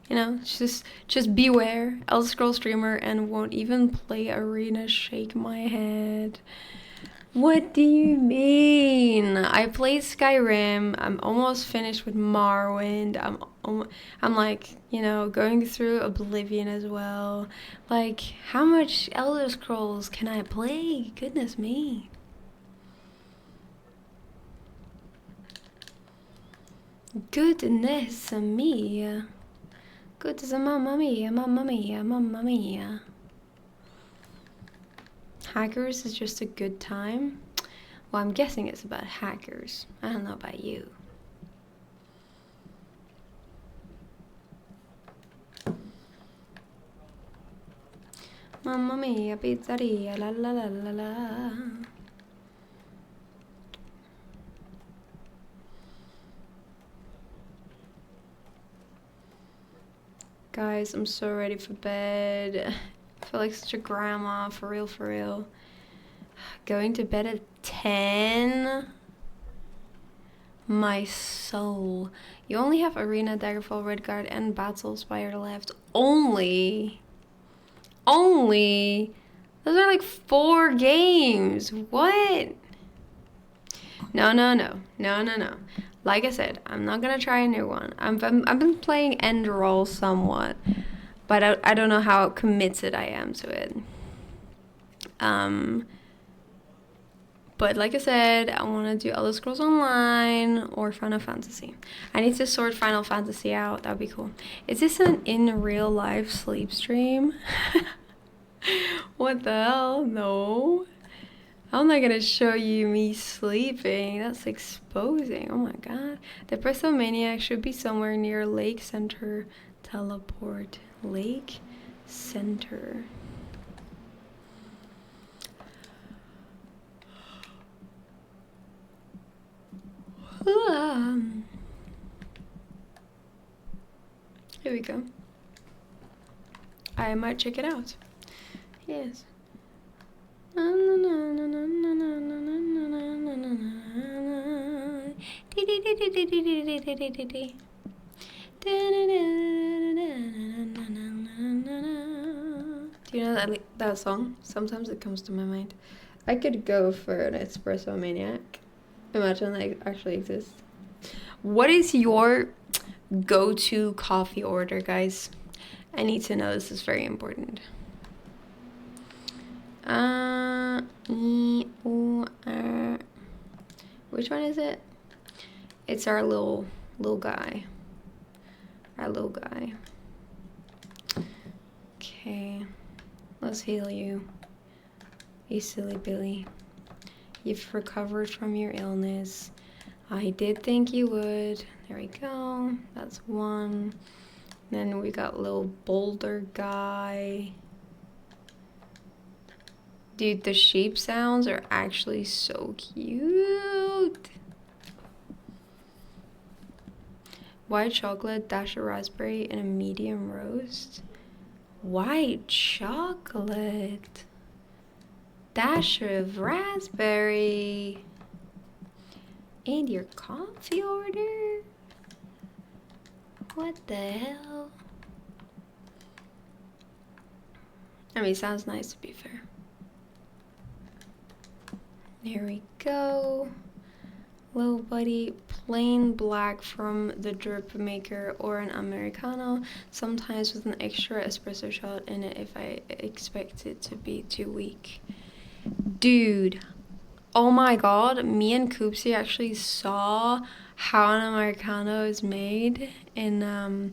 You know, just beware. Elder Scrolls streamer and won't even play Arena. Shake my head. What do you mean? I played Skyrim. I'm almost finished with Morrowind. I'm like, going through Oblivion as well. Like, how much Elder Scrolls can I play? Goodness me. Goodness me. Good as a mamma mia, mamma mia, mamma mia. Hackers is just a good time. Well, I'm guessing it's about hackers. I don't know about you. Mamma mia, pizzeria, la la la la la. Guys, I'm so ready for bed. I feel like such a grandma, for real, for real. Going to bed at 10? My soul. You only have Arena, Daggerfall, Redguard, and Battle Spire left. Only? Only? Those are like 4 games. What? No. Like I said, I'm not gonna try a new one. I've been playing End Roll somewhat, but I don't know how committed I am to it. But like I said, I want to do Elder Scrolls Online or Final Fantasy. I need to sort Final Fantasy out. That'd be cool. Is this an in real life sleep stream? What the hell? No. I'm not gonna show you me sleeping. That's exposing. Oh my god. The Presto Maniac should be somewhere near Lake Center. Teleport. Lake Center. Here we go. I might check it out. Yes. Do you know that song? Sometimes it comes to my mind. I could go for an espresso maniac. Imagine that actually exists. What is your go-to coffee order, guys? I need to know. This is very important. Which one is it? It's our little guy. Our little guy. Okay. Let's heal you. You silly Billy. You've recovered from your illness. I did think you would. There we go. That's one. Then we got little boulder guy. Dude, the sheep sounds are actually so cute. White chocolate, dash of raspberry, and a medium roast. White chocolate. Dash of raspberry. And your coffee order? What the hell? I mean, sounds nice to be fair. There we go. Little buddy, plain black from the drip maker or an Americano, sometimes with an extra espresso shot in it if I expect it to be too weak. Dude, oh my god, me and Koopsie actually saw how an Americano is made in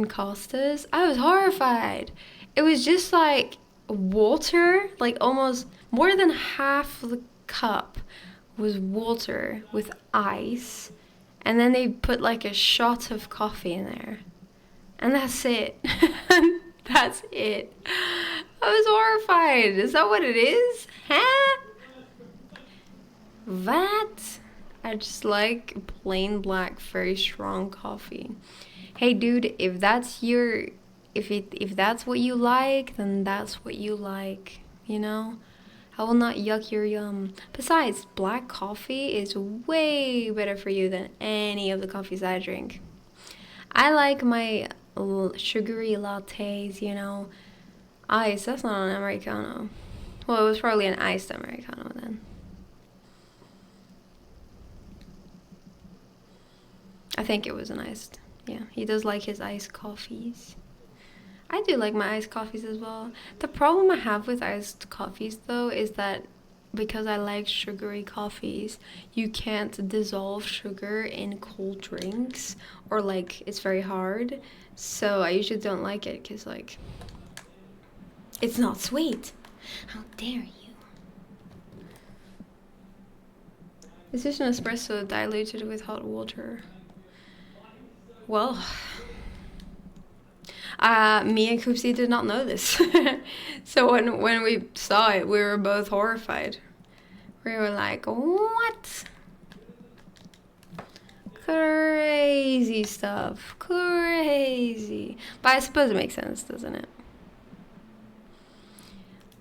Costa's. I was horrified. It was just like water, like almost more than half the cup was water with ice, and then they put like a shot of coffee in there, and that's it. That's it. I was horrified. Is that what it is? Huh? That? I just like plain black, very strong coffee. Hey dude, if that's your, if that's what you like, then that's what you like, you know? I will not yuck your yum. Besides, black coffee is way better for you than any of the coffees I drink. I like my sugary lattes, you know. Ice, that's not an Americano. Well, it was probably an iced Americano then. I think it was an iced. Yeah, he does like his iced coffees. I do like my iced coffees as well. The problem I have with iced coffees though is that because I like sugary coffees, you can't dissolve sugar in cold drinks, or like it's very hard. So I usually don't like it because like it's not sweet. How dare you? It's just an espresso diluted with hot water. Well, me and Koopsie did not know this. So when we saw it, we were both horrified. We were like, what? Crazy stuff. Crazy. But I suppose it makes sense, doesn't it?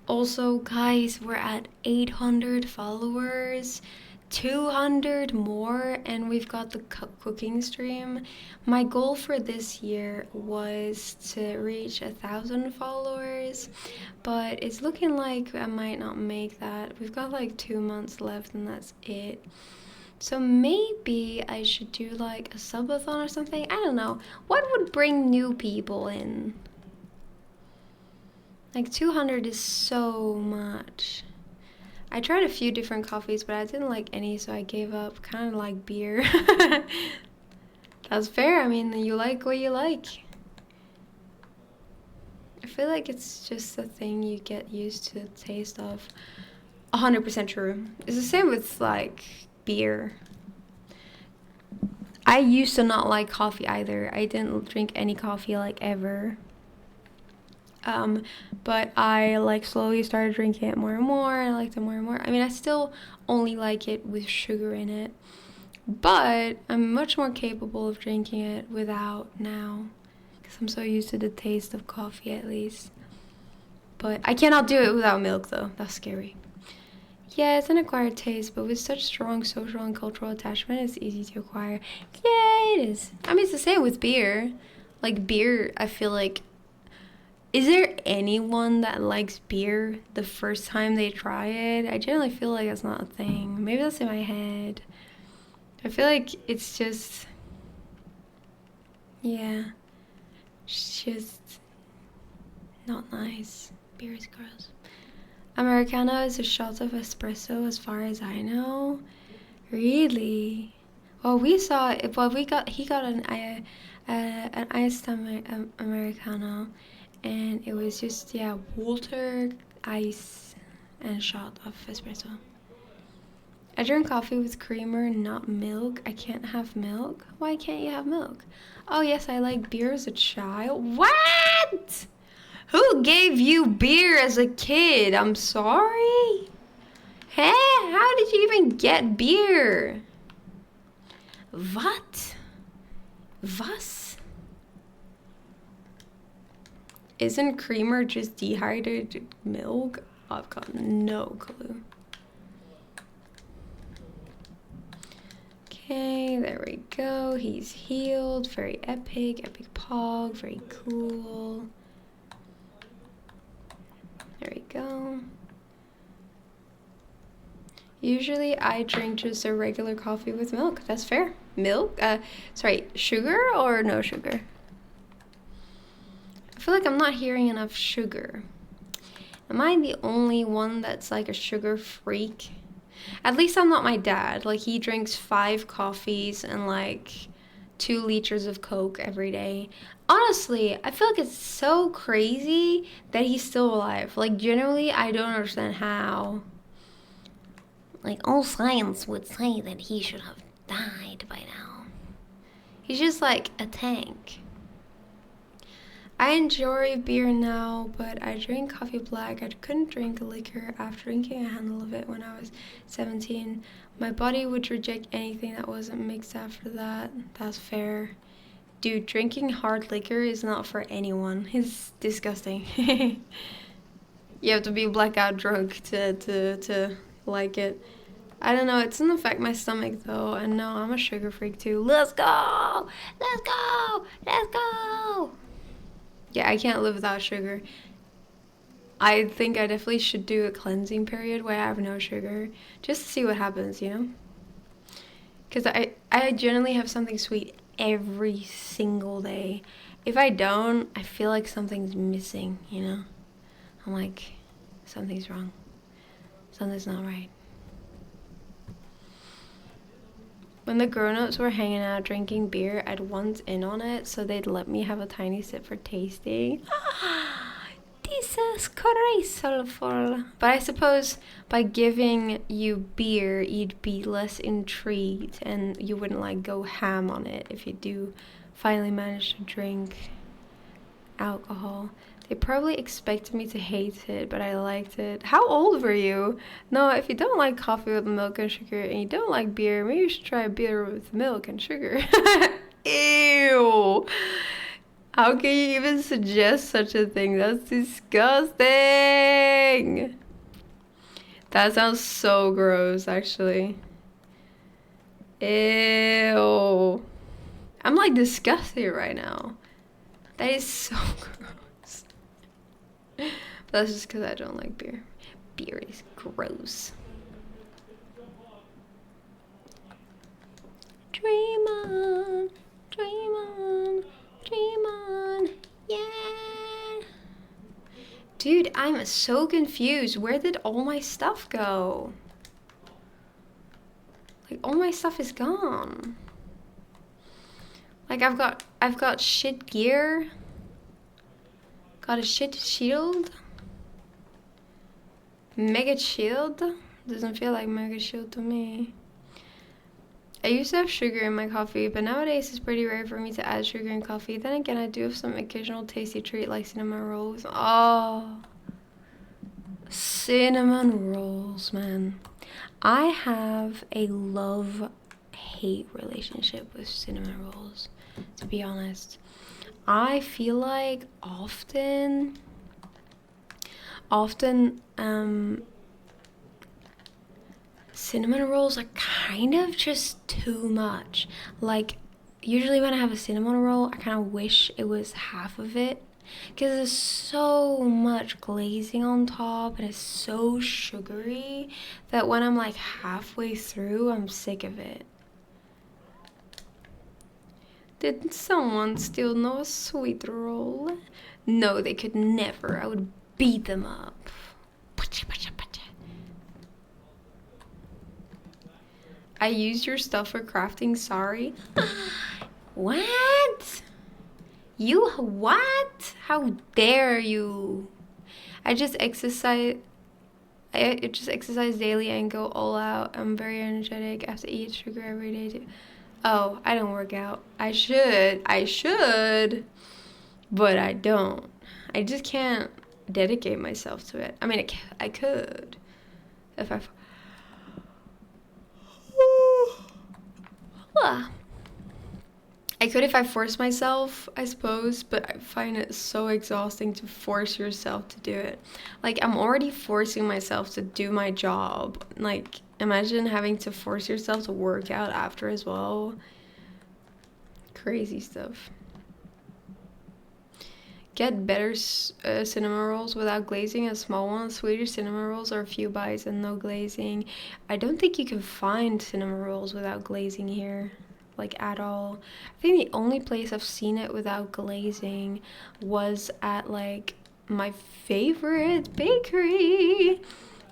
Also, guys, we're at 800 followers. 200 more and we've got the cooking stream. My goal for this year was to reach 1,000 followers, but it's looking like I might not make that. We've got like 2 months left and that's it. So maybe I should do like a subathon or something. I don't know. What would bring new people in? Like 200 is so much. I tried a few different coffees, but I didn't like any, so I gave up. Kind of like beer. That's fair. I mean, you like what you like. I feel like it's just a thing you get used to the taste of. 100% true. It's the same with like beer. I used to not like coffee either. I didn't drink any coffee like ever. But I like slowly started drinking it more and more, and I liked it more and more. I mean, I still only like it with sugar in it, but I'm much more capable of drinking it without now, because I'm so used to the taste of coffee at least. But I cannot do it without milk though, that's scary. Yeah, it's an acquired taste, but with such strong social and cultural attachment, it's easy to acquire. Yeah, it is. I mean, it's the same with beer. Like beer, I feel like, is there anyone that likes beer the first time they try it? I generally feel like that's not a thing. Maybe that's in my head. I feel like it's just, yeah, it's just not nice. Beer is gross. Americano is a shot of espresso as far as I know. Really? Well, we saw it. Well, he got an iced Americano. And it was just, yeah, water, ice, and a shot of espresso. I drink coffee with creamer, not milk. I can't have milk. Why can't you have milk? Oh, yes, I like beer as a child. What? Who gave you beer as a kid? I'm sorry. Hey, how did you even get beer? What? Was? Isn't creamer just dehydrated milk? I've got no clue. Okay, there we go. He's healed. Very epic. Epic pog. Very cool. There we go. Usually I drink just a regular coffee with milk. That's fair. Milk? Sorry, sugar or no sugar? I feel like I'm not hearing enough sugar. Am I the only one that's like a sugar freak? At least I'm not my dad. Like, he drinks 5 coffees and like 2 liters of Coke every day. Honestly, I feel like it's so crazy that he's still alive. Like, generally, I don't understand how. Like, all science would say that he should have died by now. He's just like a tank. I enjoy beer now, but I drink coffee black. I couldn't drink liquor after drinking a handle of it when I was 17. My body would reject anything that wasn't mixed after that. That's fair. Dude, drinking hard liquor is not for anyone. It's disgusting. You have to be blackout drunk to like it. I don't know, it doesn't affect my stomach though, and no, I'm a sugar freak too. Let's go! Let's go! Let's go! Yeah, I can't live without sugar. I think I definitely should do a cleansing period where I have no sugar, just to see what happens, you know? Because I generally have something sweet every single day. If I don't, I feel like something's missing, you know? I'm like, something's wrong. Something's not right. When the grown-ups were hanging out drinking beer, I'd want in on it, so they'd let me have a tiny sip for tasting. This is graceful. But I suppose by giving you beer, you'd be less intrigued, and you wouldn't like go ham on it if you do finally manage to drink alcohol. They probably expected me to hate it, but I liked it. How old were you? No, if you don't like coffee with milk and sugar and you don't like beer, maybe you should try beer with milk and sugar. Ew! How can you even suggest such a thing? That's disgusting! That sounds so gross, actually. Ew. I'm like disgusted right now. That is so gross. But that's just because I don't like beer. Beer is gross. Dream on, dream on, dream on, yeah. Dude, I'm so confused. Where did all my stuff go? Like, all my stuff is gone. Like, I've got shit gear. Got a shit shield. Mega shield? Doesn't feel like mega shield to me. I used to have sugar in my coffee, but nowadays it's pretty rare for me to add sugar in coffee. Then again, I do have some occasional tasty treat like cinnamon rolls. Oh, cinnamon rolls, man. I have a love-hate relationship with cinnamon rolls, to be honest. I feel like often, cinnamon rolls are kind of just too much. Like, usually when I have a cinnamon roll, I kind of wish it was half of it. Because there's so much glazing on top and it's so sugary that when I'm like halfway through, I'm sick of it. Did someone still know a sweet roll? No, they could never. I would beat them up. I used your stuff for crafting, sorry. What? You what? How dare you? I just exercise daily and go all out. I'm very energetic. I have to eat sugar every day too. Oh, I don't work out. I should, but I don't. I just can't dedicate myself to it. I mean, I could if I. I could if I forced myself, I suppose, but I find it so exhausting to force yourself to do it. Like, I'm already forcing myself to do my job. Like, imagine having to force yourself to work out after as well. Crazy stuff. Get better cinnamon rolls without glazing, a small one. Swedish cinnamon rolls are a few bites and no glazing. I don't think you can find cinnamon rolls without glazing here. Like at all. I think the only place I've seen it without glazing was at like my favorite bakery.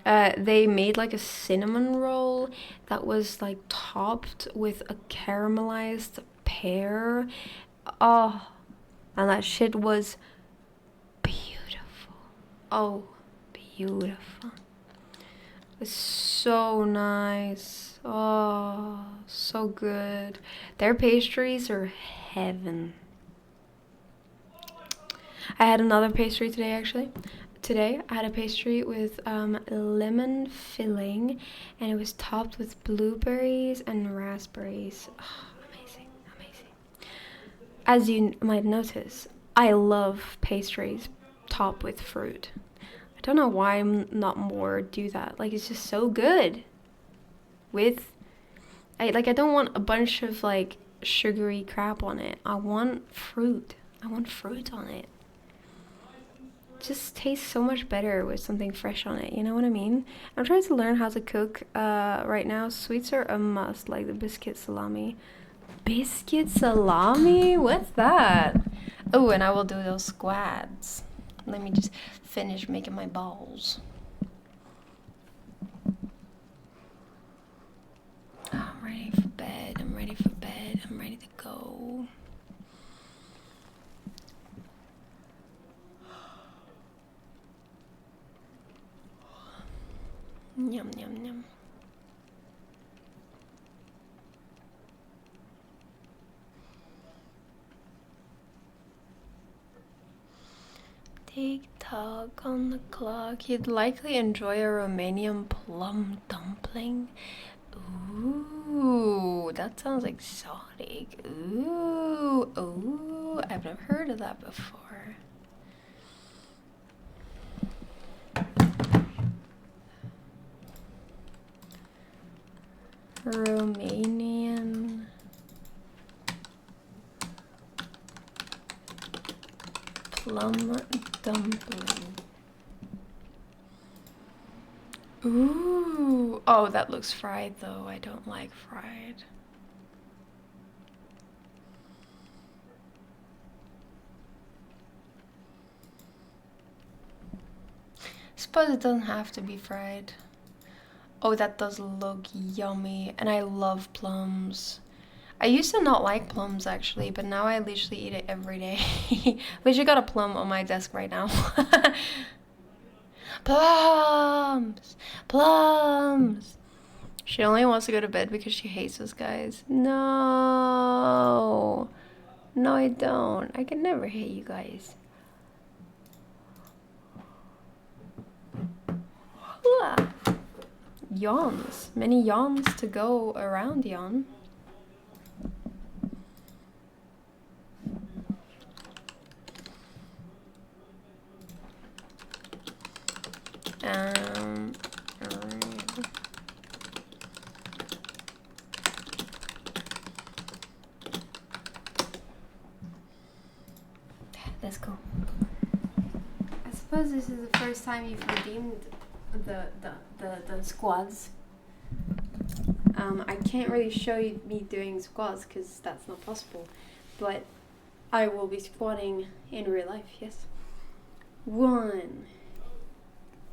They made like a cinnamon roll that was like topped with a caramelized pear. Oh, and that shit was beautiful. Oh, beautiful. It's so nice. Oh, so good. Their pastries are heaven. I had another pastry today, actually. Today, I had a pastry with lemon filling, and it was topped with blueberries and raspberries. Oh, amazing, amazing. As you might notice, I love pastries topped with fruit. I don't know why I'm not more do that. Like, it's just so good. I don't want a bunch of like sugary crap on it. I want fruit. I want fruit on it. It just tastes so much better with something fresh on it. You know what I mean? I'm trying to learn how to cook right now. Sweets are a must, like the biscuit salami. Biscuit salami? What's that? Oh, and I will do those squads. Let me just finish making my balls. I'm ready for bed. I'm ready for bed. I'm ready to go. Yum, yum, yum. Tick-tock on the clock. You'd likely enjoy a Romanian plum dumpling. Ooh, that sounds exotic. Ooh, I've never heard of that before. Romanian plum dumpling. Ooh. Oh, that looks fried though. I don't like fried. Suppose it doesn't have to be fried. Oh, that does look yummy. And I love plums. I used to not like plums actually, but now I literally eat it every day. Literally got a plum on my desk right now. Plums! Plums! She only wants to go to bed because she hates us guys. No! No, I don't. I can never hate you guys. Yawns. Many yawns to go around, yawn. Alright. Let's go. I suppose this is the first time you've redeemed the squads. I can't really show you me doing squats because that's not possible, but I will be squatting in real life, yes. 1,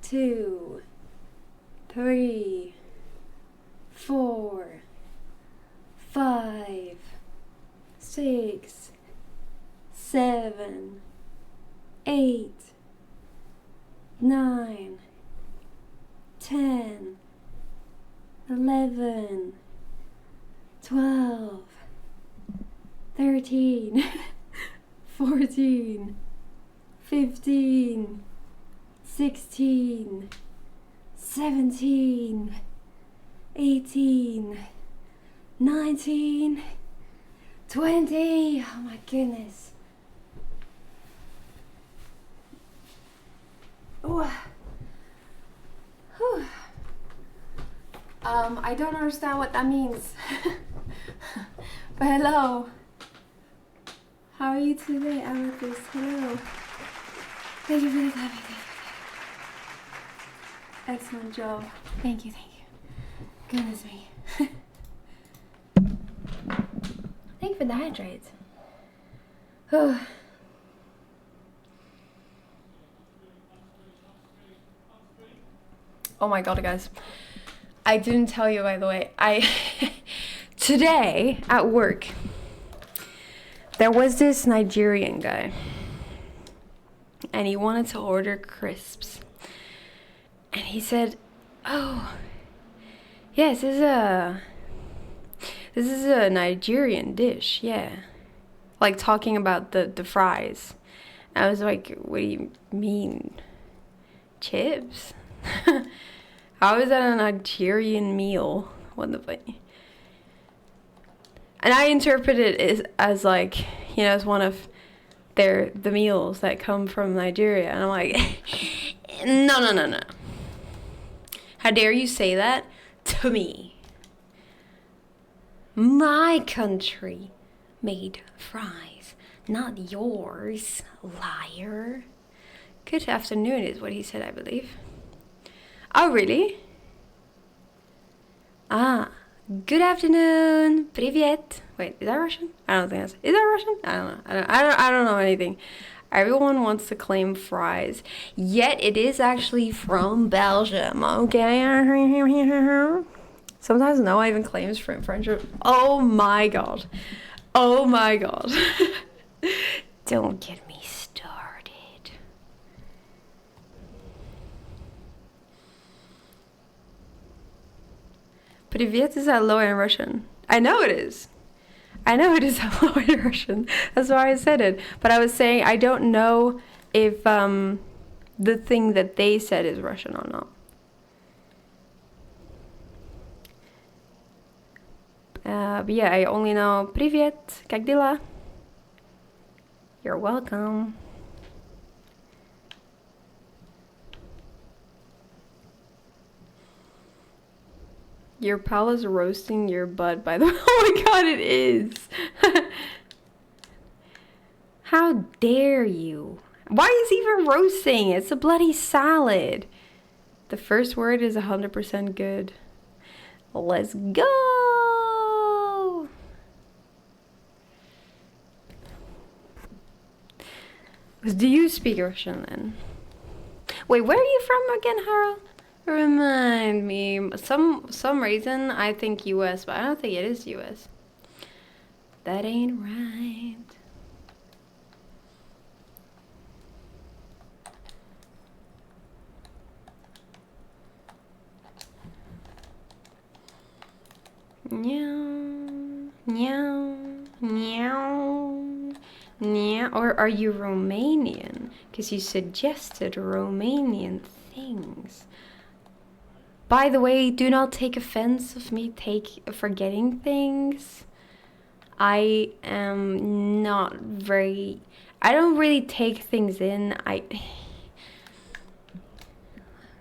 2, 3, 4, 5, 6, 7, 8, 9, 10, 11, 12, 13, 14, 15, 16, 17, 18, 19, 20. Oh my goodness. Ooh. Whew. I don't understand what that means. But hello. How are you today, Amethyst? Hello. Thank you for the clapping. Excellent job. Thank you. Goodness me. Thank you for the hydrate. Oh my god, guys. I didn't tell you, by the way. Today at work, there was this Nigerian guy, and he wanted to order crisps. And he said, "Oh, yes, this is a Nigerian dish, yeah." Like talking about the fries. I was like, "What do you mean, chips?" How is that a Nigerian meal? What the fuck? And I interpret it as like, you know, as one of the meals that come from Nigeria. And I'm like, no. How dare you say that to me? My country made fries, not yours, liar. Good afternoon is what he said, I believe. Oh, really? Ah, good afternoon. Привет. Wait, is that Russian? I don't think that's. Is that Russian? I don't know. I don't know anything. Everyone wants to claim fries, yet it is actually from Belgium. Okay. Sometimes no one even claims French. Oh my god. Oh my god. Don't get me started. Привет is hello in Russian. I know it is. Hello in Russian. That's why I said it. But I was saying I don't know if the thing that they said is Russian or not. But yeah, I only know Привет, как дела? You're welcome. Your pal is roasting your butt, by the way. Oh my god, it is. How dare you? Why is he even roasting? It's a bloody salad. The first word is 100% good. Let's go! Do you speak Russian then? Wait, where are you from again, Harold? Remind me. Some reason I think US, but I don't think it is US. That ain't right. Meow, meow, meow, meow. Or are you Romanian? Because you suggested Romanian things. By the way, do not take offense of me forgetting things. I am not very... I don't really take things in.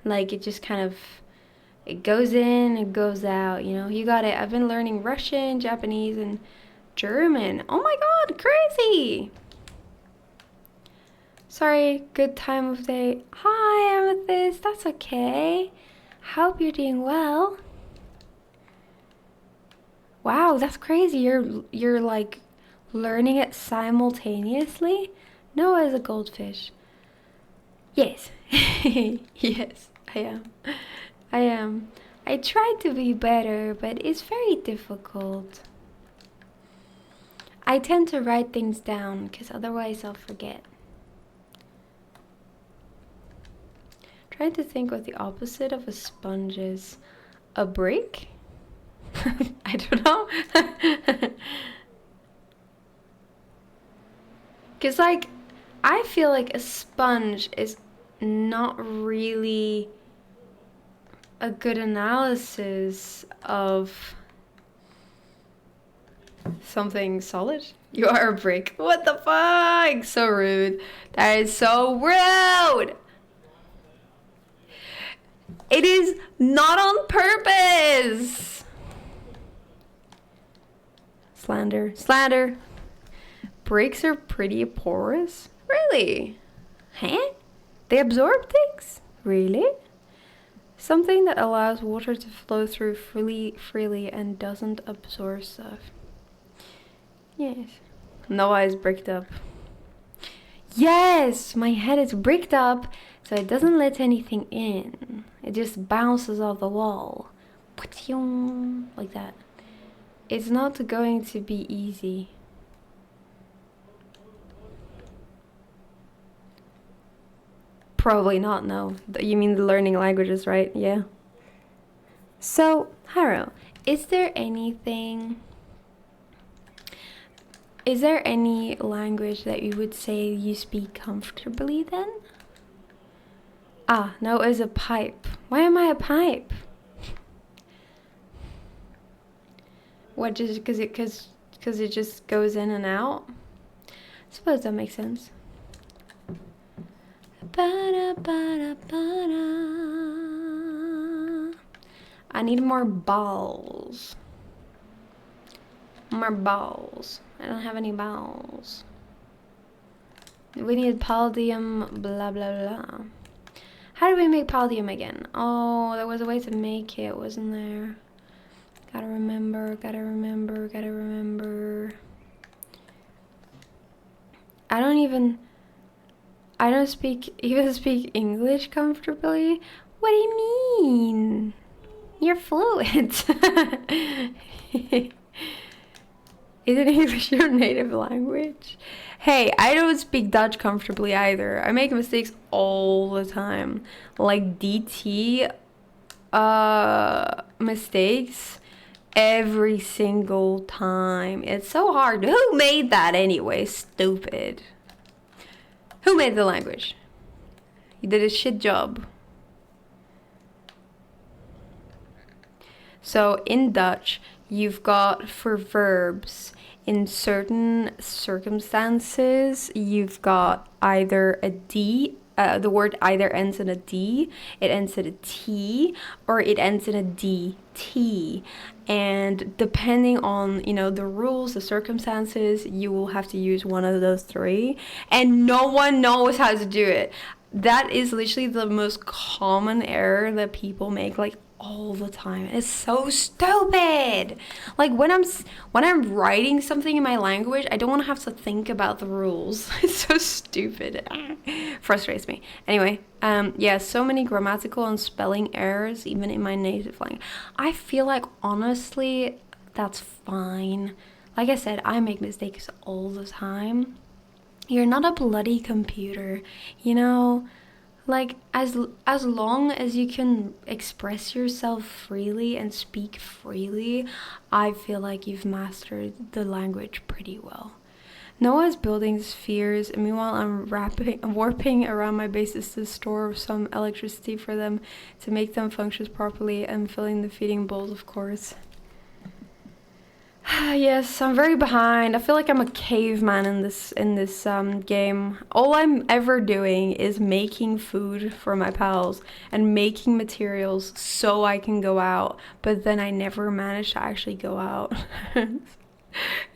Like, it just kind of... It goes in, it goes out, you know? You got it. I've been learning Russian, Japanese, and German. Oh my god, crazy! Sorry, good time of day. Hi, Amethyst. That's okay. Hope you're doing well. Wow, that's crazy. You're like learning it simultaneously? Noah is a goldfish. Yes. Yes, I am. I am. I try to be better, but it's very difficult. I tend to write things down because otherwise I'll forget. Trying to think what the opposite of a sponge is. A brick? I don't know. Because, like, I feel like a sponge is not really a good analysis of something solid. You are a brick. What the fuck? So rude. That is so rude. It is not on purpose. Slander. Slander. Bricks are pretty porous. Really? Huh? They absorb things? Really? Something that allows water to flow through freely and doesn't absorb stuff. Yes. Noah is bricked up. Yes! My head is bricked up so it doesn't let anything in. It just bounces off the wall. Like that. It's not going to be easy. Probably not, no. You mean the learning languages, right? Yeah. So, Haro, is there any language that you would say you speak comfortably then? Ah, no, it's a pipe. Why am I a pipe? What, just because it just goes in and out? I suppose that makes sense. I need more balls. More balls. I don't have any balls. We need palladium, blah, blah, blah. How do we make palladium again? Oh, there was a way to make it, wasn't there? Gotta remember. I don't even speak English comfortably. What do you mean? You're fluent. Isn't English your native language? Hey, I don't speak Dutch comfortably either. I make mistakes all the time. Like DT mistakes every single time. It's so hard. Who made that anyway? Stupid. Who made the language? You did a shit job. So in Dutch, you've got for verbs, in certain circumstances, you've got either a D the word either ends in a D, it ends in a T, or it ends in a DT. And depending on, the rules, the circumstances, you will have to use one of those three. And no one knows how to do it. That is literally the most common error that people make, like, all the time. It's so stupid. Like, when I'm writing something in my language, I don't want to have to think about the rules. It's so stupid. Frustrates me. Anyway, yeah, so many grammatical and spelling errors even in my native language. I feel like, honestly, that's fine. Like I said, I make mistakes all the time. You're not a bloody computer, like, as long as you can express yourself freely and speak freely, I feel like you've mastered the language pretty well. Noah's building spheres, and meanwhile I'm warping around my bases to store some electricity for them to make them function properly, and filling the feeding bowls, of course. Yes, I'm very behind. I feel like I'm a caveman in this game. All I'm ever doing is making food for my pals and making materials so I can go out, but then I never manage to actually go out.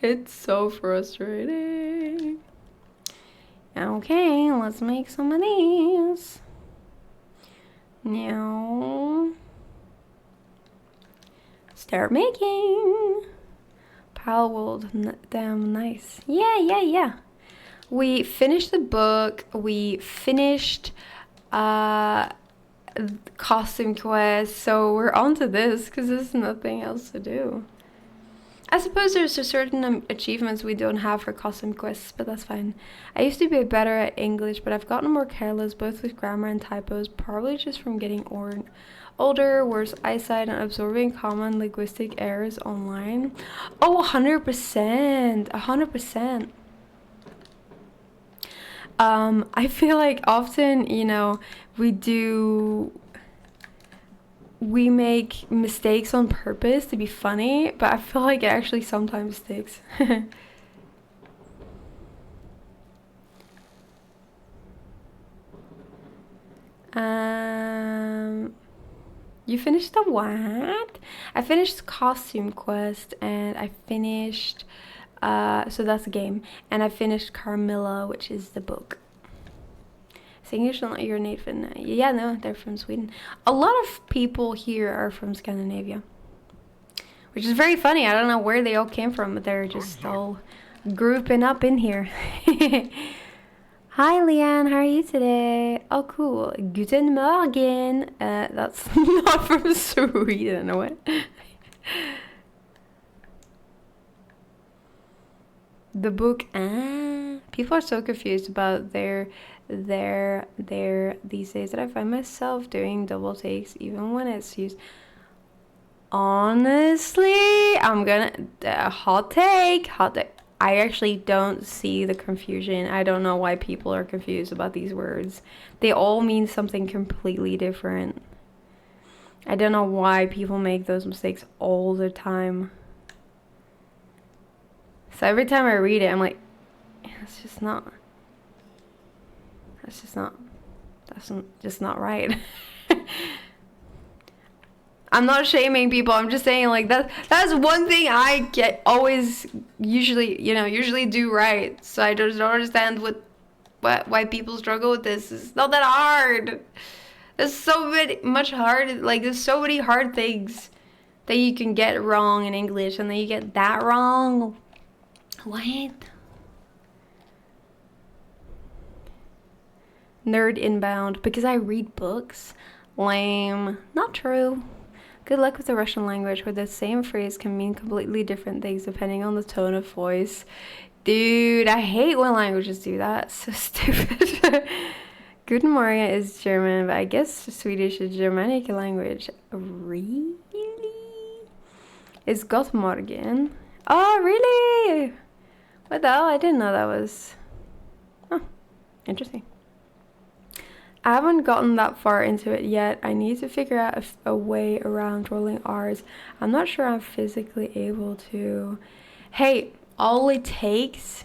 It's so frustrating. Okay, let's make some of these. Now, start making. Pal World, damn nice. Yeah. We finished the book. We finished costume quest. So we're on to this because there's nothing else to do. I suppose there's a certain achievements we don't have for costume quests, but that's fine. I used to be better at English, but I've gotten more careless both with grammar and typos, probably just from getting older, worse eyesight, and absorbing common linguistic errors online. Oh, 100%. 100%. I feel like often, we make mistakes on purpose to be funny, but I feel like it actually sometimes sticks. You finished the what? I finished Costume Quest, and I finished, so that's a game, and I finished Carmilla, which is the book. Is English not your native? Yeah, no, they're from Sweden. A lot of people here are from Scandinavia, which is very funny. I don't know where they all came from, but they're just all grouping up in here. Hi, Leanne. How are you today? Oh, cool. Guten Morgen. That's not from Sweden, what? The book. People are so confused about their these days that I find myself doing double takes even when it's used. Honestly, I'm gonna hot take. I actually don't see the confusion. I don't know why people are confused about these words. They all mean something completely different. I don't know why people make those mistakes all the time. So every time I read it, I'm like, that's just not right. I'm not shaming people. I'm just saying, like, that's one thing I usually do right. So I just don't understand why people struggle with this. It's not that hard. There's so there's so many hard things that you can get wrong in English, and then you get that wrong. What? Nerd inbound because I read books. Lame. Not true. Good luck with the Russian language, where the same phrase can mean completely different things depending on the tone of voice. Dude, I hate when languages do that. So stupid. Guten Morgen is German, but I guess Swedish is Germanic language. Really? It's Gott Morgen. Oh, really? What the hell? I didn't know that was... Oh, interesting. I haven't gotten that far into it yet. I need to figure out a way around rolling R's. I'm not sure I'm physically able to. Hey, all it takes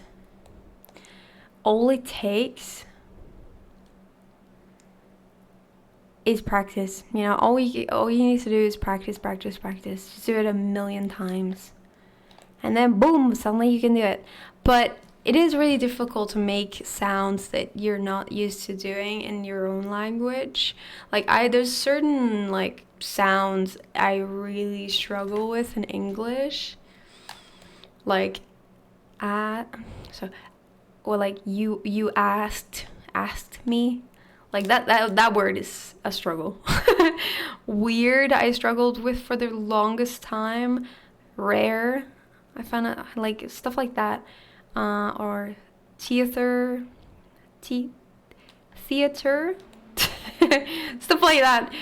is practice. You know, all you need to do is practice, practice, practice. Just do it 1,000,000 times. And then boom, suddenly you can do it. But it is really difficult to make sounds that you're not used to doing in your own language. Like there's certain like sounds I really struggle with in English. Like so or like you asked me. Like that word is a struggle. Weird, I struggled with for the longest time. Rare, I found it like stuff like that. Or theater, theater, stuff like that.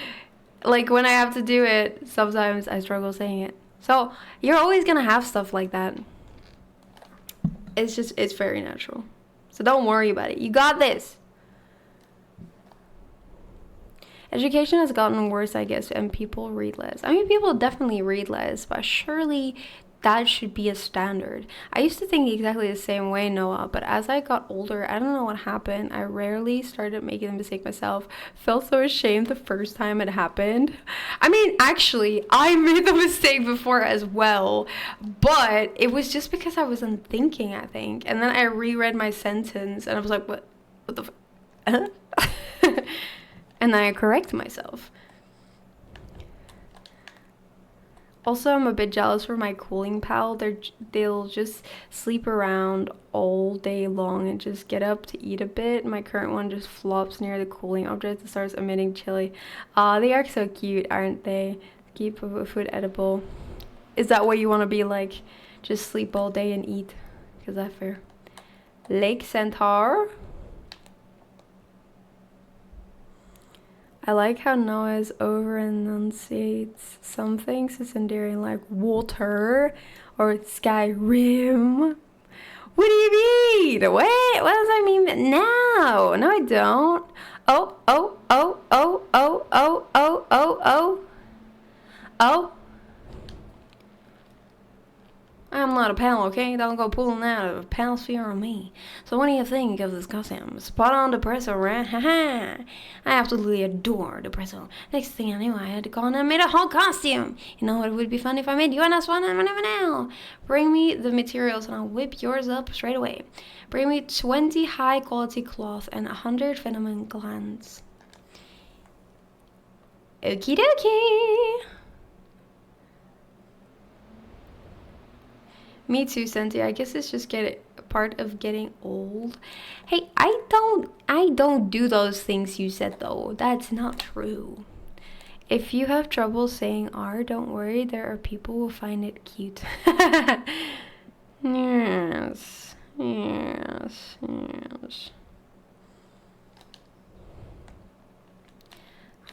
Like when I have to do it, sometimes I struggle saying it. So you're always gonna have stuff like that. It's very natural. So don't worry about it. You got this. Education has gotten worse, I guess, and people read less. I mean, people definitely read less, but surely that should be a standard. I used to think exactly the same way, Noah, but as I got older, I don't know what happened. I rarely started making the mistake myself. Felt so ashamed the first time it happened. I mean, actually, I made the mistake before as well, but it was just because I wasn't thinking, I think. And then I reread my sentence, and I was like, what the and then I correct myself. Also, I'm a bit jealous for my cooling pal. They'll just sleep around all day long and just get up to eat a bit. My current one just flops near the cooling object and starts emitting chili. They are so cute, aren't they? Keep food edible. Is that what you want to be like? Just sleep all day and eat? Because that's fair. Lake Centaur. I like how Noah's over enunciates some things as endearing, like water or Skyrim. What do you mean? Wait, what does that mean now? No, I don't. Oh. I'm not a pal, okay? Don't go pulling out of a pal sphere on me. So what do you think of this costume? Spot on depresso, right? Haha! I absolutely adore depresso. Next thing I knew, I had to go on and made a whole costume. You know what would be fun if I made you an S1 and never now. Bring me the materials and I'll whip yours up straight away. Bring me 20 high quality cloth and 100 venom glands. Okie dokie! Me too, Cynthia. I guess it's just part of getting old. Hey, I don't do those things you said though. That's not true. If you have trouble saying R, don't worry. There are people who find it cute. Yes.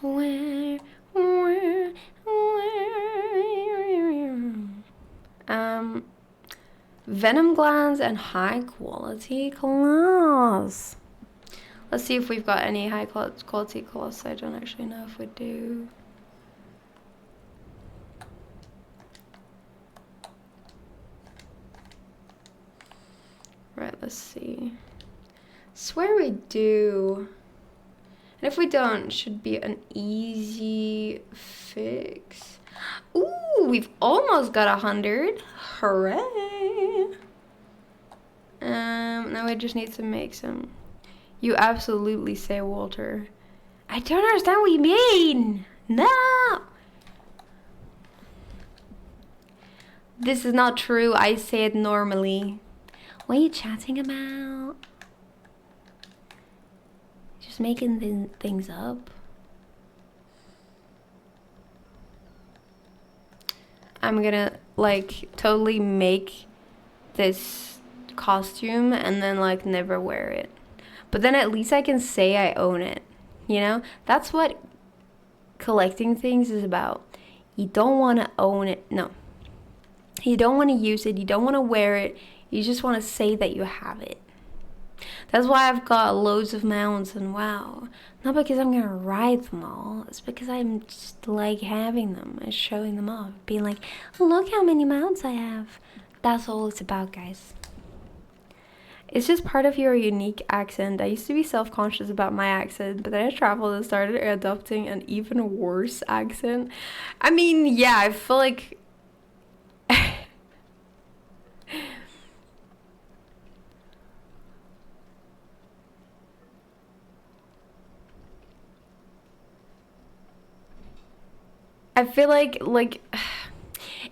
Where? Venom glands and high quality cloths. Let's see if we've got any high quality cloths. I don't actually know if we do. Right, let's see. Swear we do. And if we don't, it should be an easy fix. Ooh, we've almost got 100. Hooray! Now we just need to make some. You absolutely say Walter. I don't understand what you mean. No! This is not true. I say it normally. What are you chatting about? Just making things up. I'm gonna like totally make this costume and then like never wear it. But then at least I can say I own it. You know? That's what collecting things is about. You don't want to own it. No. You don't want to use it. You don't want to wear it. You just want to say that you have it. That's why I've got loads of mounts and wow. Not because I'm going to ride them all. It's because I'm just like having them and showing them off. Being like, look how many mounts I have. That's all it's about, guys. It's just part of your unique accent. I used to be self-conscious about my accent, but then I traveled and started adopting an even worse accent. I mean, yeah, I feel like I feel like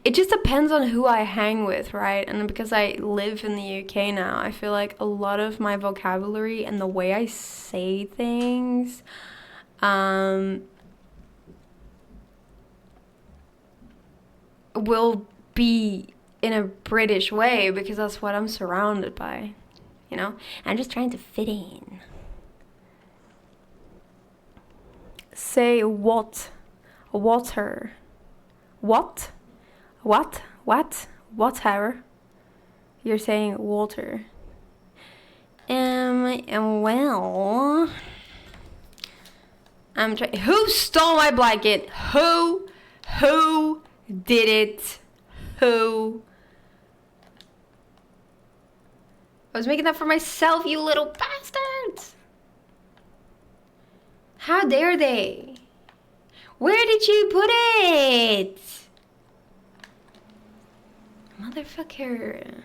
it just depends on who I hang with, right? And because I live in the UK now, I feel like a lot of my vocabulary and the way I say things um will be in a British way because that's what I'm surrounded by, you know? I'm just trying to fit in. Say what? Water. What? What? Whatever. You're saying water. And well, I'm trying. Who stole my blanket? Who did it? Who? I was making that for myself, you little bastards! How dare they? Where did you put it? Motherfucker.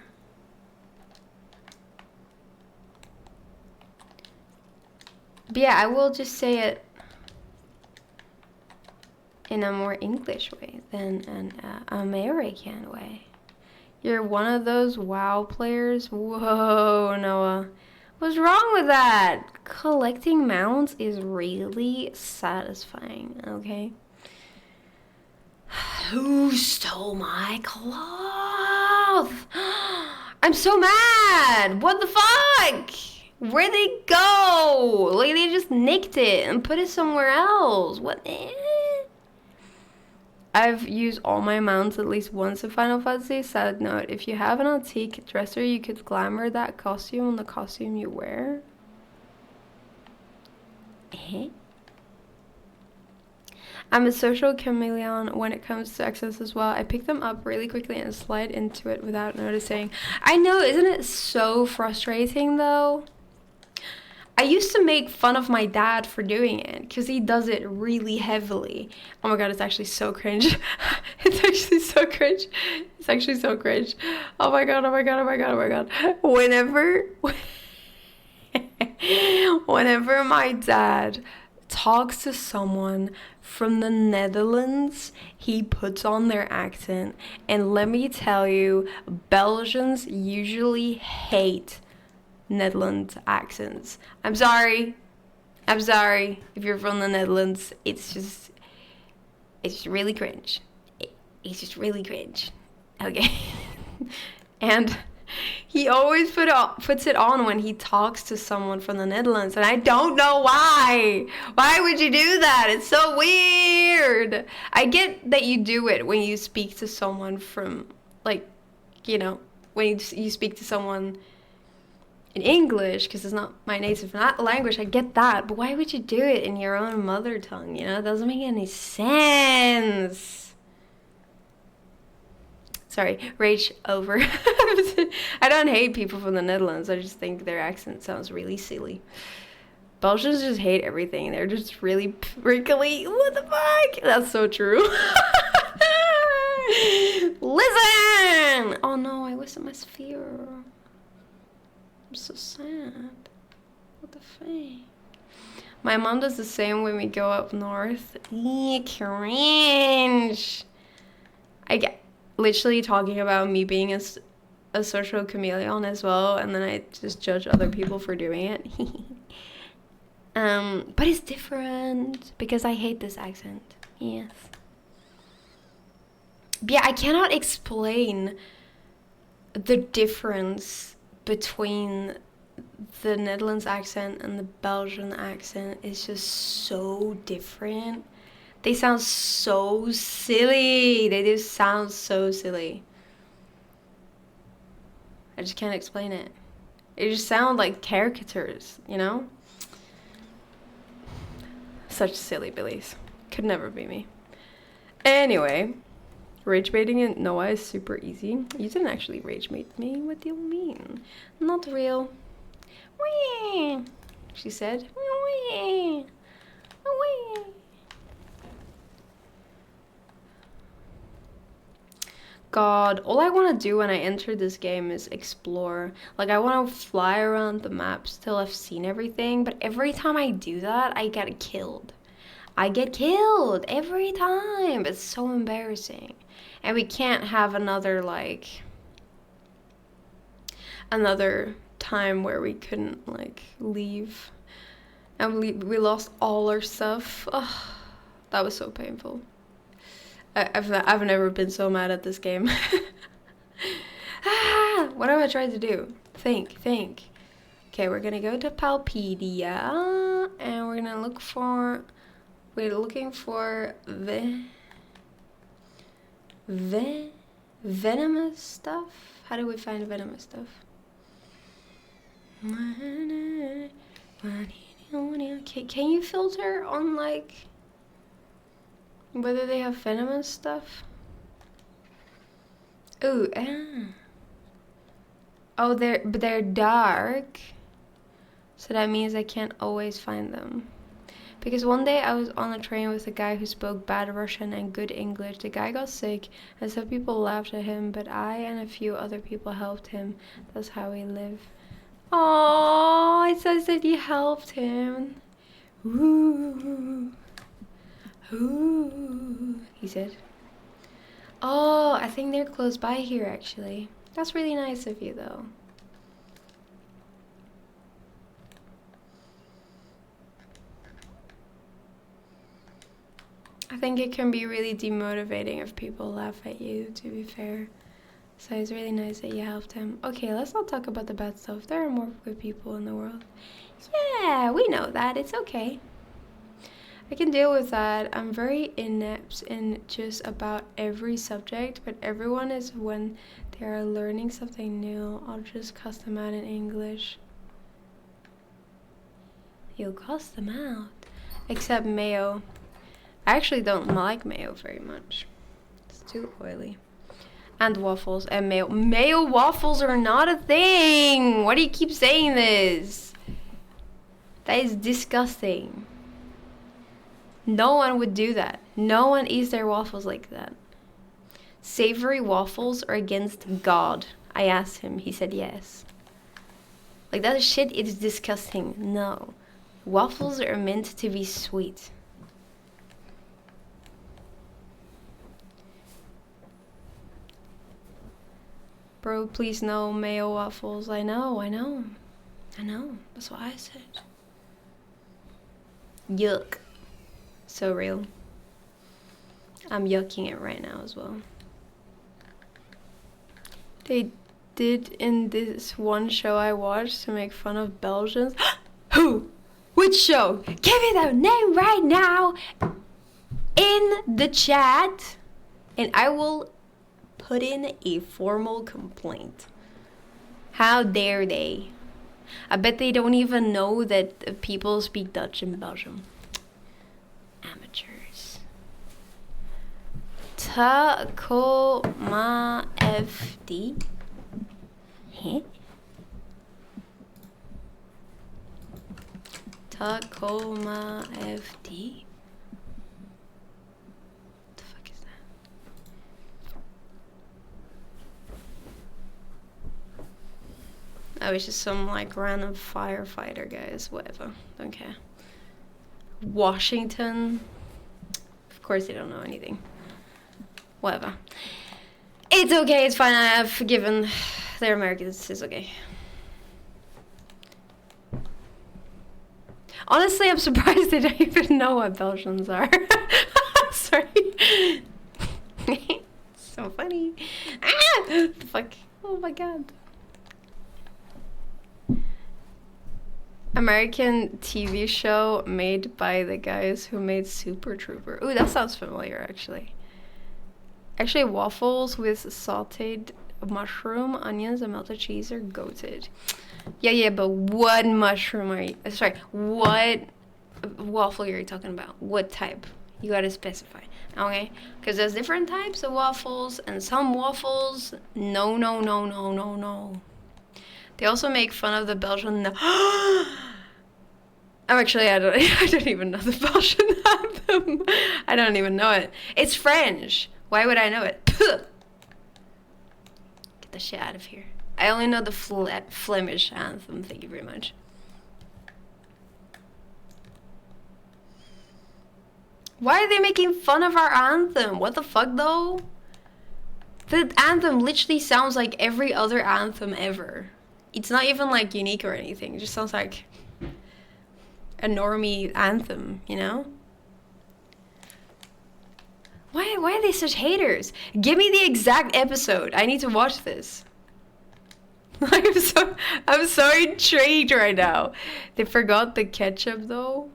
But yeah, I will just say it in a more English way than an American way. You're one of those WoW players? Whoa, Noah. What's wrong with that? Collecting mounts is really satisfying, okay? Who stole my cloth? I'm so mad! What the fuck? Where'd they go? Like, they just nicked it and put it somewhere else. What? I've used all my mounts at least once in Final Fantasy. Side note, if you have an antique dresser, you could glamour that costume on the costume you wear. I'm a social chameleon when it comes to accents as well. I pick them up really quickly and slide into it without noticing. I know, isn't it so frustrating though? I used to make fun of my dad for doing it because he does it really heavily. Oh my god, it's actually so cringe. It's actually so cringe. It's actually so cringe. Oh my god, oh my god, oh my god, oh my god. Whenever my dad talks to someone from the Netherlands, he puts on their accent. And let me tell you, Belgians usually hate Netherlands accents. I'm sorry if you're from the Netherlands. It's really cringe. It's just really cringe. Okay. And he always puts it on when he talks to someone from the Netherlands, and I don't know why. Why would you do that? It's so weird. I get that you do it when you speak to someone from, like, you know, when you speak to someone in English, because it's not my native language. I get that, but why would you do it in your own mother tongue? You know, it doesn't make any sense. Sorry, rage over. I don't hate people from the Netherlands. I just think their accent sounds really silly. Belgians just hate everything. They're just really prickly. What the fuck? That's so true. Listen! Oh no, I wasted my sphere. I'm so sad. What the fuck? My mom does the same when we go up north. Cringe. I get literally talking about me being a social chameleon as well, and then I just judge other people for doing it. But it's different because I hate this accent. Yes. But yeah, I cannot explain the difference between the Netherlands accent and the Belgian accent. Is just so different. They sound so silly. They just sound so silly. I just can't explain it. They just sound like caricatures, you know? Such silly billies. Could never be me. Anyway, Rage baiting in Noah is super easy. You didn't actually rage bait me. What do you mean? Not real. Wee, she said. Wee, wee. God, all I want to do when I enter this game is explore. Like, I want to fly around the maps till I've seen everything, but every time I do that, I get killed. I get killed every time. It's so embarrassing. And we can't have another, like, another time where we couldn't, like, leave. And we lost all our stuff. Oh, that was so painful. I've never been so mad at this game. What am I trying to do? Think. Okay, we're gonna go to Palpedia, and we're gonna look for... We're looking for venomous stuff? How do we find venomous stuff? Okay, can you filter on, like, whether they have venomous stuff? Ooh, oh, they're dark, so that means I can't always find them. Because one day I was on a train with a guy who spoke bad Russian and good English. The guy got sick, and some people laughed at him, but I and a few other people helped him. That's how we live. Oh, it says that you helped him. Ooh. Ooh, he said. Oh, I think they're close by here, actually. That's really nice of you, though. I think it can be really demotivating if people laugh at you, to be fair. So it's really nice that you helped him. Okay, let's not talk about the bad stuff. There are more good people in the world. Yeah, we know that. It's okay. I can deal with that. I'm very inept in just about every subject, but everyone is when they are learning something new. I'll just cuss them out in English. You'll cuss them out. Except mayo. I actually don't like mayo very much. It's too oily. And waffles and mayo. Mayo waffles are not a thing! Why do you keep saying this? That is disgusting. No one would do that. No one eats their waffles like that. Savory waffles are against God. I asked him. He said yes. Like, that shit is disgusting. No. Waffles are meant to be sweet. Bro, please no mayo waffles. I know. That's what I said. Yuck. So real. I'm yucking it right now as well. They did in this one show I watched to make fun of Belgians. Who? Which show? Give me the name right now in the chat, and I will put in a formal complaint. How dare they? I bet they don't even know that people speak Dutch in Belgium. Amateurs. Tacoma FD. Huh? Tacoma FD. What the fuck is that? Oh, it's just some like random firefighter guys. Whatever. Don't care. Washington. Of course they don't know anything. Whatever. It's okay, it's fine. I have forgiven. They're Americans. It's okay. Honestly, I'm surprised they don't even know what Belgians are. Sorry. So funny. Ah! The fuck. Oh my god. American TV show made by the guys who made Super Trooper. Ooh, that sounds familiar, actually. Actually, waffles with sauteed mushroom, onions, and melted cheese are goated. Yeah, but what mushroom are you... Sorry, what waffle are you talking about? What type? You gotta specify. Okay? Because there's different types of waffles, and some waffles, no, no, no, no, no, no. They also make fun of the Belgian. Actually, I don't even know the Belgian anthem. I don't even know it. It's French. Why would I know it? Get the shit out of here. I only know the Flemish anthem. Thank you very much. Why are they making fun of our anthem? What the fuck, though? The anthem literally sounds like every other anthem ever. It's not even, like, unique or anything. It just sounds like a normie anthem, you know? Why are they such haters? Give me the exact episode. I need to watch this. I'm so intrigued right now. They forgot the ketchup, though.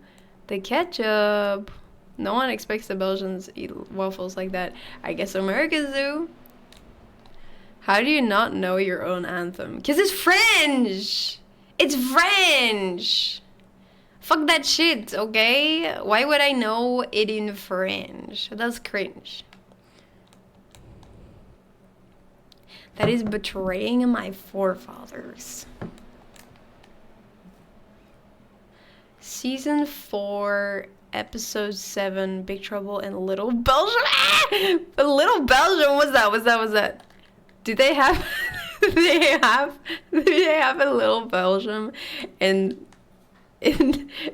The ketchup. No one expects the Belgians eat waffles like that. I guess Americans do. How do you not know your own anthem? Because it's French! It's French! Fuck that shit, okay? Why would I know it in French? That's cringe. That is betraying my forefathers. Season 4... Episode 7, Big Trouble in Little Belgium. Little Belgium, what's that? Do they have do they have a Little Belgium in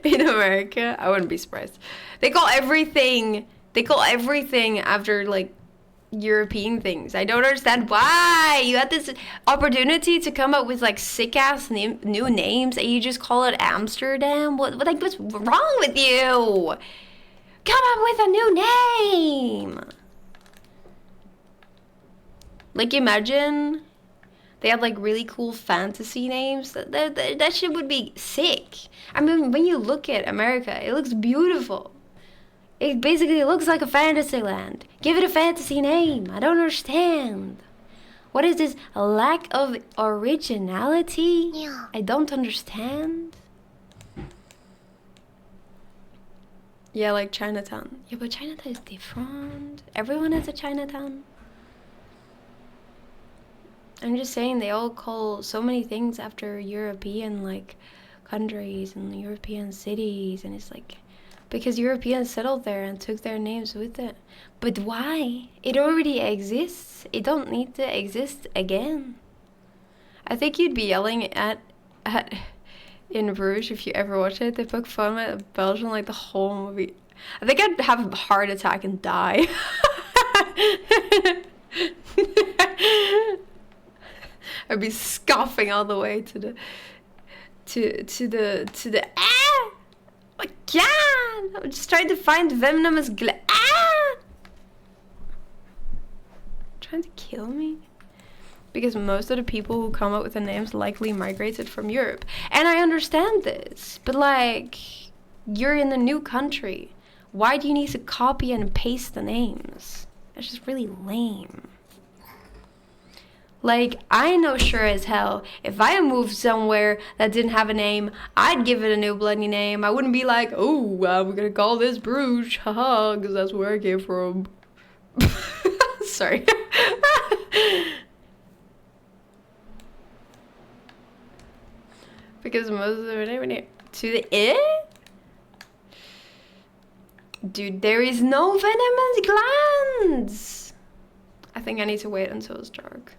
America? I wouldn't be surprised. They call everything after like European things. I don't understand why you had this opportunity to come up with like sick ass new names and you just call it Amsterdam. What's wrong with you? Come up with a new name. Like imagine they had like really cool fantasy names. That shit would be sick. I mean, when you look at America, it looks beautiful. It basically looks like a fantasy land. Give it a fantasy name. I don't understand. What is this? A lack of originality? Yeah. I don't understand. Yeah, like Chinatown. Yeah, but Chinatown is different. Everyone has a Chinatown. I'm just saying they all call so many things after European like countries and European cities, and it's like because Europeans settled there and took their names with it. But why? It already exists. It don't need to exist again. I think you'd be yelling at in Bruges if you ever watch it. They poke fun at Belgium like the whole movie. I think I'd have a heart attack and die. I'd be scoffing all the way to the ah! Oh God! I'm just trying to find venomous trying to kill me? Because most of the people who come up with the names likely migrated from Europe. And I understand this, but like, you're in a new country. Why do you need to copy and paste the names? That's just really lame. Like, I know sure as hell, if I moved somewhere that didn't have a name, I'd give it a new bloody name. I wouldn't be like, oh, we're gonna call this Bruges, haha, because that's where I came from. Sorry. Because most of them are to the Dude, there is no venomous glands. I think I need to wait until it's dark.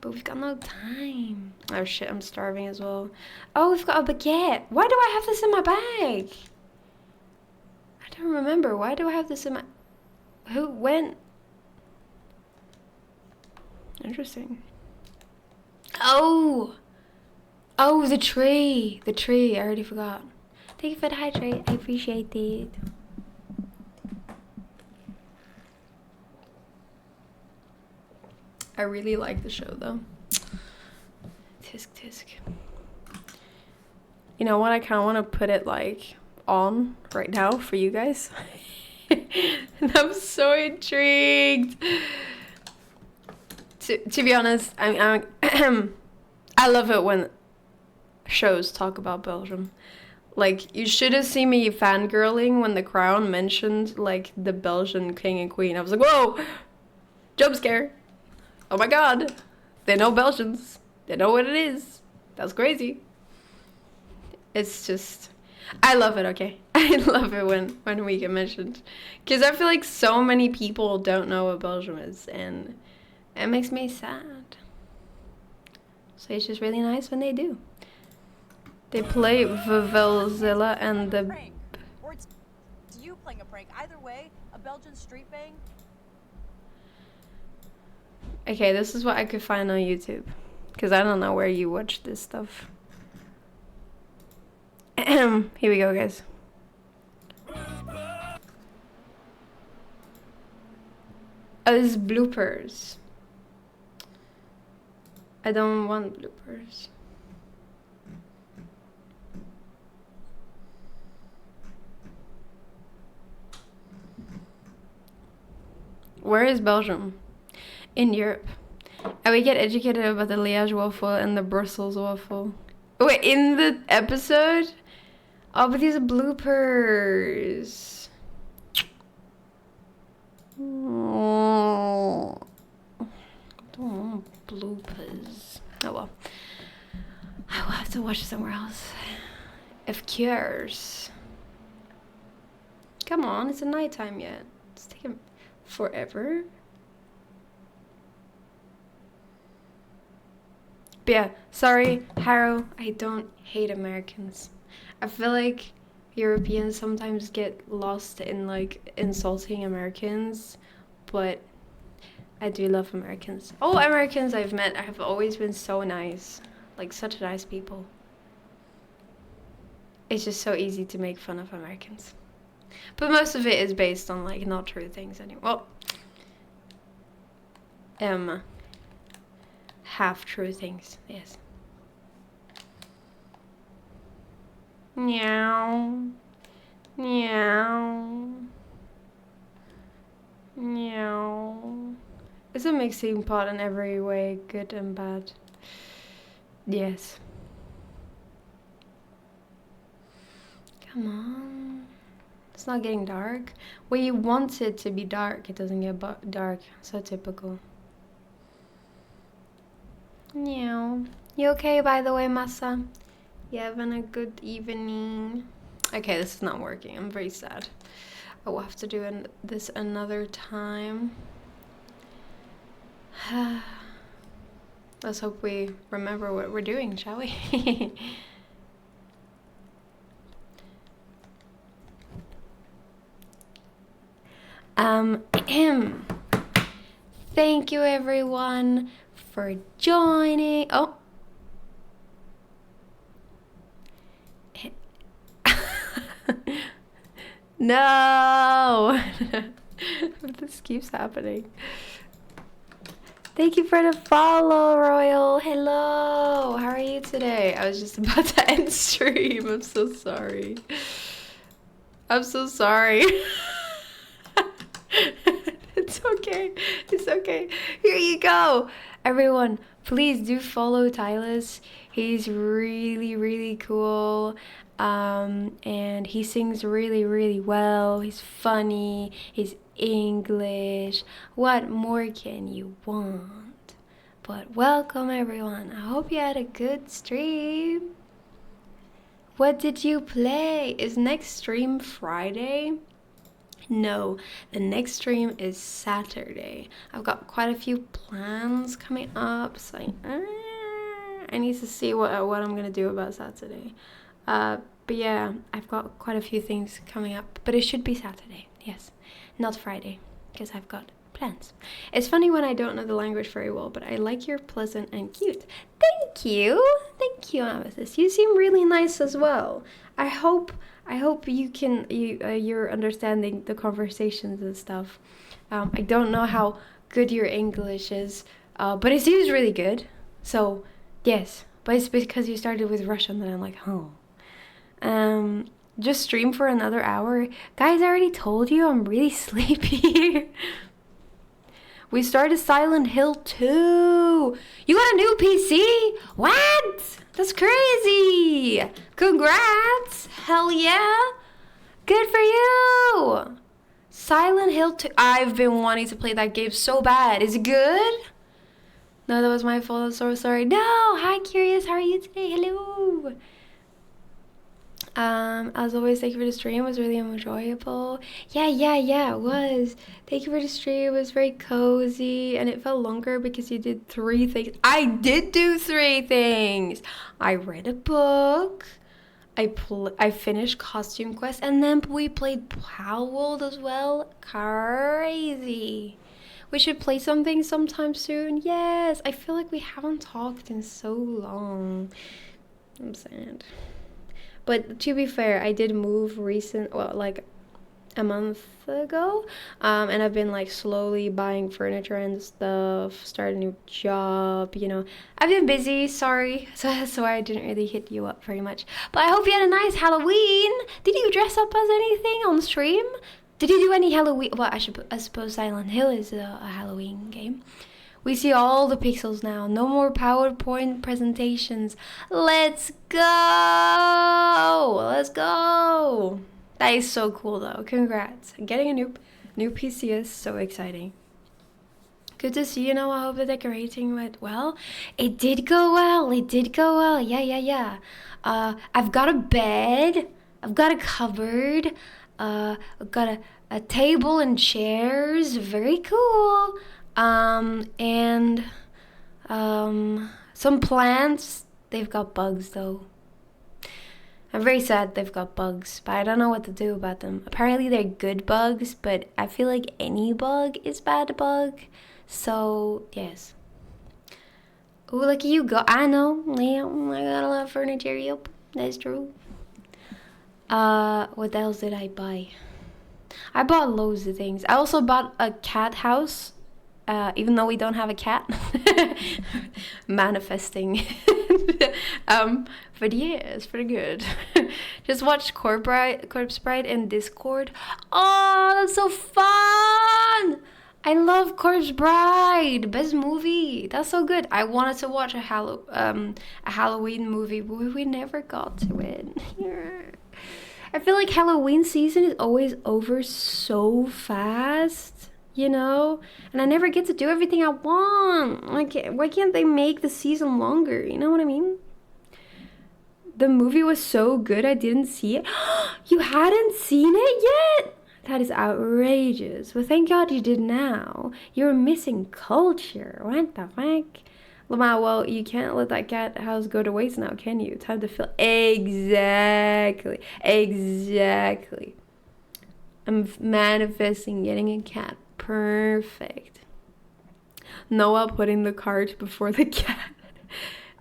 But we've got no time. Oh shit, I'm starving as well. Oh, we've got a baguette. Why do I have this in my bag? I don't remember. Why do I have this in my... Who went? Interesting. Oh! Oh, the tree. The tree. I already forgot. Thank you for the hydrate. I appreciate it. I really like the show though. Tisk tisk. You know what? I kind of want to put it like on right now for you guys. And I'm so intrigued. To be honest, I love it when shows talk about Belgium. Like, you should have seen me fangirling when the crown mentioned, like, the Belgian king and queen. I was like, whoa! Jump scare! Oh my god! They know Belgians. They know what it is. That's crazy. It's just... I love it, okay? I love it when we get mentioned. Because I feel like so many people don't know what Belgium is, and it makes me sad. So it's just really nice when they do. They play Vivelzilla and the... Or it's you playing a prank. Either way, a Belgian street bang. Okay, this is what I could find on YouTube. Because I don't know where you watch this stuff. Here we go, guys. Oh, this is bloopers. I don't want bloopers. Where is Belgium? In Europe. And we get educated about the Liège waffle and the Brussels waffle. Wait, in the episode? Oh, but these are bloopers. Oh, I don't want bloopers. Oh well. I will have to watch somewhere else. Of course. Come on, it's a nighttime yet. It's taking forever. But yeah, sorry, Harrow, I don't hate Americans. I feel like Europeans sometimes get lost in like insulting Americans, but I do love Americans. All Americans I've met have always been so nice, like such nice people. It's just so easy to make fun of Americans. But most of it is based on like not true things anyway. Well, half true things, yes. Meow. Meow. Meow. It's a mixing pot in every way, good and bad. Yes. Come on. It's not getting dark. Well, you want it to be dark. It doesn't get dark. So typical. Meow. You okay, by the way, Massa? You having a good evening? Okay, this is not working. I'm very sad. I will have to do this another time. Let's hope we remember what we're doing, shall we? Thank you everyone for joining. Oh. No. This keeps happening. Thank you for the follow, Royal. Hello. How are you today? I was just about to end stream. I'm so sorry. I'm so sorry. It's okay. It's okay. Here you go. Everyone, please do follow Tyler. He's really, really cool. And he sings really, really well. He's funny. He's English. What more can you want? But welcome, everyone. I hope you had a good stream. What did you play? Is next stream Friday? No, the next stream is Saturday. I've got quite a few plans coming up, so I need to see what I'm gonna do about Saturday. But yeah, I've got quite a few things coming up, but it should be Saturday, yes, not Friday, because I've got plans. It's funny when I don't know the language very well, but I like you're pleasant and cute. Thank you, Amethyst. You seem really nice as well. I hope you're understanding the conversations and stuff. I don't know how good your English is, but it seems really good. So yes, but it's because you started with Russian that I'm like, oh. Just stream for another hour. Guys, I already told you I'm really sleepy. We started Silent Hill 2. You got a new PC? What? That's crazy. Congrats. Hell yeah! Good for you! Silent Hill 2. I've been wanting to play that game so bad. Is it good? No, that was my fault. I'm so sorry. No! Hi, Curious. How are you today? Hello! As always, thank you for the stream. It was really enjoyable. Yeah, it was. Thank you for the stream. It was very cozy, and it felt longer because you did 3 things. I did do 3 things. I read a book. I finished Costume Quest, and then we played Palworld as well. Crazy. We should play something sometime soon. Yes, I feel like we haven't talked in so long. I'm sad. But to be fair, I did move like a month ago, and I've been like slowly buying furniture and stuff, start a new job, you know. I've been busy, sorry, so that's why I didn't really hit you up very much. But I hope you had a nice Halloween. Did you dress up as anything on stream? Did you do any Halloween? Well, I suppose Silent Hill is a Halloween game. We see all the pixels now. No more PowerPoint presentations. Let's go! Let's go! That is so cool though. Congrats. Getting a new PC is so exciting. Good to see you now. I hope the decorating went well. It did go well. Yeah. I've got a bed. I've got a cupboard. I've got a table and chairs. Very cool. And some plants. They've got bugs though. I'm very sad they've got bugs, but I don't know what to do about them. Apparently they're good bugs, but I feel like any bug is bad bug. So, yes. Ooh, look at you go. I know. Yeah, I got a lot of furniture. Yep, that's true. What else did I buy? I bought loads of things. I also bought a cat house. Even though we don't have a cat. Manifesting. But yeah, it's pretty good. Just watched Corpse Bride in Discord. Oh, that's so fun! I love Corpse Bride. Best movie. That's so good. I wanted to watch a Halloween movie, but we never got to it. I feel like Halloween season is always over so fast. You know, and I never get to do everything I want. Like, why can't they make the season longer? You know what I mean? The movie was so good, I didn't see it. You hadn't seen it yet? That is outrageous. Well, thank God you did now. You're missing culture. What the fuck? Lamau, well, you can't let that cat house go to waste now, can you? Time to fill. Exactly. I'm manifesting getting a cat. Perfect. Noah putting the cart before the cat.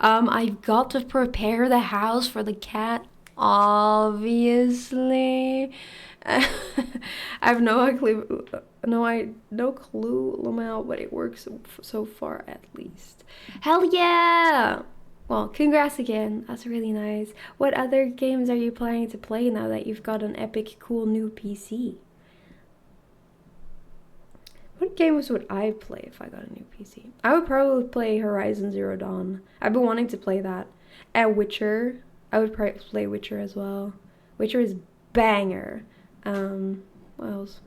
I've got to prepare the house for the cat, obviously. I have no clue, Lamau, but it works so far at least. Hell yeah! Well, congrats again. That's really nice. What other games are you planning to play now that you've got an epic, cool new PC? What games would I play if I got a new PC? I would probably play Horizon Zero Dawn. I've been wanting to play that. Witcher. I would probably play Witcher as well. Witcher is banger. What else?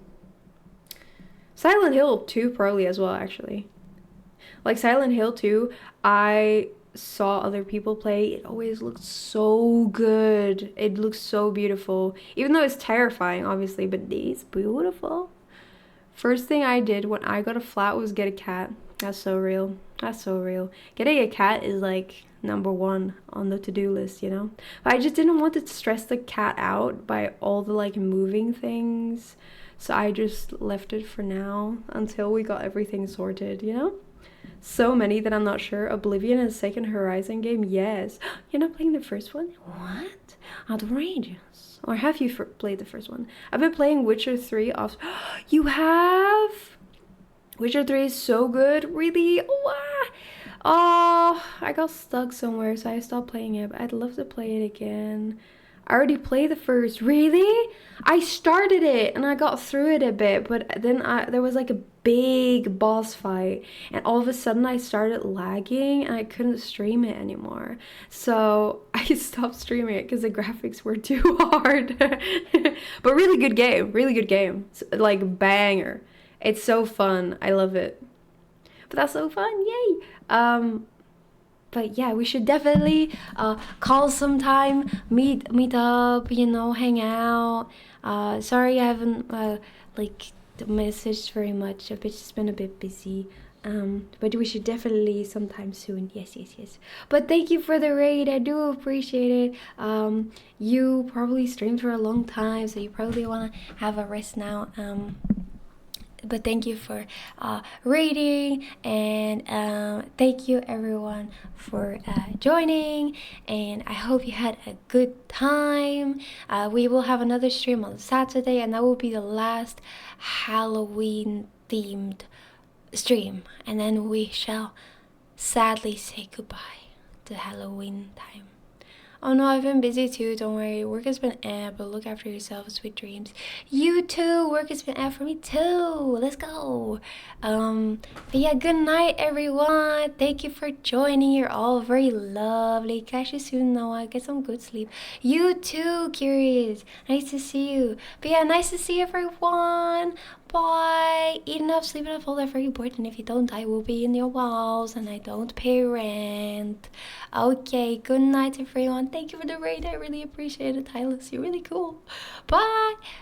Silent Hill 2 probably as well, actually. Like Silent Hill 2, I saw other people play. It always looked so good. It looks so beautiful. Even though it's terrifying, obviously, but it's beautiful. First thing I did when I got a flat was get a cat. That's so real. Getting a cat is like #1 on the to-do list, you know? But I just didn't want to stress the cat out by all the like moving things. So I just left it for now until we got everything sorted, you know? So many that I'm not sure. Oblivion is second Horizon game? Yes. You're not playing the first one? What? Outrageous. Or have you played the first one? I've been playing Witcher 3 off. You have? Witcher 3 is so good. Really? Oh, I got stuck somewhere, so I stopped playing it. But I'd love to play it again. I already played the first. Really? I started it and I got through it a bit, but then there was like a big boss fight, and all of a sudden I started lagging and I couldn't stream it anymore. So I stopped streaming it because the graphics were too hard. But really good game. Really good game. Like banger. It's so fun. I love it. But that's so fun. Yay. But yeah, we should definitely call sometime, meet up, you know, hang out. Sorry I haven't like messaged very much. I've just been a bit busy. But we should definitely sometime soon. Yes, yes, yes. But thank you for the raid. I do appreciate it. You probably streamed for a long time, so you probably want to have a rest now. But thank you for rating, and thank you everyone for joining, and I hope you had a good time. We will have another stream on Saturday, and that will be the last Halloween themed stream, and then we shall sadly say goodbye to Halloween time. Oh no, I've been busy too, don't worry. Work has been but look after yourself, sweet dreams. You too, work has been for me too. Let's go. But yeah, good night everyone. Thank you for joining. You're all very lovely. Catch you soon, Noah. Get some good sleep. You too, Curious. Nice to see you. But yeah, nice to see everyone. Bye. Eat enough, sleep enough, all that very important. If you don't, I will be in your walls and I don't pay rent. Okay, good night everyone. Thank you for the raid. I really appreciate it, Tyler. You're really cool. Bye.